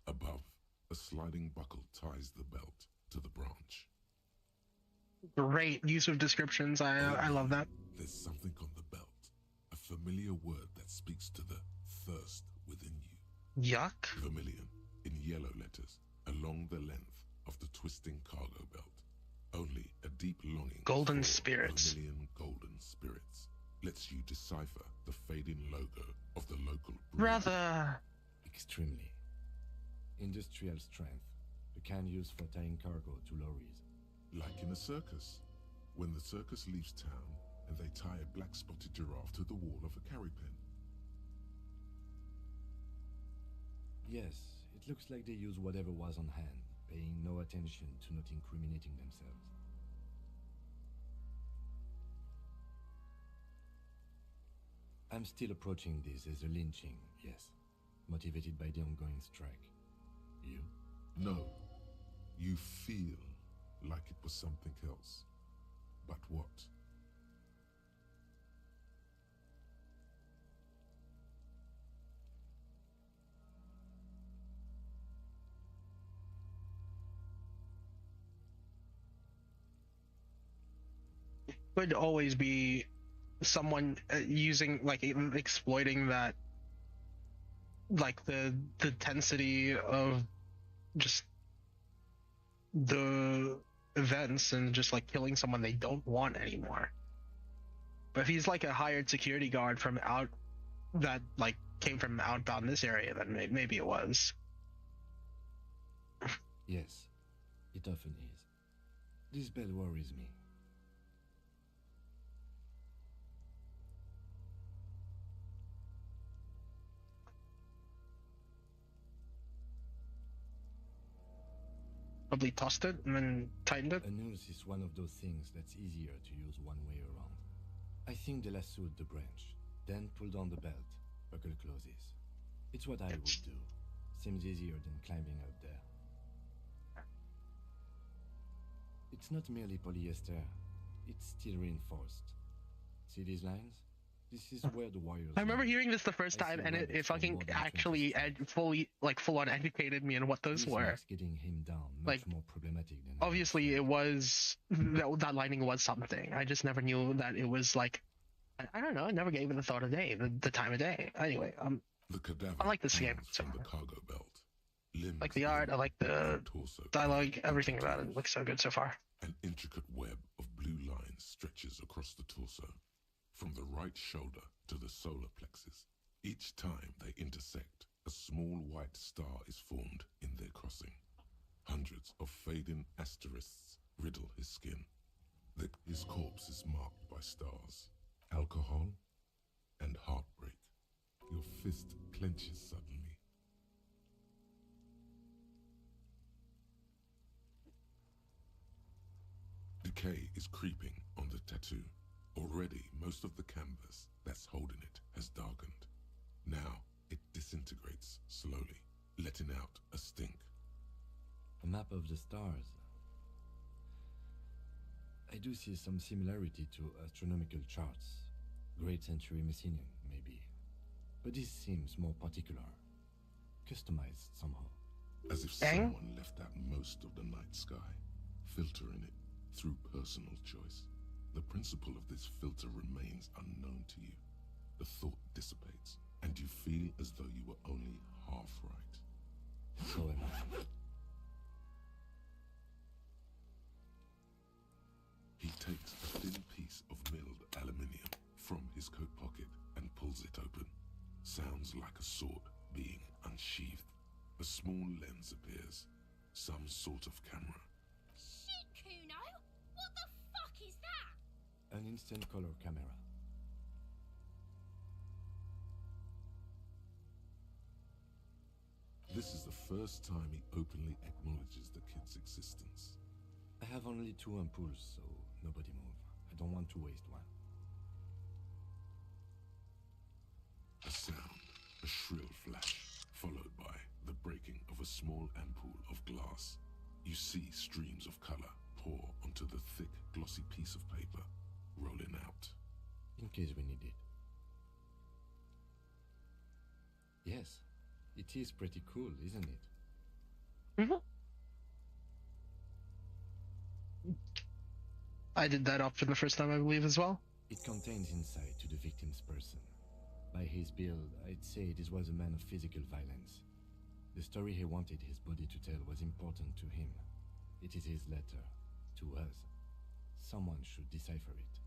Above, a sliding buckle ties the belt to the branch. Great use of descriptions. I love that. There's something on the belt, a familiar word that speaks to the thirst within you. Yuck. Vermilion, in yellow letters, along the length of the twisting cargo belt. Only a deep longing Golden for spirits. vermilion golden spirits lets you decipher the fading logo of the local brewery. Rather. Extremely. Industrial strength. The kind used for tying cargo to lorries. Like in a circus, when the circus leaves town and they tie a black-spotted giraffe to the wall of a carry pen. Yes, it looks like they use whatever was on hand, paying no attention to not incriminating themselves. I'm still approaching this as a lynching, yes, motivated by the ongoing strike. You? No, you feel like it was something else. But what? Would always be someone using, like, exploiting that, like, the tensity of just the events and just, like, killing someone they don't want anymore. But if he's like a hired security guard from out that, like, came from outbound this area, then maybe it was. Yes, it often is. This bell worries me. Probably tossed it and then tightened it. A noose is one of those things that's easier to use one way around. I think they lassoed the branch, then pulled on the belt, buckle closes. It's what I would do. Seems easier than climbing out there. It's not merely polyester, it's steel reinforced. See these lines? This is where the wires I remember hearing this the first time, and it fucking actually full on educated me on what those This were. makes getting him down much more problematic than Obviously, it was that lining was something. I just never knew that it was like, I don't know. I never gave it the thought of day, the time of day. Anyway, the cadaver I like this game. from the cargo belt. Limbs I like the art. I like the dialogue. Everything about it looks so good so far. An intricate web of blue lines stretches across the torso, from the right shoulder to the solar plexus. Each time they intersect, a small white star is formed in their crossing. Hundreds of fading asterisks riddle his skin. His corpse is marked by stars, alcohol, and heartbreak. Your fist clenches suddenly. Decay is creeping on the tattoo. Already, most of the canvas that's holding it has darkened. Now, it disintegrates slowly, letting out a stink. A map of the stars. I do see some similarity to astronomical charts. Great century Messinian, maybe. But this seems more particular. Customized somehow. As if someone left out most of the night sky, filtering it through personal choice. The principle of this filter remains unknown to you. The thought dissipates, and you feel as though you were only half right. So am I. He takes a thin piece of milled aluminium from his coat pocket and pulls it open. Sounds like a sword being unsheathed. A small lens appears. Some sort of camera. Shit, Kuno! What the fuck is that? An instant color camera. This is the first time he openly acknowledges the kid's existence. I have only 2 ampoules, so nobody move. I don't want to waste one. A sound, a shrill flash, followed by the breaking of a small ampoule of glass. You see streams of color pour onto the thick, glossy piece of paper, rolling out. In case we need it. Yes, it is pretty cool, isn't it? Mm-hmm. I did that option the first time, I believe, as well. It contains insight to the victim's person. By his build, I'd say this was a man of physical violence. The story he wanted his body to tell was important to him. It is his letter, to us. Someone should decipher it.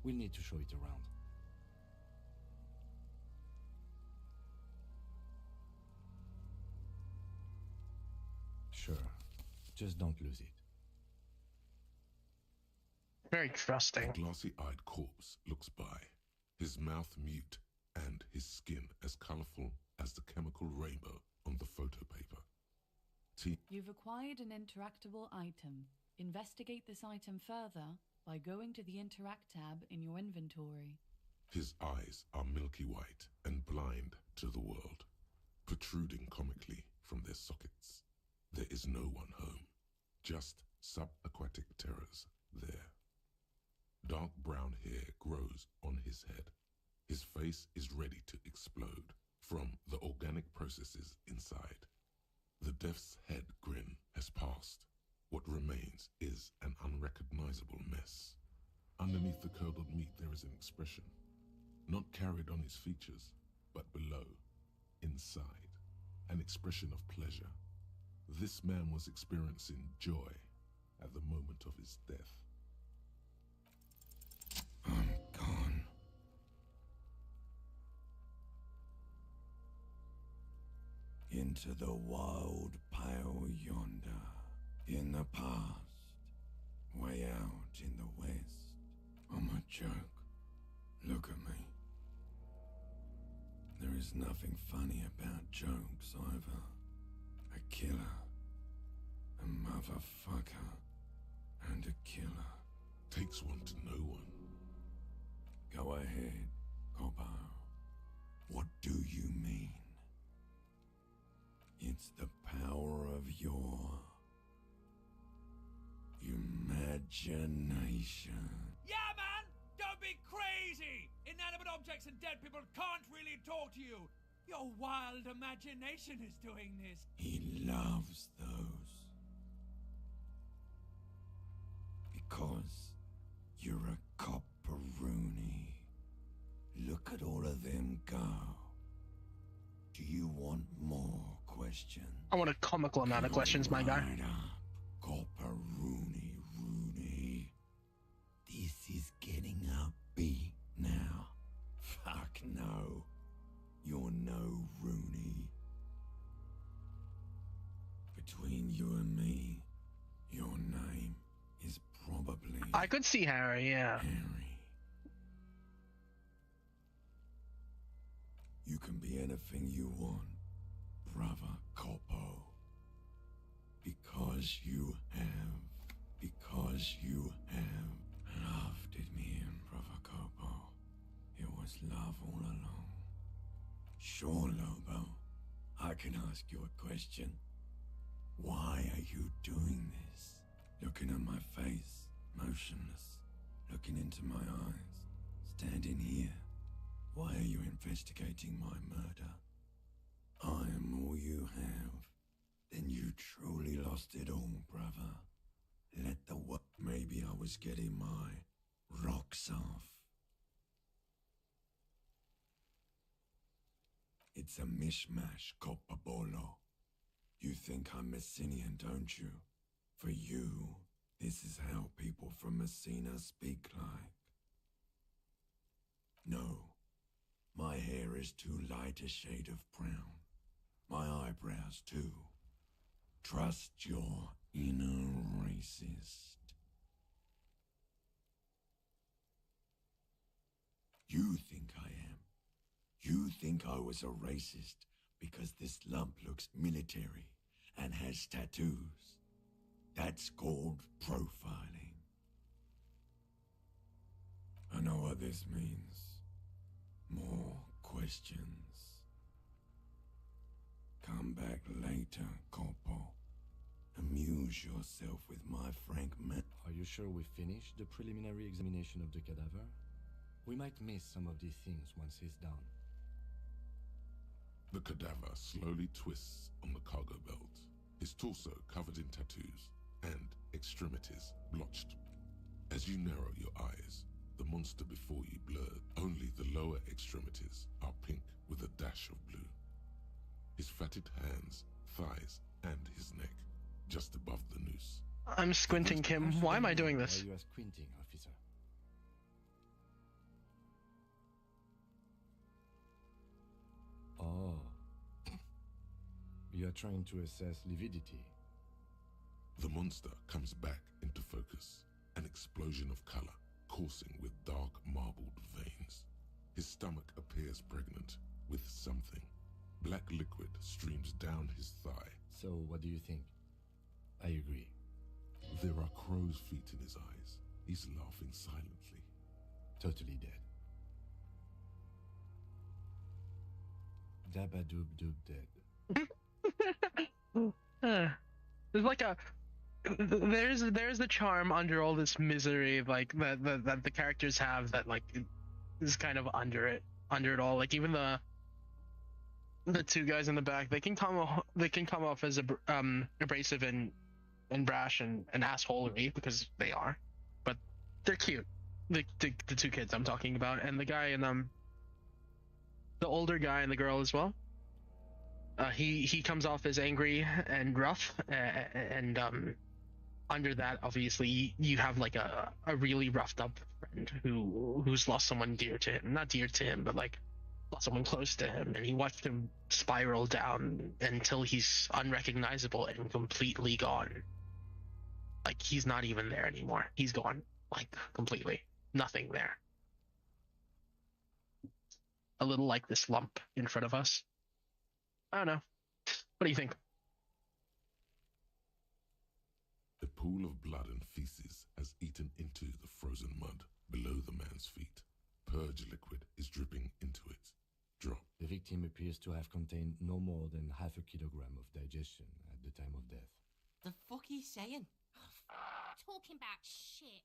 We'll need to show it around. Sure. Just don't lose it. Very trusting. A glassy-eyed corpse looks by, his mouth mute and his skin as colorful as the chemical rainbow on the photo paper. You've acquired an interactable item. Investigate this item further by going to the Interact tab in your inventory. His eyes are milky white and blind to the world, protruding comically from their sockets. There is no one home, just subaquatic terrors there. Dark brown hair grows on his head. His face is ready to explode from the organic processes inside. The death's head grin has passed. What remains is an unrecognizable mess. Underneath the curdled meat there is an expression, not carried on his features, but below, inside, an expression of pleasure. This man was experiencing joy at the moment of his death. I'm gone. Into the wild pale yonder. In the past. Way out in the west. I'm a joke. Look at me. There is nothing funny about jokes either. A killer. A motherfucker. And a killer. Takes one to know one. Go ahead, Cobbo. What do you mean? It's the power of your imagination. Yeah, man! Don't be crazy! Inanimate objects and dead people can't really talk to you. Your wild imagination is doing this. He loves those. Because you're a copperoonie. Look at all of them go. Do you want more questions? I want a comical amount of questions, my guy. Right up, copperoonie, Rooney. This is getting upbeat now. Fuck no. You're no Rooney. Between you and me, your name is probably I could see Harry, yeah. Harry. You can be anything you want, brother Coppo. Because you have loved it, me and brother Coppo. It was love all along. Sure, Lobo, I can ask you a question. Why are you doing this? Looking at my face, motionless, looking into my eyes, standing here. Why are you investigating my murder? I am all you have. Then you truly lost it all, brother. Let the what? Maybe I was getting my rocks off. It's a mishmash, Copperbolo. You think I'm Messinian, don't you? For you, this is how people from Messina speak like. No, my hair is too light a shade of brown. My eyebrows too. Trust your inner racist. think I was a racist because this lump looks military and has tattoos. That's called profiling. I know what this means. More questions. Come back later, Corpo. Amuse yourself with my frank man. Are you sure we finished the preliminary examination of the cadaver? We might miss some of these things once he's done. The cadaver slowly twists on the cargo belt, his torso covered in tattoos, and extremities blotched. As you narrow your eyes, the monster before you blurred. Only the lower extremities are pink with a dash of blue. His fatted hands, thighs, and his neck, just above the noose. I'm squinting, Kim. Why am I doing this? Why you are squinting, officer? Oh. You are trying to assess lividity. The monster comes back into focus, an explosion of color, coursing with dark marbled veins. His stomach appears pregnant with something. Black liquid streams down his thigh. So, what do you think? I agree. There are crow's feet in his eyes. He's laughing silently. Totally dead. Dabba-doob doob dead. There's like a there's the charm under all this misery, like that the characters have, that like is kind of under it all. Like even the two guys in the back, they can come off as abrasive and brash and assholery, because they are, but they're cute. The two kids I'm talking about, and the guy and the older guy and the girl as well. He comes off as angry and rough, and under that, obviously, you have like a really roughed up friend who's lost someone dear to him. Not dear to him, but like lost someone close to him, and he watched him spiral down until he's unrecognizable and completely gone. Like, he's not even there anymore. He's gone, like, completely. Nothing there. A little like this lump in front of us. I don't know. What do you think? A pool of blood and feces has eaten into the frozen mud below the man's feet. Purge liquid is dripping into it. Drop. The victim appears to have contained no more than half a kilogram of digestion at the time of death. The fuck are you saying? Talking about shit.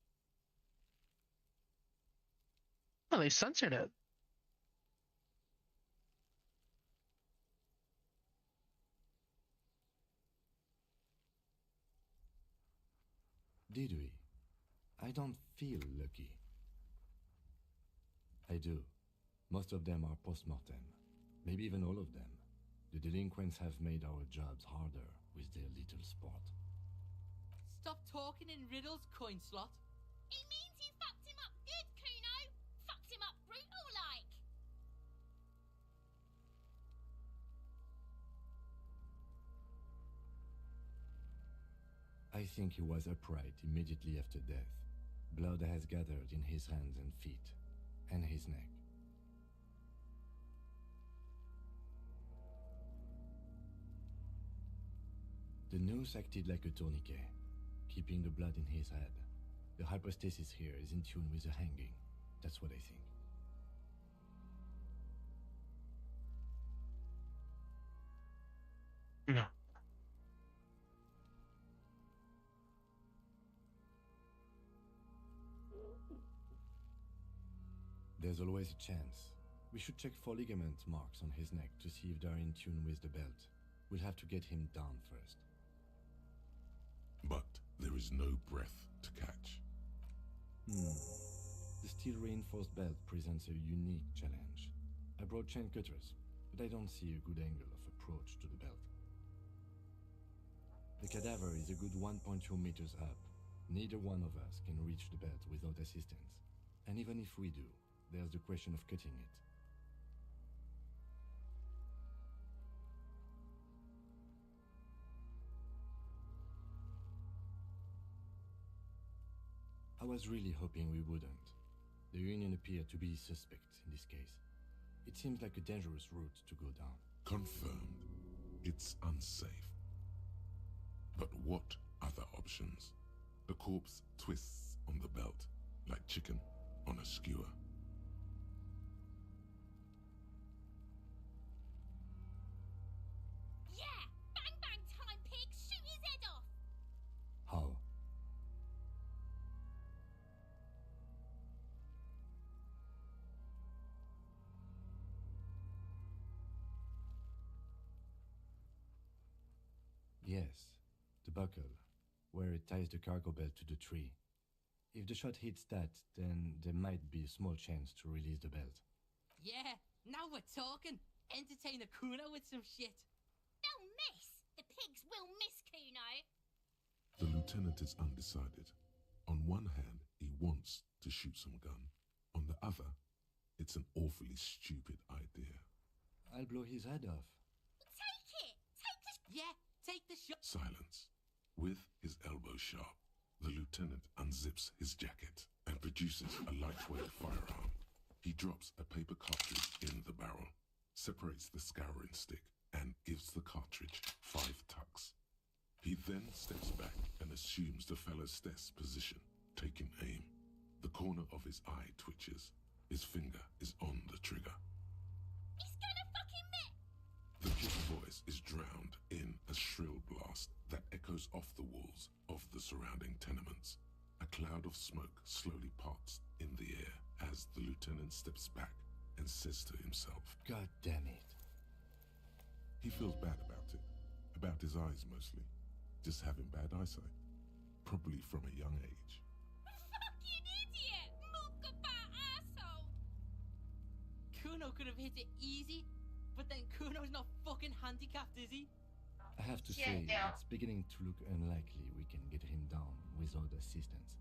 Oh, they censored it. Did we? I don't feel lucky. I do. Most of them are post-mortem. Maybe even all of them. The delinquents have made our jobs harder with their little sport. Stop talking in riddles, coin slot. It means you fucked him up good, Kuno. Fucked him up brutal like. I think he was upright immediately after death. Blood has gathered in his hands and feet, and his neck. The noose acted like a tourniquet, keeping the blood in his head. The hypostasis here is in tune with the hanging. That's what I think. No. There's always a chance. We should check for ligament marks on his neck to see if they're in tune with the belt. We'll have to get him down first. But there is no breath to catch. The steel-reinforced belt presents a unique challenge. I brought chain cutters, but I don't see a good angle of approach to the belt. The cadaver is a good 1.2 meters up. Neither one of us can reach the belt without assistance. And even if we do, there's the question of cutting it. I was really hoping we wouldn't. The Union appeared to be suspect in this case. It seems like a dangerous route to go down. Confirmed. It's unsafe. But what other options? The corpse twists on the belt, like chicken on a skewer. Yeah! Bang bang time, pig! Shoot his head off! How? Yes, the buckle, where it ties the cargo belt to the tree. If the shot hits that, then there might be a small chance to release the belt. Yeah, now we're talking. Entertain a Kuno with some shit. They'll miss! The pigs will miss Kuno! The lieutenant is undecided. On one hand, he wants to shoot some gun. On the other, it's an awfully stupid idea. I'll blow his head off. Take it! Take the... Yeah, take the shot! Silence. With his elbow sharp, the lieutenant unzips his jacket and produces a lightweight firearm. He drops a paper cartridge in the barrel, separates the scouring stick, and gives the cartridge 5 tucks. He then steps back and assumes the fellow's death position, taking aim. The corner of his eye twitches. His finger is on the trigger. He's gonna fucking miss! The kid's voice is drowned in a shrill blast that echoes off the walls of the surrounding tenements. A cloud of smoke slowly parts in the air as the lieutenant steps back and says to himself, God damn it. He feels bad about his eyes mostly, just having bad eyesight, probably from a young age. Fucking idiot! Mookaba asshole! Kuno could have hit it easy, but then Kuno's not fucking handicapped, is he? I have to say, it's beginning to look unlikely we can get him down without assistance.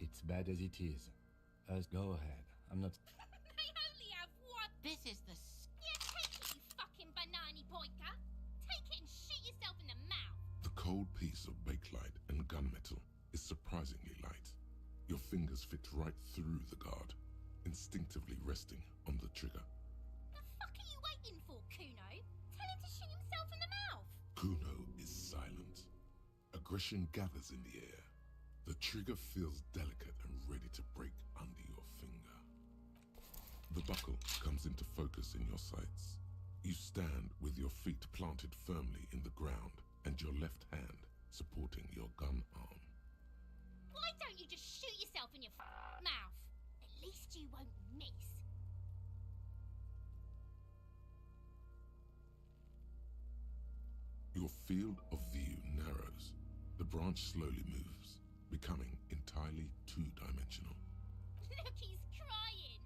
It's bad as it is. Go ahead. I'm not... They only have one... This is the... Yeah, take it, you fucking banana pointer! Take it and shoot yourself in the mouth! The cold piece of bakelite and gunmetal is surprisingly light. Your fingers fit right through the guard, instinctively resting on the trigger. The fuck are you waiting for, Kuno? Tell him to shoot himself in the mouth! Kuno is silent. Aggression gathers in the air. The trigger feels delicate and ready to break under your finger. The buckle comes into focus in your sights. You stand with your feet planted firmly in the ground and your left hand supporting your gun arm. Why don't you just shoot yourself in your mouth? At least you won't miss. Your field of view narrows. The branch slowly moves, becoming entirely two-dimensional. Look, he's crying.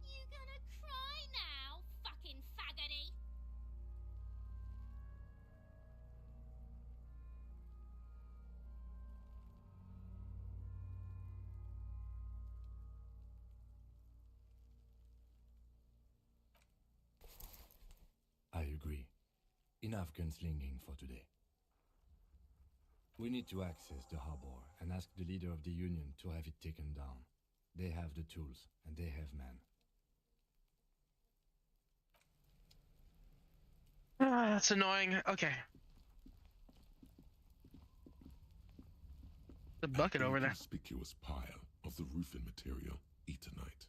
You gonna cry now, fucking faggoty? I agree. Enough gunslinging for today. We need to access the harbor and ask the leader of the Union to have it taken down. They have the tools, and they have men. That's annoying. Okay. The bucket over there. Conspicuous pile of the roofing material, Eternite.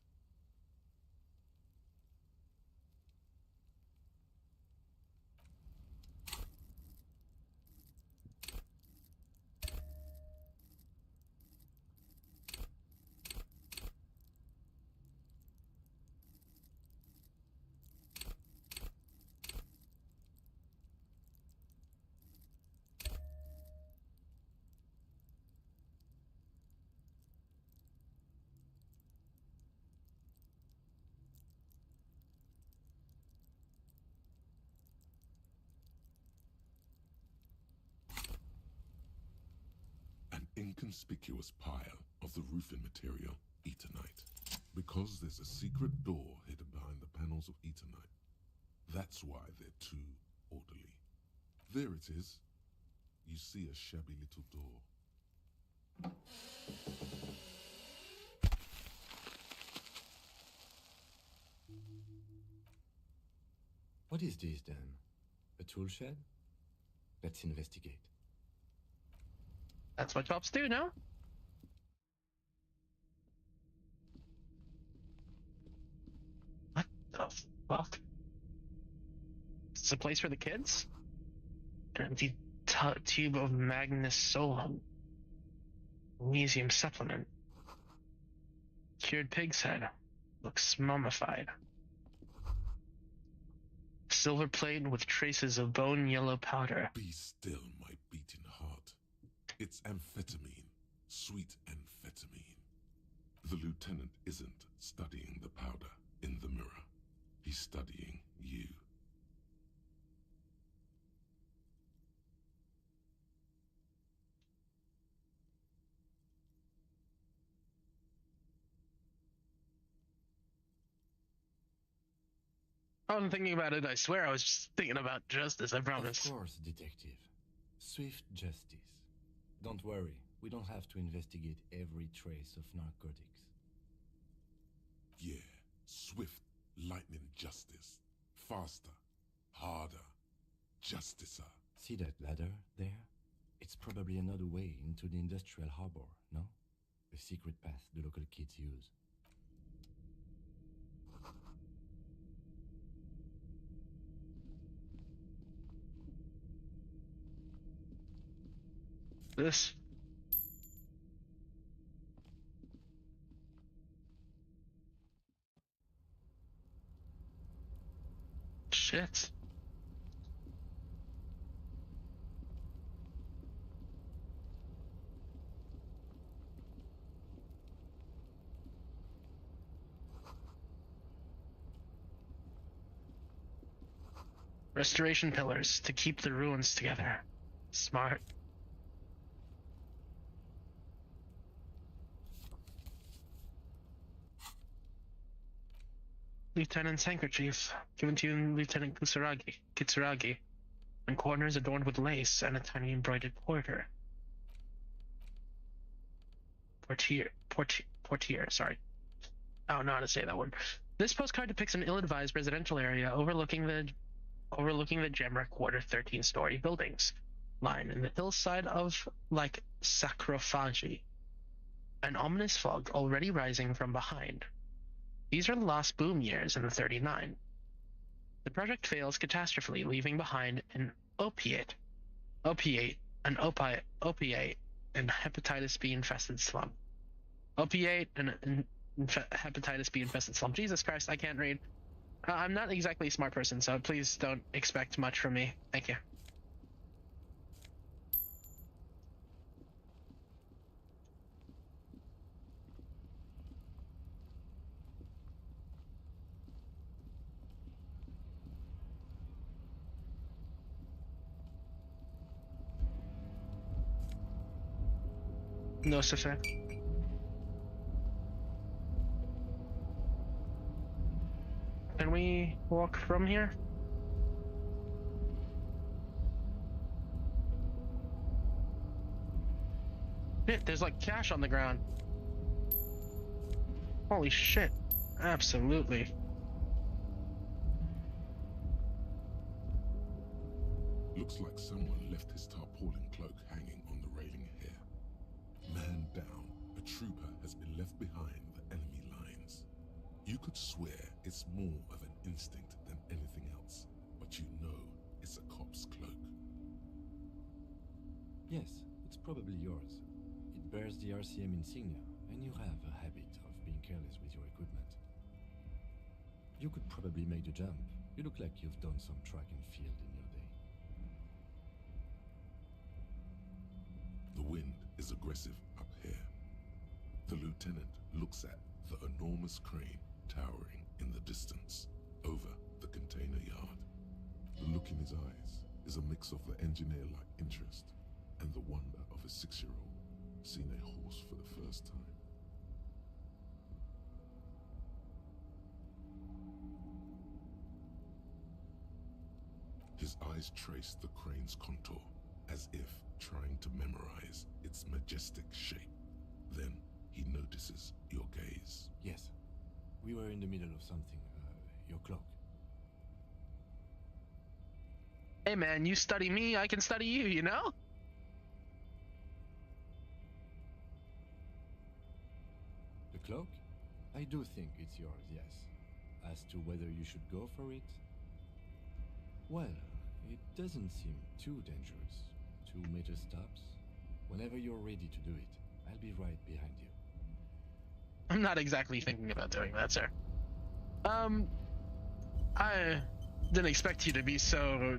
Inconspicuous pile of the roofing material, Eternite. Because there's a secret door hidden behind the panel channels of Eternite. That's why they're too orderly. There it is. You see a shabby little door. What is this then? A tool shed? Let's investigate. That's what cops do, no? What the fuck? It's a place for the kids? An empty tube of Magnus Solum. Elysium supplement. Cured pig's head. Looks mummified. Silver plate with traces of bone yellow powder. Be still, my beating heart. It's amphetamine. Sweet amphetamine. The lieutenant isn't studying the powder in the mirror. He's studying you. I wasn't thinking about it, I swear. I was just thinking about justice, I promise. Of course, detective. Swift justice. Don't worry, we don't have to investigate every trace of narcotics. Yeah, swift, lightning justice. Faster, harder, justicer. See that ladder there? It's probably another way into the industrial harbor, no? A secret path the local kids use. This. Shit. Restoration pillars to keep the ruins together. Smart. Lieutenant's handkerchief, given to you in Lieutenant Kitsuragi, and corners adorned with lace and a tiny embroidered portier, sorry. I don't know how to say that word. This postcard depicts an ill-advised residential area overlooking the Gemra Quarter 13-story buildings line in the hillside of, like, Sacrophagy. An ominous fog already rising from behind. These are the lost boom years in the 39. The project fails catastrophically, leaving behind an opiate, and hepatitis B infested slum. Opiate and hepatitis B infested slum. Jesus Christ, I can't read. I'm not exactly a smart person, so please don't expect much from me. Thank you. No effect. Can we walk from here? Shit, there's like cash on the ground. Holy shit. Absolutely. Looks like someone left his tarpaulin cloak hanging on the railing here. Man down, a trooper has been left behind the enemy lines. You could swear it's more of an instinct than anything else, but you know it's a cop's cloak. Yes, it's probably yours. It bears the RCM insignia, and you have a habit of being careless with your equipment. You could probably make the jump. You look like you've done some track and field in your day. The wind is aggressive up here. The lieutenant looks at the enormous crane towering in the distance over the container yard. The look in his eyes is a mix of the engineer-like interest and the wonder of a 6-year-old seeing a horse for the first time. His eyes trace the crane's contour, as if trying to memorize its majestic shape. Then he notices your gaze. Yes. We were in the middle of something. Your cloak. Hey man, you study me, I can study you, you know? The cloak? I do think it's yours, yes. As to whether you should go for it? Well, it doesn't seem too dangerous. 2-meter stops. Whenever you're ready to do it, I'll be right behind you. I'm not exactly thinking about doing that, sir. I didn't expect you to be so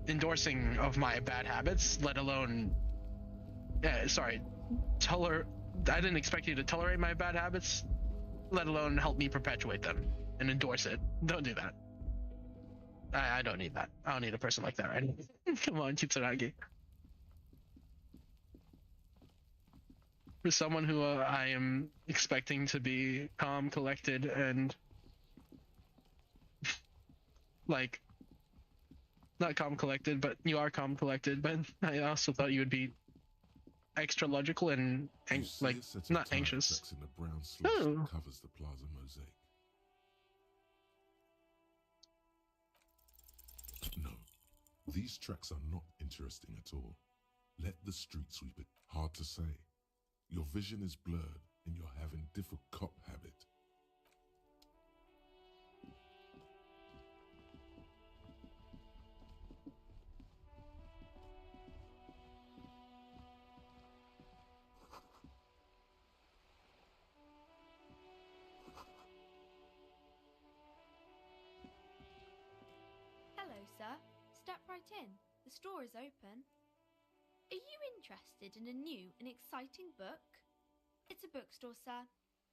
endorsing of my bad habits, let alone I didn't expect you to tolerate my bad habits, let alone help me perpetuate them and endorse it. Don't do that. I don't need that. I don't need a person like that, right? Come on, Kitsuragi. For someone who I am expecting to be calm, collected, and like, not calm, collected, but you are calm, collected, but I also thought you would be extra logical and like, not anxious. In the brown slush that covers the plaza mosaic. No, these tracks are not interesting at all. Let the street sweep it. Hard to say. Your vision is blurred and you're having different cop habit. Hello, sir. Step right in. The store is open. Are you interested in a new and exciting book? It's a bookstore, sir.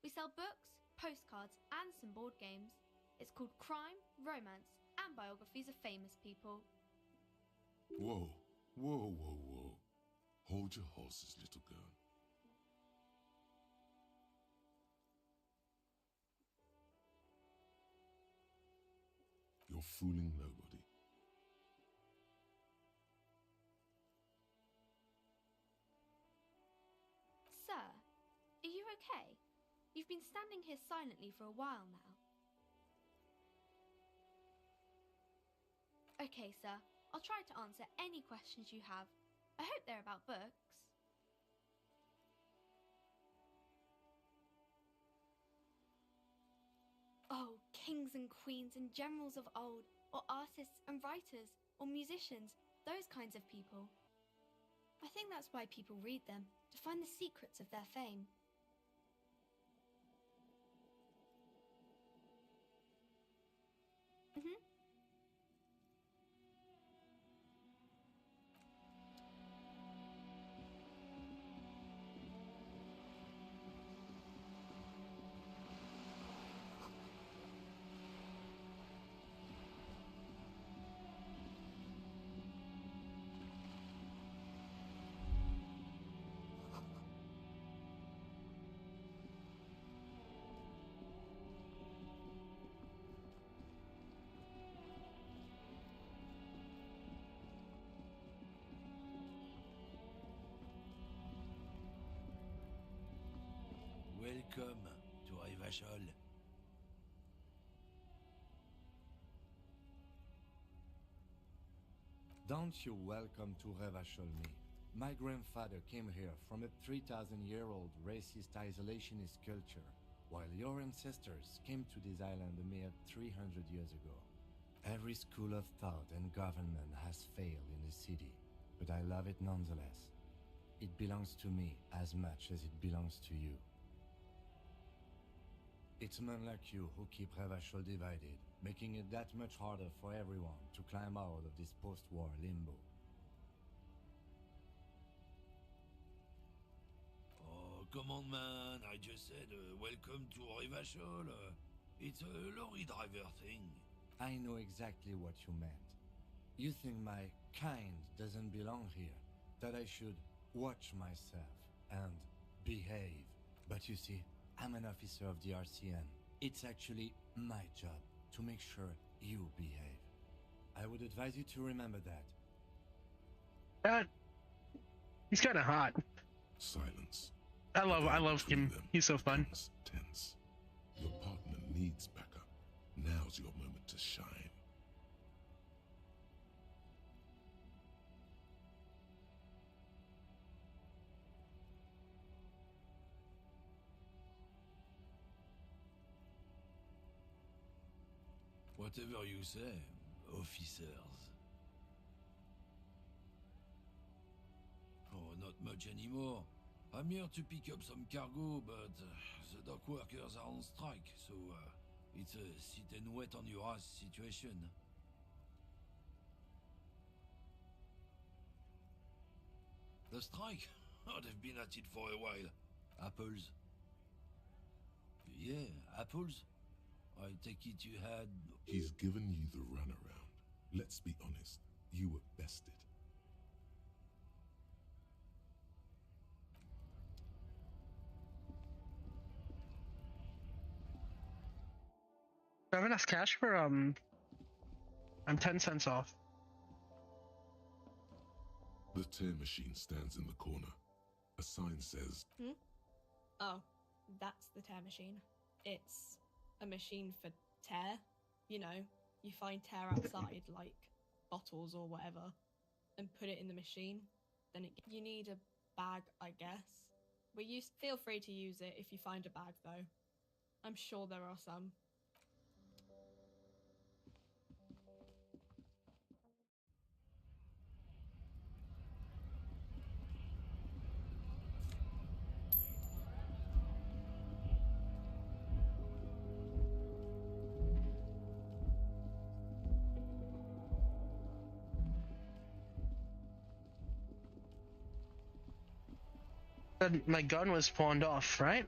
We sell books, postcards, and some board games. It's called Crime, Romance, and Biographies of Famous People. Whoa, whoa, whoa, whoa. Hold your horses, little girl. You're fooling nobody. Sir, are you okay? You've been standing here silently for a while now. Okay, sir. I'll try to answer any questions you have. I hope they're about books. Oh, kings and queens and generals of old, or artists and writers, or musicians, those kinds of people. I think that's why people read them, to find the secrets of their fame. Welcome to Revachol. Don't you welcome to Revachol me. My grandfather came here from a 3,000-year-old racist isolationist culture, while your ancestors came to this island a mere 300 years ago. Every school of thought and government has failed in the city, but I love it nonetheless. It belongs to me as much as it belongs to you. It's men like you who keep Revachol divided, making it that much harder for everyone to climb out of this post-war limbo. Oh, come on, man. I just said welcome to Revachol. It's a lorry driver thing. I know exactly what you meant. You think my kind doesn't belong here, that I should watch myself and behave. But you see, I'm an officer of the RCN. It's actually my job to make sure You behave. I would advise you to remember that. He's kind of hot. Silence. I love him. He's so fun. Tense. Your partner needs backup. Now's your moment to shine. Whatever you say, officers. Oh, not much anymore. I'm here to pick up some cargo, but the dock workers are on strike, so it's a sit and wait on your ass situation. The strike? Oh, they've been at it for a while. Apples? Yeah, apples? I take it you had... He's given you the runaround. Let's be honest, you were bested. Do I have enough cash for I'm 10 cents off. The tear machine stands in the corner. A sign says... Oh, that's the tear machine. It's a machine for tear. You know, you find tear outside, like bottles or whatever, and put it in the machine. Then you need a bag, I guess. But you feel free to use it if you find a bag, though. I'm sure there are some. My gun was pawned off, right?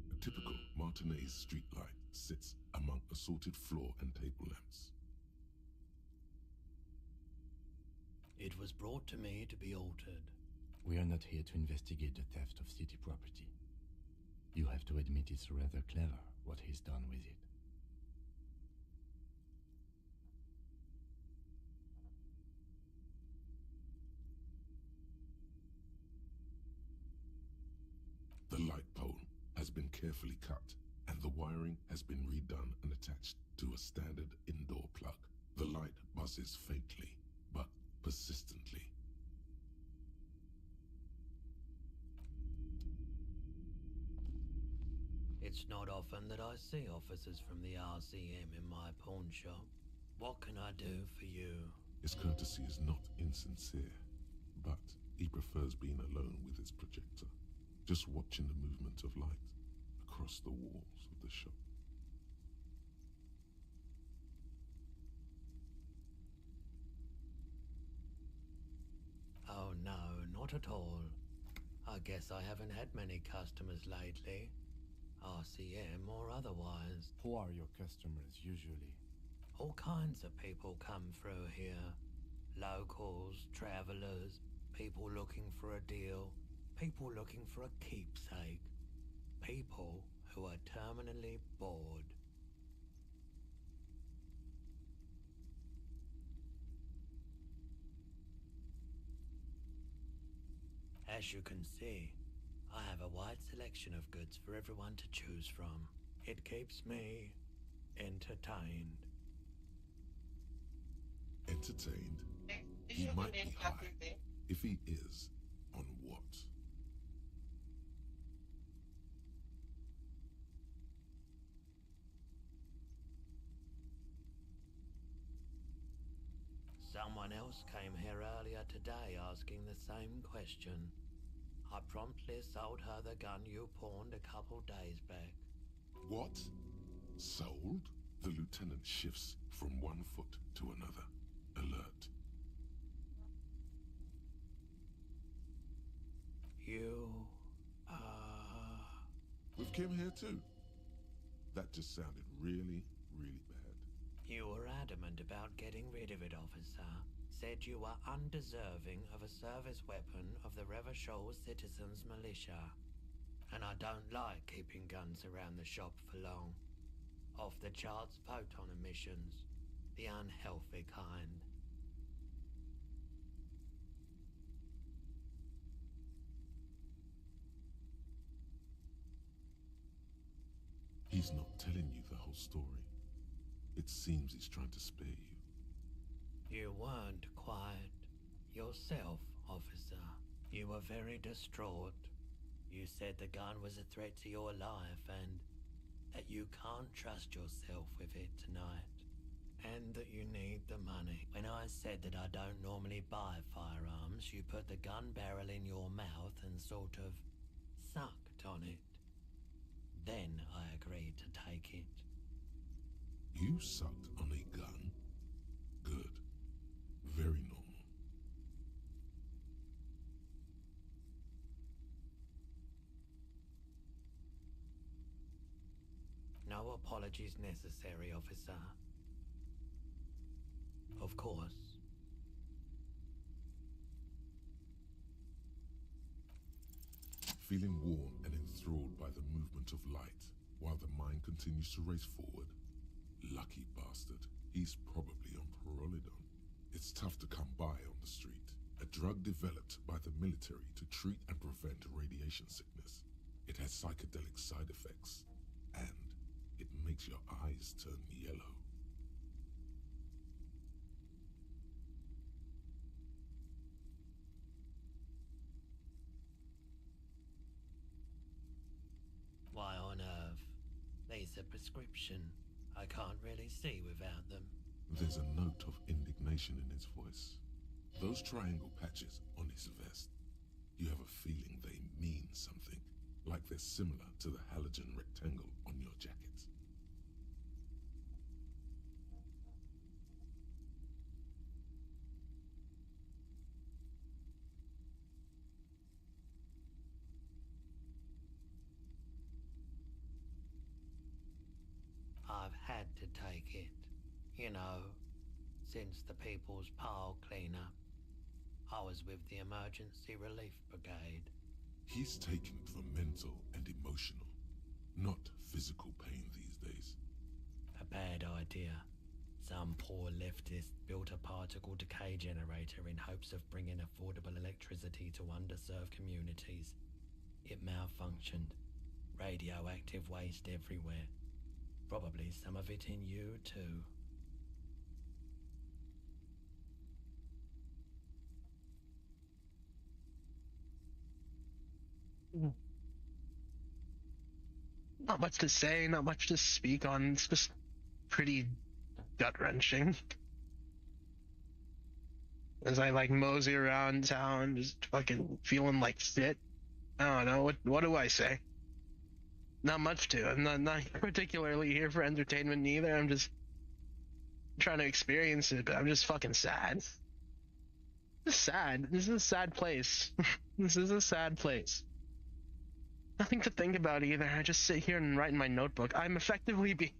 A typical Martinez streetlight sits among assorted floor and table lamps. It was brought to me to be altered. We are not here to investigate the theft of city property. You have to admit it's rather clever what he's done with it. The light pole has been carefully cut, and the wiring has been redone and attached to a standard indoor plug. The light buzzes faintly, but persistently. It's not often that I see officers from the RCM in my pawn shop. What can I do for you? His courtesy is not insincere, but he prefers being alone with his projector, just watching the movement of light across the walls of the shop. Oh no, not at all. I guess I haven't had many customers lately. RCM or otherwise. Who are your customers usually? All kinds of people come through here. Locals, travelers, people looking for a deal, people looking for a keepsake, people who are terminally bored. As you can see, I have a wide selection of goods for everyone to choose from. It keeps me entertained. Entertained? He might be high. If he is, on what? Someone else came here earlier today asking the same question. I promptly sold her the gun you pawned a couple days back. What? Sold? The lieutenant shifts from one foot to another. Alert. You, With Kim here too? That just sounded really, really bad. You were adamant about getting rid of it, officer. Said you were undeserving of a service weapon of the Revachol Citizens Militia. And I don't like keeping guns around the shop for long. Off the charts photon emissions. The unhealthy kind. He's not telling you the whole story. It seems he's trying to spare you. You weren't quiet yourself, officer. You were very distraught. You said the gun was a threat to your life and that you can't trust yourself with it tonight. And that you need the money. When I said that I don't normally buy firearms, you put the gun barrel in your mouth and sort of sucked on it. Then I agreed to take it. You sucked on a gun? Good. Very normal. No apologies necessary, officer. Of course. Feeling warm and enthralled by the movement of light, while the mind continues to race forward. Lucky bastard. He's probably on Parolidon. It's tough to come by on the street. A drug developed by the military to treat and prevent radiation sickness. It has psychedelic side effects, and it makes your eyes turn yellow. Why on earth? These are prescription. I can't really see without them. There's a note of indignation in his voice. Those triangle patches on his vest, you have a feeling they mean something, like they're similar to the halogen rectangle on your jacket. I've had to take it. You know, since the People's Pile cleanup. I was with the Emergency Relief Brigade. He's taken for mental and emotional, not physical pain these days. A bad idea. Some poor leftist built a particle decay generator in hopes of bringing affordable electricity to underserved communities. It malfunctioned. Radioactive waste everywhere. Probably some of it in you, too. Not much to say, not much to speak on. It's just pretty gut-wrenching. As I mosey around town, just fucking feeling like shit. I don't know, what do I say? Not much to. I'm not particularly here for entertainment either. I'm just trying to experience it, but I'm just fucking sad. Just sad. This is a sad place. This is a sad place. Nothing to think about either. I just sit here and write in my notebook. I'm effectively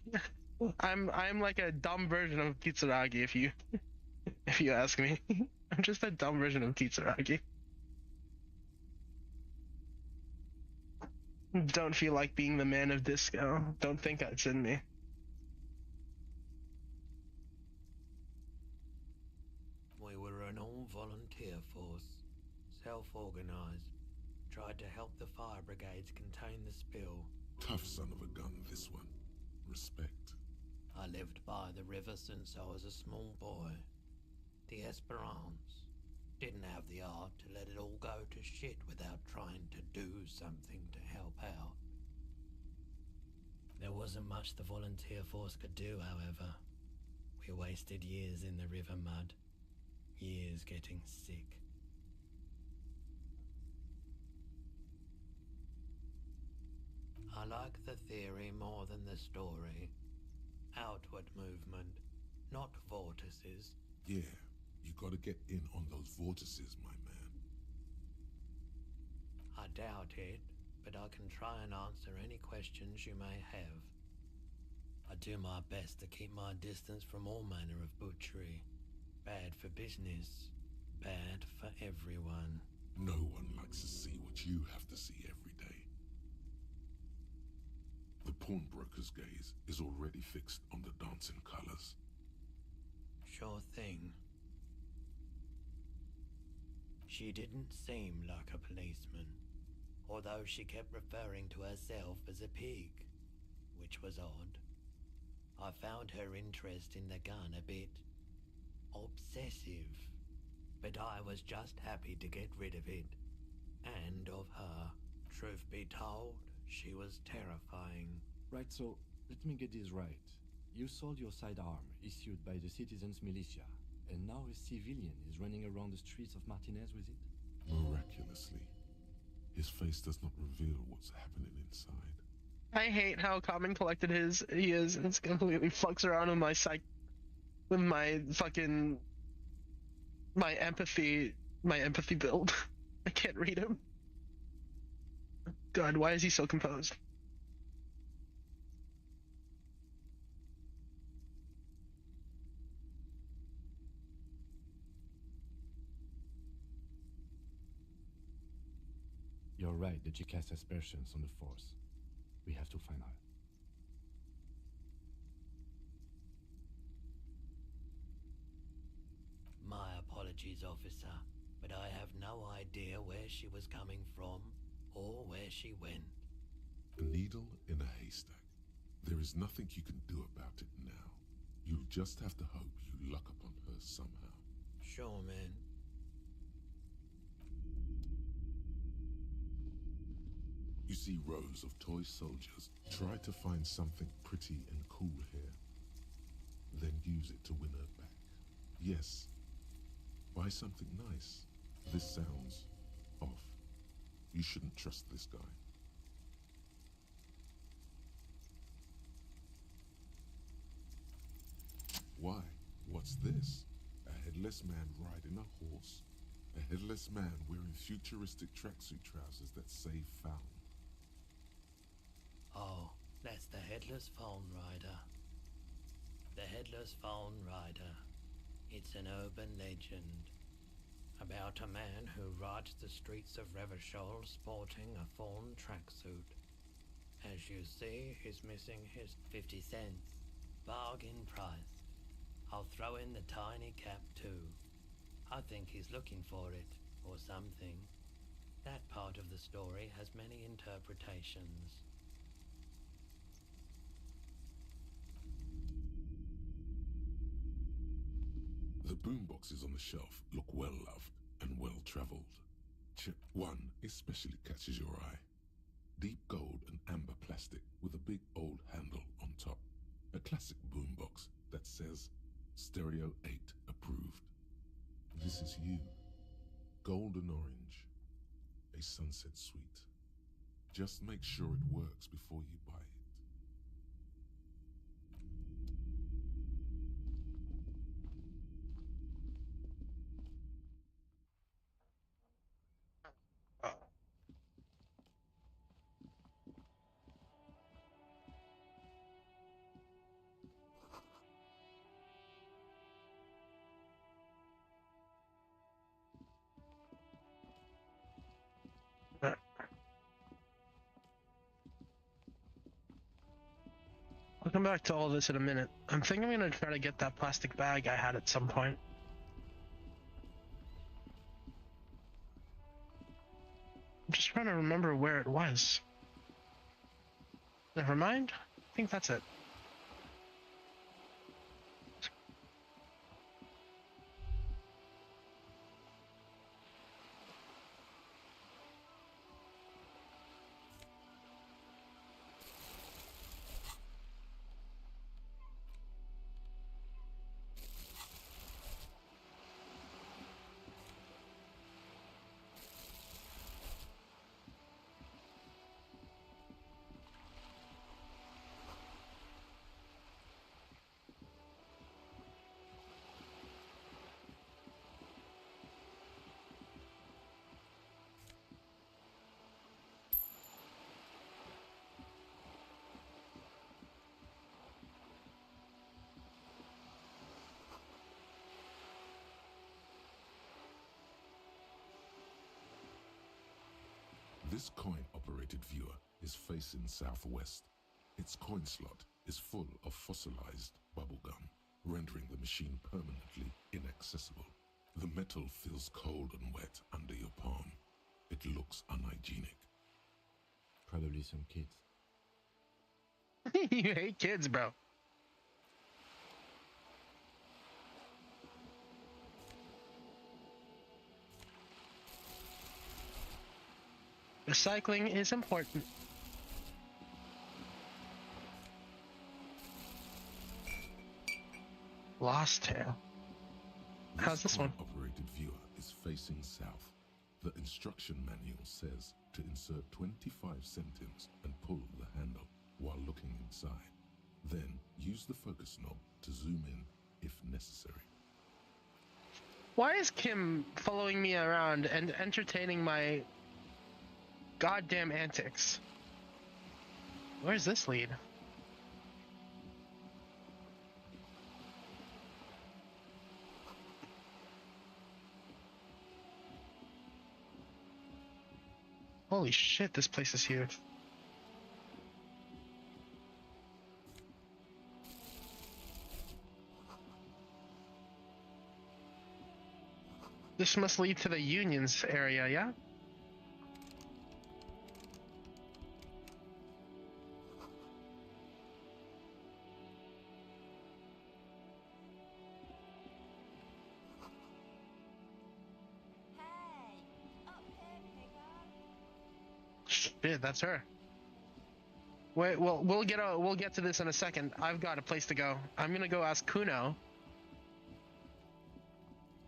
I'm like a dumb version of Pizzaragi if if you ask me. I'm just a dumb version of Kitsuragi. Don't feel like being the man of disco. Don't think that's in me. We were an all-volunteer force, self-organized, tried to help the fire brigades contain the spill. Tough son of a gun, this one. Respect. I lived by the river since I was a small boy. The Esperance. Didn't have the art to let it all go to shit without trying to do something to help out. There wasn't much the volunteer force could do, however. We wasted years in the river mud. Years getting sick. I like the theory more than the story. Outward movement, not vortices. Yeah, you gotta get in on those vortices, my man. I doubt it, but I can try and answer any questions you may have. I do my best to keep my distance from all manner of butchery. Bad for business, bad for everyone. No one likes to see what you have to see every day. The pawnbroker's gaze is already fixed on the dancing colors. Sure thing. She didn't seem like a policeman, although she kept referring to herself as a pig, which was odd. I found her interest in the gun a bit obsessive, but I was just happy to get rid of it, and of her. Truth be told, she was terrifying. Right, so let me get this right. You sold your sidearm, issued by the citizens' militia, and now a civilian is running around the streets of Martinez with it? Miraculously, his face does not reveal what's happening inside. I hate how calm and collected he is, and it's completely fucks around with my empathy build. I can't read him. God, why is he so composed? You're right that she casts aspersions on the Force. We have to find her. My apologies, officer, but I have no idea where she was coming from or where she went. A needle in a haystack. There is nothing you can do about it now. You'll just have to hope you luck upon her somehow. Sure, man. You see rows of toy soldiers try to find something pretty and cool here, then use it to win her back. Yes, buy something nice. This sounds off. You shouldn't trust this guy. Why? What's this? A headless man riding a horse. A headless man wearing futuristic tracksuit trousers that say found. Oh, that's the Headless Phone Rider. The Headless Phone Rider. It's an urban legend about a man who rides the streets of Revachol sporting a fawn tracksuit. As you see, he's missing his 50 cents. Bargain price. I'll throw in the tiny cap too. I think he's looking for it, or something. That part of the story has many interpretations. The boomboxes on the shelf look well loved and well traveled. One especially catches your eye. Deep gold and amber plastic with a big old handle on top. A classic boombox that says Stereo 8 approved. This is you. Golden orange. A sunset suite. Just make sure it works before you buy it. We'll come back to all this in a minute. I'm thinking I'm gonna try to get that plastic bag I had at some point. I'm just trying to remember where it was. Never mind. I think that's it. This coin-operated viewer is facing southwest. Its coin slot is full of fossilized bubblegum, rendering the machine permanently inaccessible. The metal feels cold and wet under your palm. It looks unhygienic. Probably some kids. You hate kids, bro. Recycling is important. Lost Tale. How's this one? Operated viewer is facing south. The instruction manual says to insert 25 centimes and pull the handle while looking inside. Then use the focus knob to zoom in if necessary. Why is Kim following me around and entertaining my goddamn antics? Where's this lead? Holy shit, this place is huge. This must lead to the Unions area, yeah? Shit, that's her. Wait, well, we'll get to this in a second. I've got a place to go. I'm gonna go ask Kuno.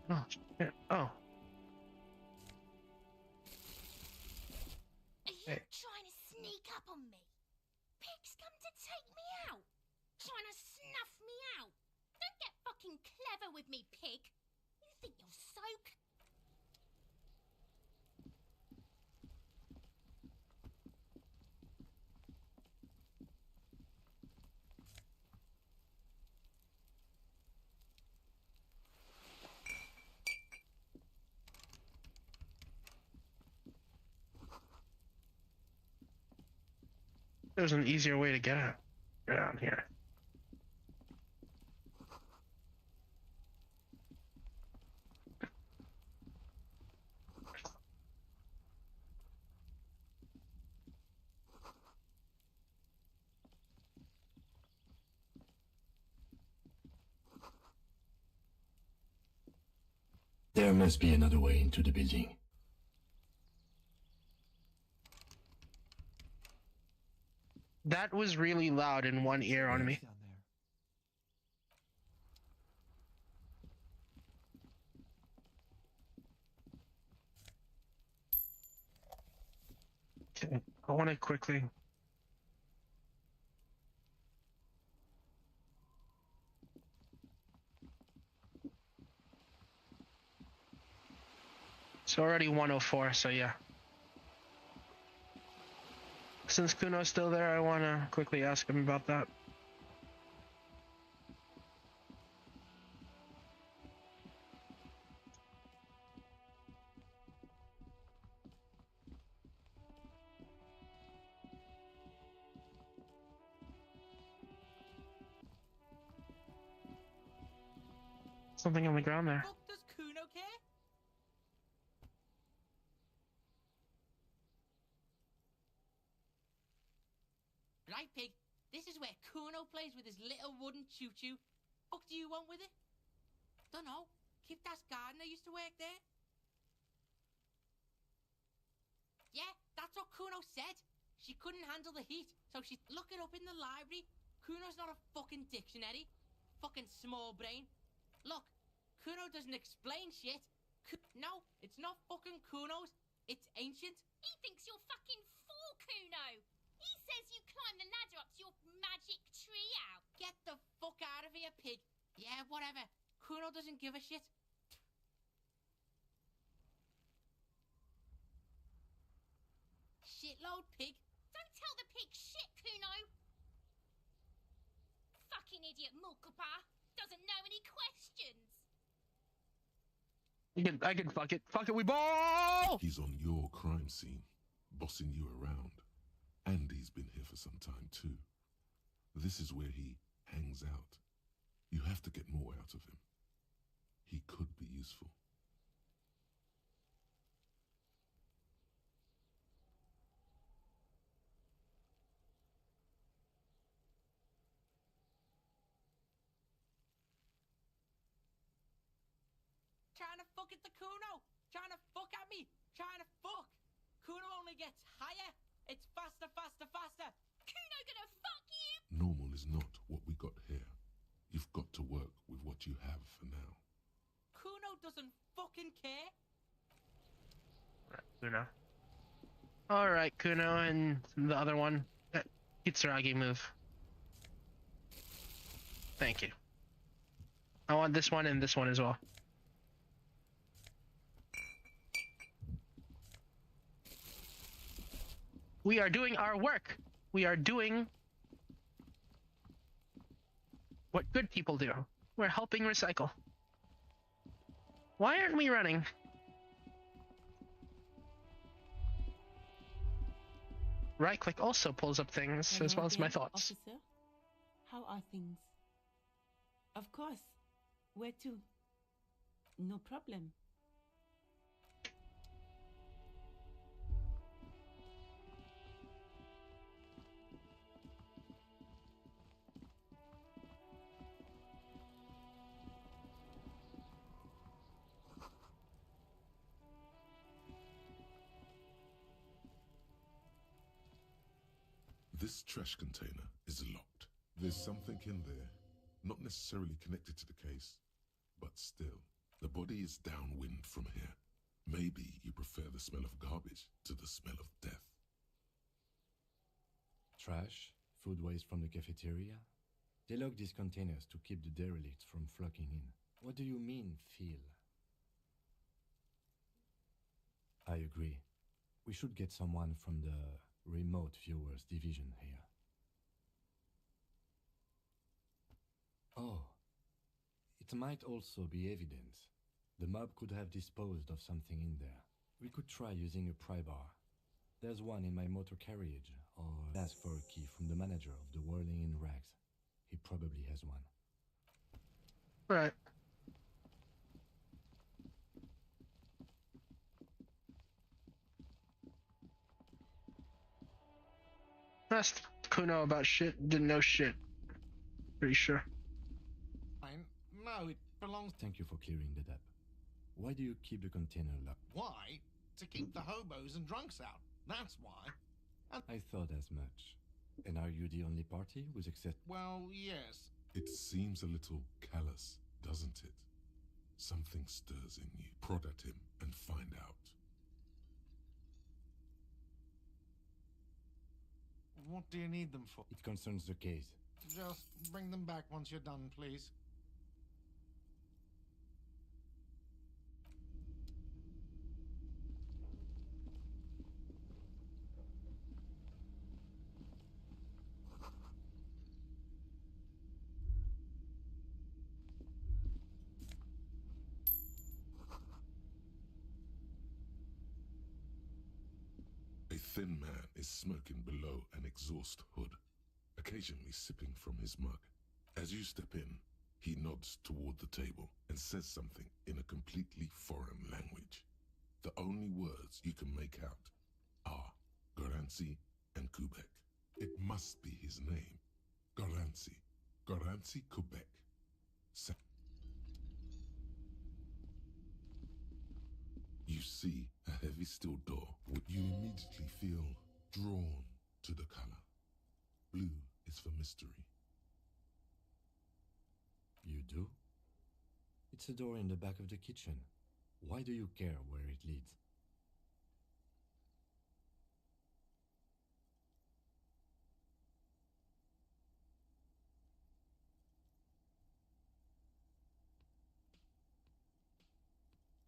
Oh, shit. Oh. Are you trying to sneak up on me? Pig's come to take me out. Trying to snuff me out. Don't get fucking clever with me, pig. You think you're so... There's an easier way to get out around here. There must be another way into the building. That was really loud in one ear on me. Okay, I want to quickly... It's already 104, so yeah. Since Kuno's still there, I want to quickly ask him about that. Something on the ground there. Fuck does Kuno care? Right, Pig. This is where Kuno plays with his little wooden choo-choo. What do you want with it? Dunno. Kiptas gardener used to work there. Yeah, that's what Kuno said. She couldn't handle the heat, so she'd look it up in the library. Kuno's not a fucking dictionary. Fucking small brain. Look, Kuno doesn't explain shit. No, it's not fucking Kuno's. It's ancient. He thinks you're fucking fool, Kuno. He says you climb the ladder up to your magic tree out. Get the fuck out of here, Pig. Yeah, whatever. Kuno doesn't give a shit. Shitload, Pig. Don't tell the pig shit, Kuno. Fucking idiot Mulkapa. Doesn't know any questions. I can fuck it. Fuck it, we ball! He's on your crime scene, bossing you around. And he's been here for some time too. This is where he hangs out. You have to get more out of him. He could be useful. Trying to fuck at the Kuno. Trying to fuck at me. Trying to fuck. Kuno only gets higher. It's faster, faster, faster. Kuno gonna fuck you. Normal is not what we got here. You've got to work with what you have for now. Kuno doesn't fucking care. Right, Kuno. Alright, Kuno and the other one. Kitsuragi move. Thank you. I want this one and this one as well. We are doing our work. We are doing what good people do. We're helping recycle. Why aren't we running? Right click also pulls up things as well as my thoughts. Officer, how are things? Of course. Where to? No problem. This trash container is locked. There's something in there, not necessarily connected to the case, but still. The body is downwind from here. Maybe you prefer the smell of garbage to the smell of death. Trash, food waste from the cafeteria. They lock these containers to keep the derelicts from flocking in. What do you mean, feel? I agree. We should get someone from the remote viewers division here. Oh, it might also be evidence. The mob could have disposed of something in there. We could try using a pry bar. There's one in my motor carriage, or ask for a key from the manager of the Whirling in Rags. He probably has one. Right. Asked Kuno about shit, didn't know shit. Pretty sure. Fine. No, it belongs. Thank you for clearing that up. Why do you keep the container locked? Why? To keep the hobos and drunks out. That's why. And I thought as much. And are you the only party who's accept? well, yes. It seems a little callous, doesn't it? Something stirs in you. Prod at him and find out. What do you need them for? It concerns the case. Just bring them back once you're done, please. A thin man is smoking below an exhaust hood, occasionally sipping from his mug. As you step in, He nods toward the table and says something in a completely foreign language. The only words you can make out are Garancy and Quebec. It must be his name. Garancy. Garancy Quebec. You see a heavy steel door. You immediately feel drawn to the color. Blue is for mystery. You do? It's a door in the back of the kitchen. Why do you care where it leads?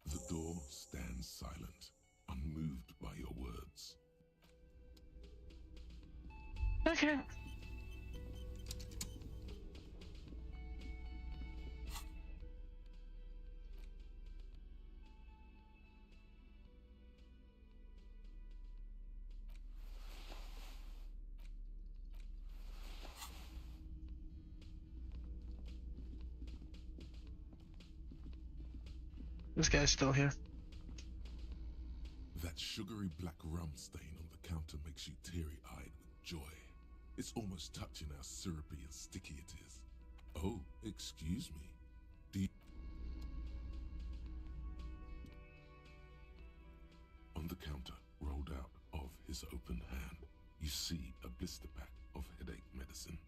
The door stands silent, unmoved by your words. Okay. This guy's still here. That sugary black rum stain on the counter makes you teary-eyed with joy. It's almost touching how syrupy and sticky it is. Oh, excuse me. Do you... On the counter, rolled out of his open hand, you see a blister pack of headache medicine.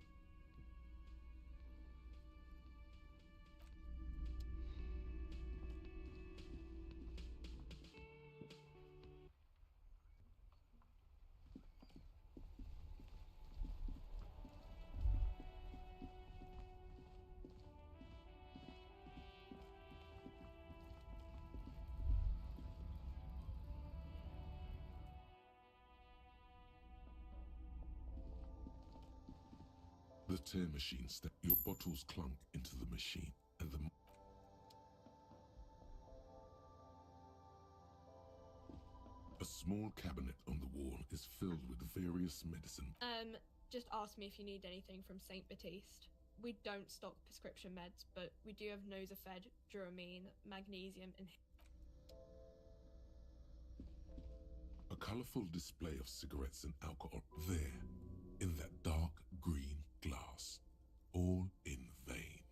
The tear machine your bottles clunk into the machine, and a small cabinet on the wall is filled with various medicine. Just ask me if you need anything from Saint Baptiste. We don't stock prescription meds, but we do have Nosafed, Dramamine, magnesium, and... A colourful display of cigarettes and alcohol there, in that dark green glass, all in vain.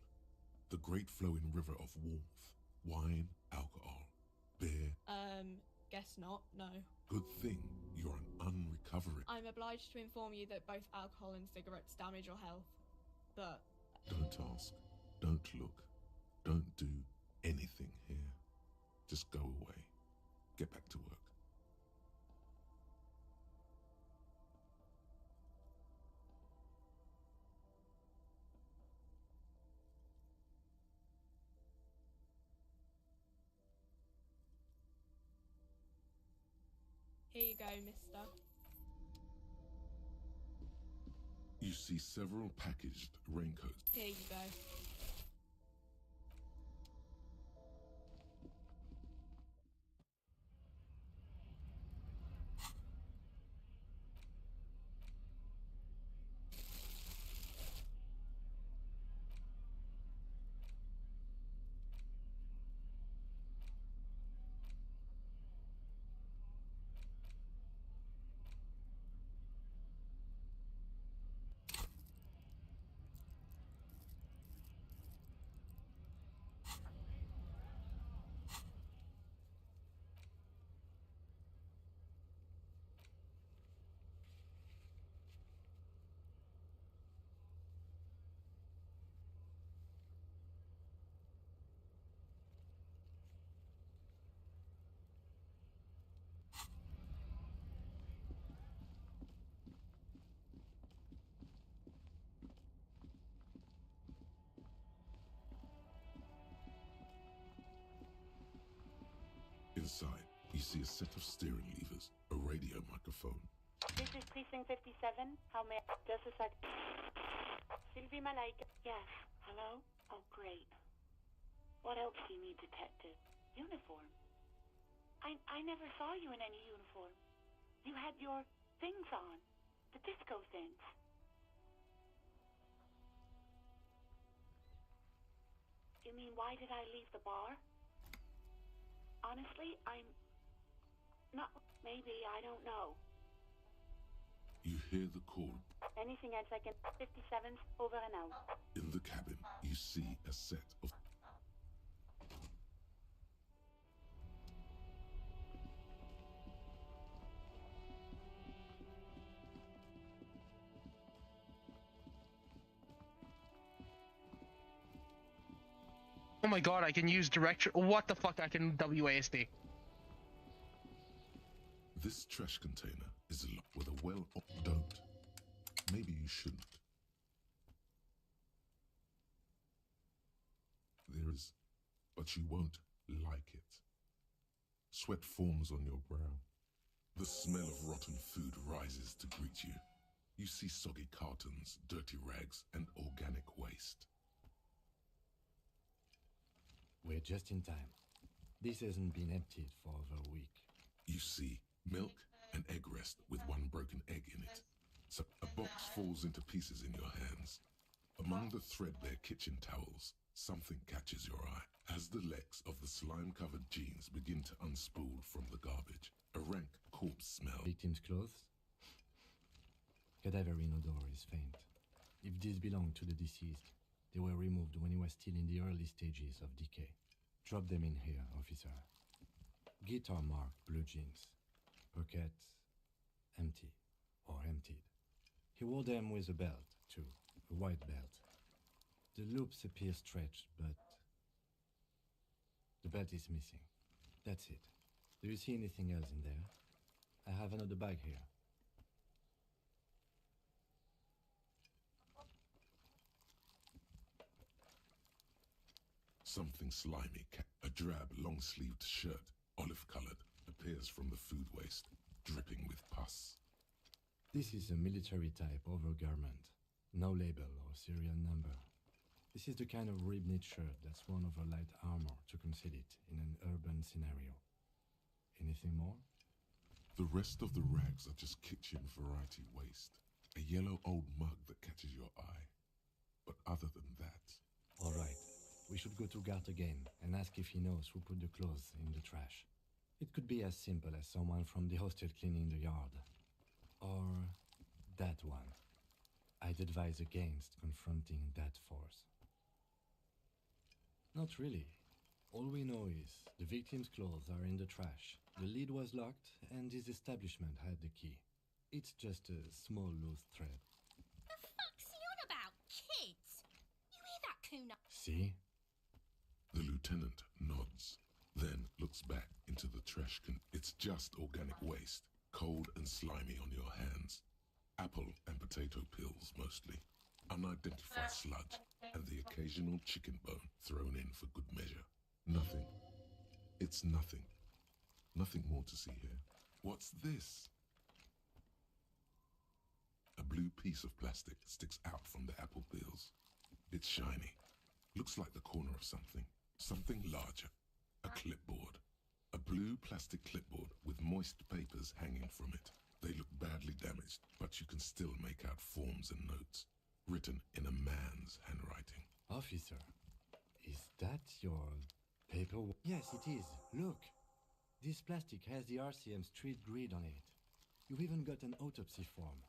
The great flowing river of warmth, wine, alcohol, beer. Guess not, no. Good thing you're an unrecovering. I'm obliged to inform you that both alcohol and cigarettes damage your health, but... Don't ask, don't look, don't do anything here. Just go away. Get back to work. Here you go, mister. You see several packaged raincoats. Here you go. Inside, you see a set of steering levers, a radio microphone. This is Precinct 57. How may I... Just a sec. Sylvie Malaika. Yes. Hello? Oh, great. What else do you need, Detective? Uniform. I never saw you in any uniform. You had your things on. The disco things. You mean, why did I leave the bar? Honestly, I'm not. Maybe, I don't know. You hear the call. Anything else I can. 57's over and out. In the cabin, you see a set of... Oh my god, I can use direction. What the fuck? I can WASD. This trash container is locked with a well... Don't. Maybe you shouldn't. There is, but you won't like it. Sweat forms on your brow. The smell of rotten food rises to greet you. You see soggy cartons, dirty rags, and organic waste. We're just in time. This hasn't been emptied for over a week. You see milk and egg rest with one broken egg in it. So a box falls into pieces in your hands. Among the threadbare kitchen towels, something catches your eye. As the legs of the slime-covered jeans begin to unspool from the garbage, a rank corpse smell. Victim's clothes? Cadaverine odor is faint. If these belong to the deceased, they were removed when he was still in the early stages of decay. Drop them in here, officer. Guitar marked blue jeans. Pockets empty or emptied. He wore them with a belt, too. A white belt. The loops appear stretched, but the belt is missing. That's it. Do you see anything else in there? I have another bag here. Something slimy, a drab, long-sleeved shirt, olive-colored, appears from the food waste, dripping with pus. This is a military-type overgarment. No label or serial number. This is the kind of rib-knit shirt that's worn over light armor to conceal it in an urban scenario. Anything more? The rest of the rags are just kitchen variety waste. A yellow old mug that catches your eye. But other than that... All right. We should go to Gart again and ask if he knows who put the clothes in the trash. It could be as simple as someone from the hostel cleaning the yard. Or that one. I'd advise against confronting that force. Not really. All we know is the victim's clothes are in the trash. The lid was locked and his establishment had the key. It's just a small loose thread. The fuck's he on about, kids? You hear that, Kuno? See? The lieutenant nods, then looks back into the trash can. It's just organic waste, cold and slimy on your hands. Apple and potato peels, mostly. Unidentified sludge, and the occasional chicken bone thrown in for good measure. Nothing. It's nothing. Nothing more to see here. What's this? A blue piece of plastic sticks out from the apple peels. It's shiny. Looks like the corner of something. Something larger. A clipboard. A blue plastic clipboard with moist papers hanging from it. They look badly damaged, but you can still make out forms and notes, written in a man's handwriting. Officer, is that your paper? Yes, it is. Look. This plastic has the RCM street grid on it. You've even got an autopsy form.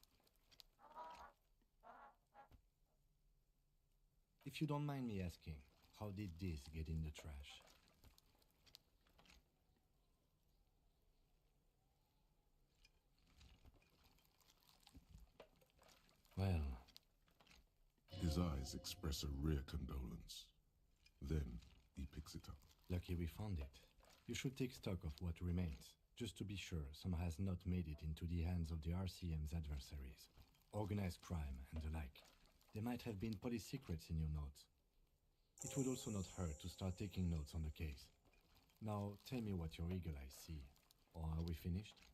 If you don't mind me asking, how did this get in the trash? Well... His eyes express a rare condolence. Then he picks it up. Lucky we found it. You should take stock of what remains, just to be sure some has not made it into the hands of the RCM's adversaries. Organized crime and the like. There might have been police secrets in your notes. It would also not hurt to start taking notes on the case. Now, tell me what your eagle eyes see. Or are we finished?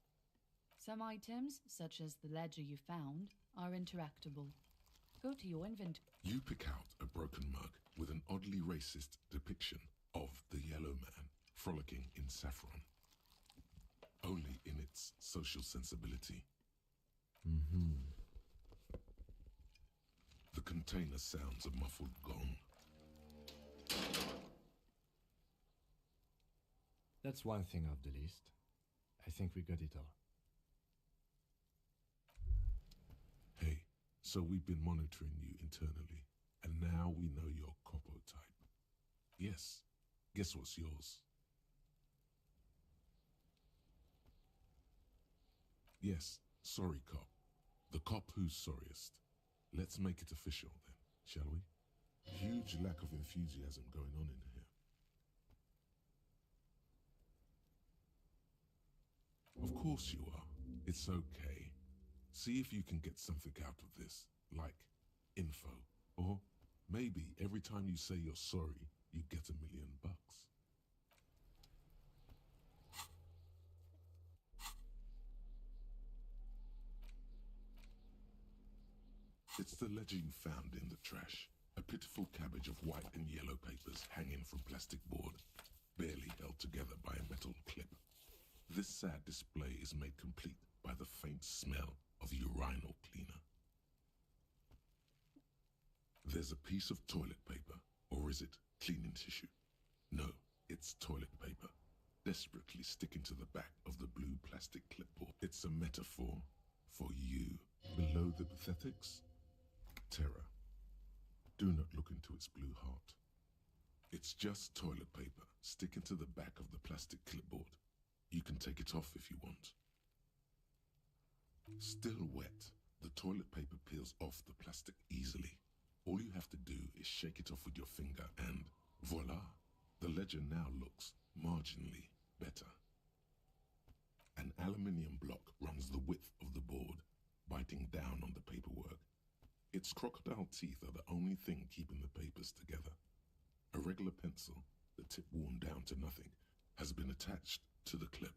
Some items, such as the ledger you found, are interactable. Go to your inventory. You pick out a broken mug with an oddly racist depiction of the yellow man frolicking in saffron. Only in its social sensibility. Mm-hmm. The container sounds a muffled gong. That's one thing off the list. I think we got it all. Hey, so we've been monitoring you internally, and now we know your Copo type. Yes, guess what's yours? Yes, sorry cop. The cop who's sorriest. Let's make it official then, shall we? Huge lack of enthusiasm going on in here. Of course you are. It's okay. See if you can get something out of this, like info. Or maybe every time you say you're sorry, you get $1 million. It's the ledger you found in the trash. A pitiful cabbage of white and yellow papers hanging from plastic board, barely held together by a metal clip. This sad display is made complete by the faint smell of urinal cleaner. There's a piece of toilet paper, or is it cleaning tissue? No, it's toilet paper, desperately sticking to the back of the blue plastic clipboard. It's a metaphor for you. Below the pathetics, terror. Do not look into its blue heart. It's just toilet paper sticking to the back of the plastic clipboard. You can take it off if you want. Still wet, the toilet paper peels off the plastic easily. All you have to do is shake it off with your finger and voila, the ledger now looks marginally better. An aluminium block runs the width of the board, biting down on the paperwork. Its crocodile teeth are the only thing keeping the papers together. A regular pencil, the tip worn down to nothing, has been attached to the clip.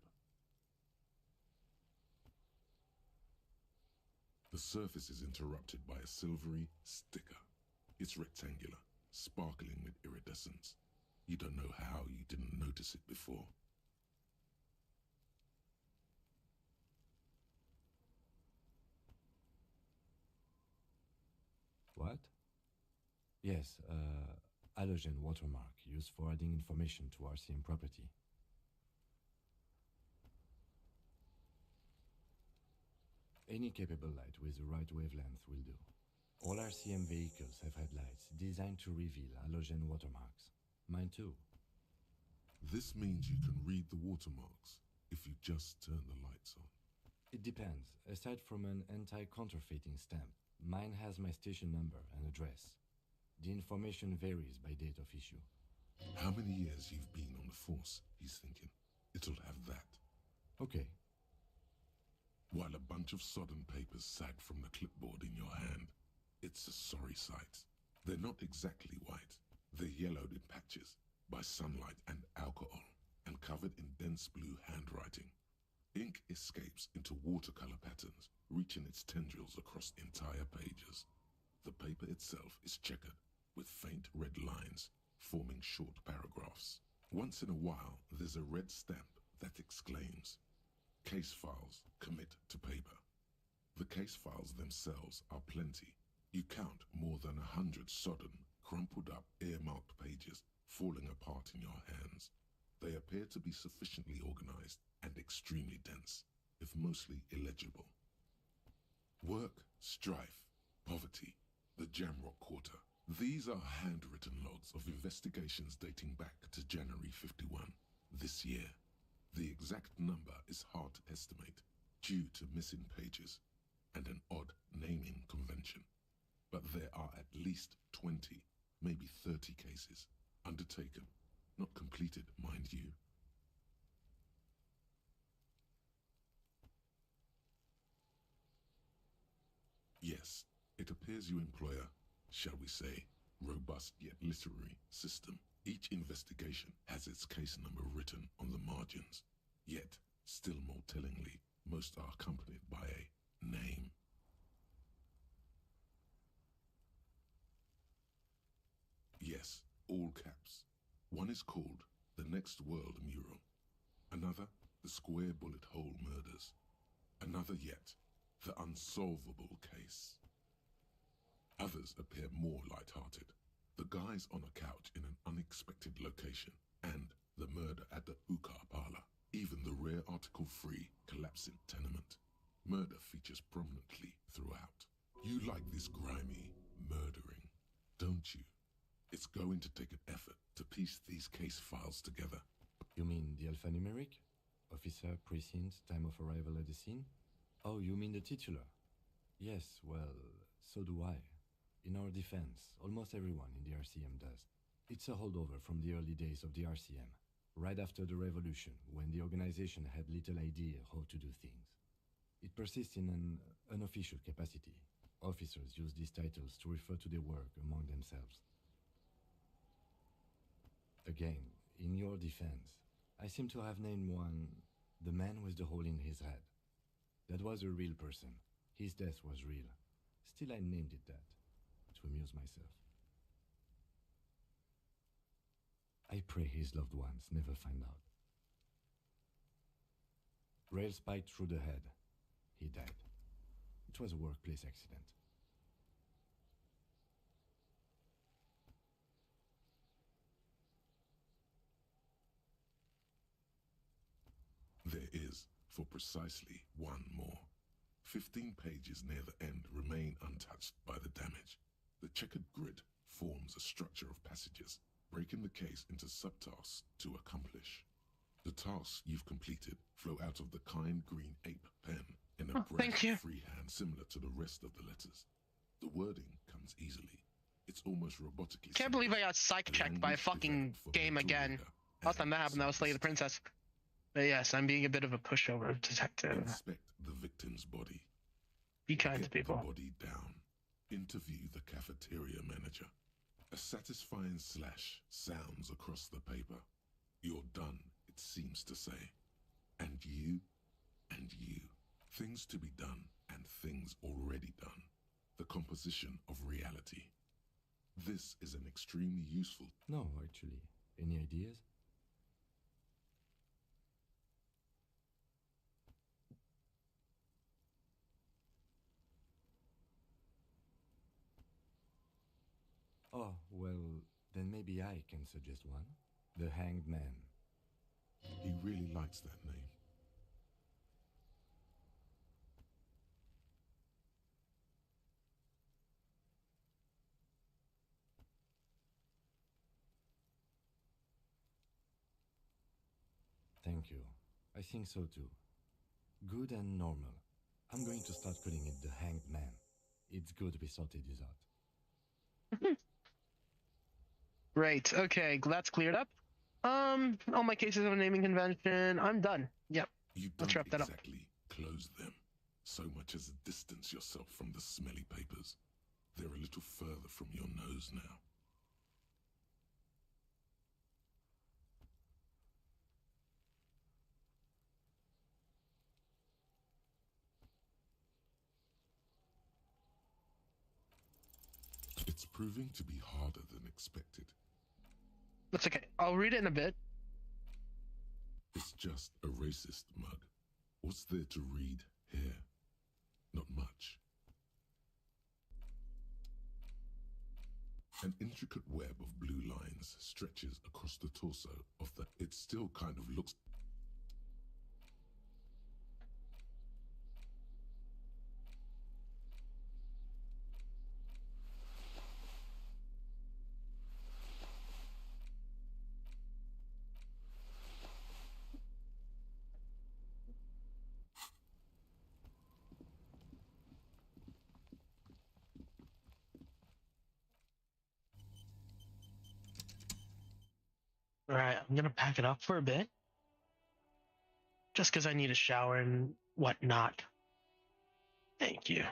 The surface is interrupted by a silvery sticker. It's rectangular, sparkling with iridescence. You don't know how you didn't notice it before. What? Yes, halogen watermark used for adding information to RCM property. Any capable light with the right wavelength will do. All RCM vehicles have headlights designed to reveal halogen watermarks. Mine too. This means you can read the watermarks if you just turn the lights on. It depends. Aside from an anti-counterfeiting stamp, mine has my station number and address. The information varies by date of issue. How many years you've been on the force, he's thinking. It'll have that. Okay. While a bunch of sodden papers sag from the clipboard in your hand, it's a sorry sight. They're not exactly white. They're yellowed in patches by sunlight and alcohol, and covered in dense blue handwriting. Ink escapes into watercolor patterns, reaching its tendrils across entire pages. The paper itself is checkered, with faint red lines, forming short paragraphs. Once in a while, there's a red stamp that exclaims, "Case files commit to paper." The case files themselves are plenty. You count more than 100 sodden, crumpled up, earmarked pages falling apart in your hands. They appear to be sufficiently organized and extremely dense, if mostly illegible. Work, strife, poverty, the Jamrock Quarter. These are handwritten logs of investigations dating back to January 51, this year. The exact number is hard to estimate due to missing pages and an odd naming convention. But there are at least 20, maybe 30 cases undertaken, not completed, mind you. Yes, it appears you employ a, shall we say, robust yet literary system. Each investigation has its case number written on the margins, yet, still more tellingly, most are accompanied by a name. Yes, all caps. One is called The Next World Mural. Another, The Square Bullet Hole Murders. Another yet, The Unsolvable Case. Others appear more light-hearted. The guy's on a couch in an unexpected location, and the murder at the hookah parlor, even the rare article-free collapsing tenement. Murder features prominently throughout. You like this grimy murdering, don't you? It's going to take an effort to piece these case files together. You mean the alphanumeric? Officer, precinct, time of arrival at the scene? Oh, you mean the titular? Yes, well, so do I. In our defense, almost everyone in the RCM does. It's a holdover from the early days of the RCM, right after the revolution, when the organization had little idea how to do things. It persists in an unofficial capacity. Officers use these titles to refer to their work among themselves. Again, in your defense, I seem to have named one the man with the hole in his head. That was a real person. His death was real. Still, I named it that, to amuse myself. I pray his loved ones never find out. Rail spiked through the head. He died. It was a workplace accident. There is, for precisely one more. 15 pages near the end remain untouched by the damage. The checkered grid forms a structure of passages, breaking the case into subtasks to accomplish. The tasks you've completed flow out of the kind green ape pen in a bright freehand similar to the rest of the letters. The wording comes easily. It's almost robotically. Can't believe I got psych-checked by a fucking game again. Last time that happened, I was Slay the Princess. But yes, I'm being a bit of a pushover detective. Inspect the victim's body. Be kind to people. The body down. Interview the cafeteria manager. A satisfying slash sounds across the paper. You're done, it seems to say. And you, and you. Things to be done and things already done. The composition of reality. This is an extremely useful... No, actually. Any ideas? Oh, well, then maybe I can suggest one. The Hanged Man. He really likes that name. Thank you. I think so too. Good and normal. I'm going to start calling it the Hanged Man. It's good we sorted this out. Great. Okay, that's cleared up. All my cases of a naming convention. I'm done. Yep. You don't exactly close them, so much as distance yourself from the smelly papers. They're a little further from your nose now. It's proving to be harder than expected. That's okay. I'll read it in a bit. It's just a racist mug. What's there to read here? Not much. An intricate web of blue lines stretches across the torso of the... It still kind of looks... Alright, I'm gonna pack it up for a bit. Just because I need a shower and whatnot. Thank you.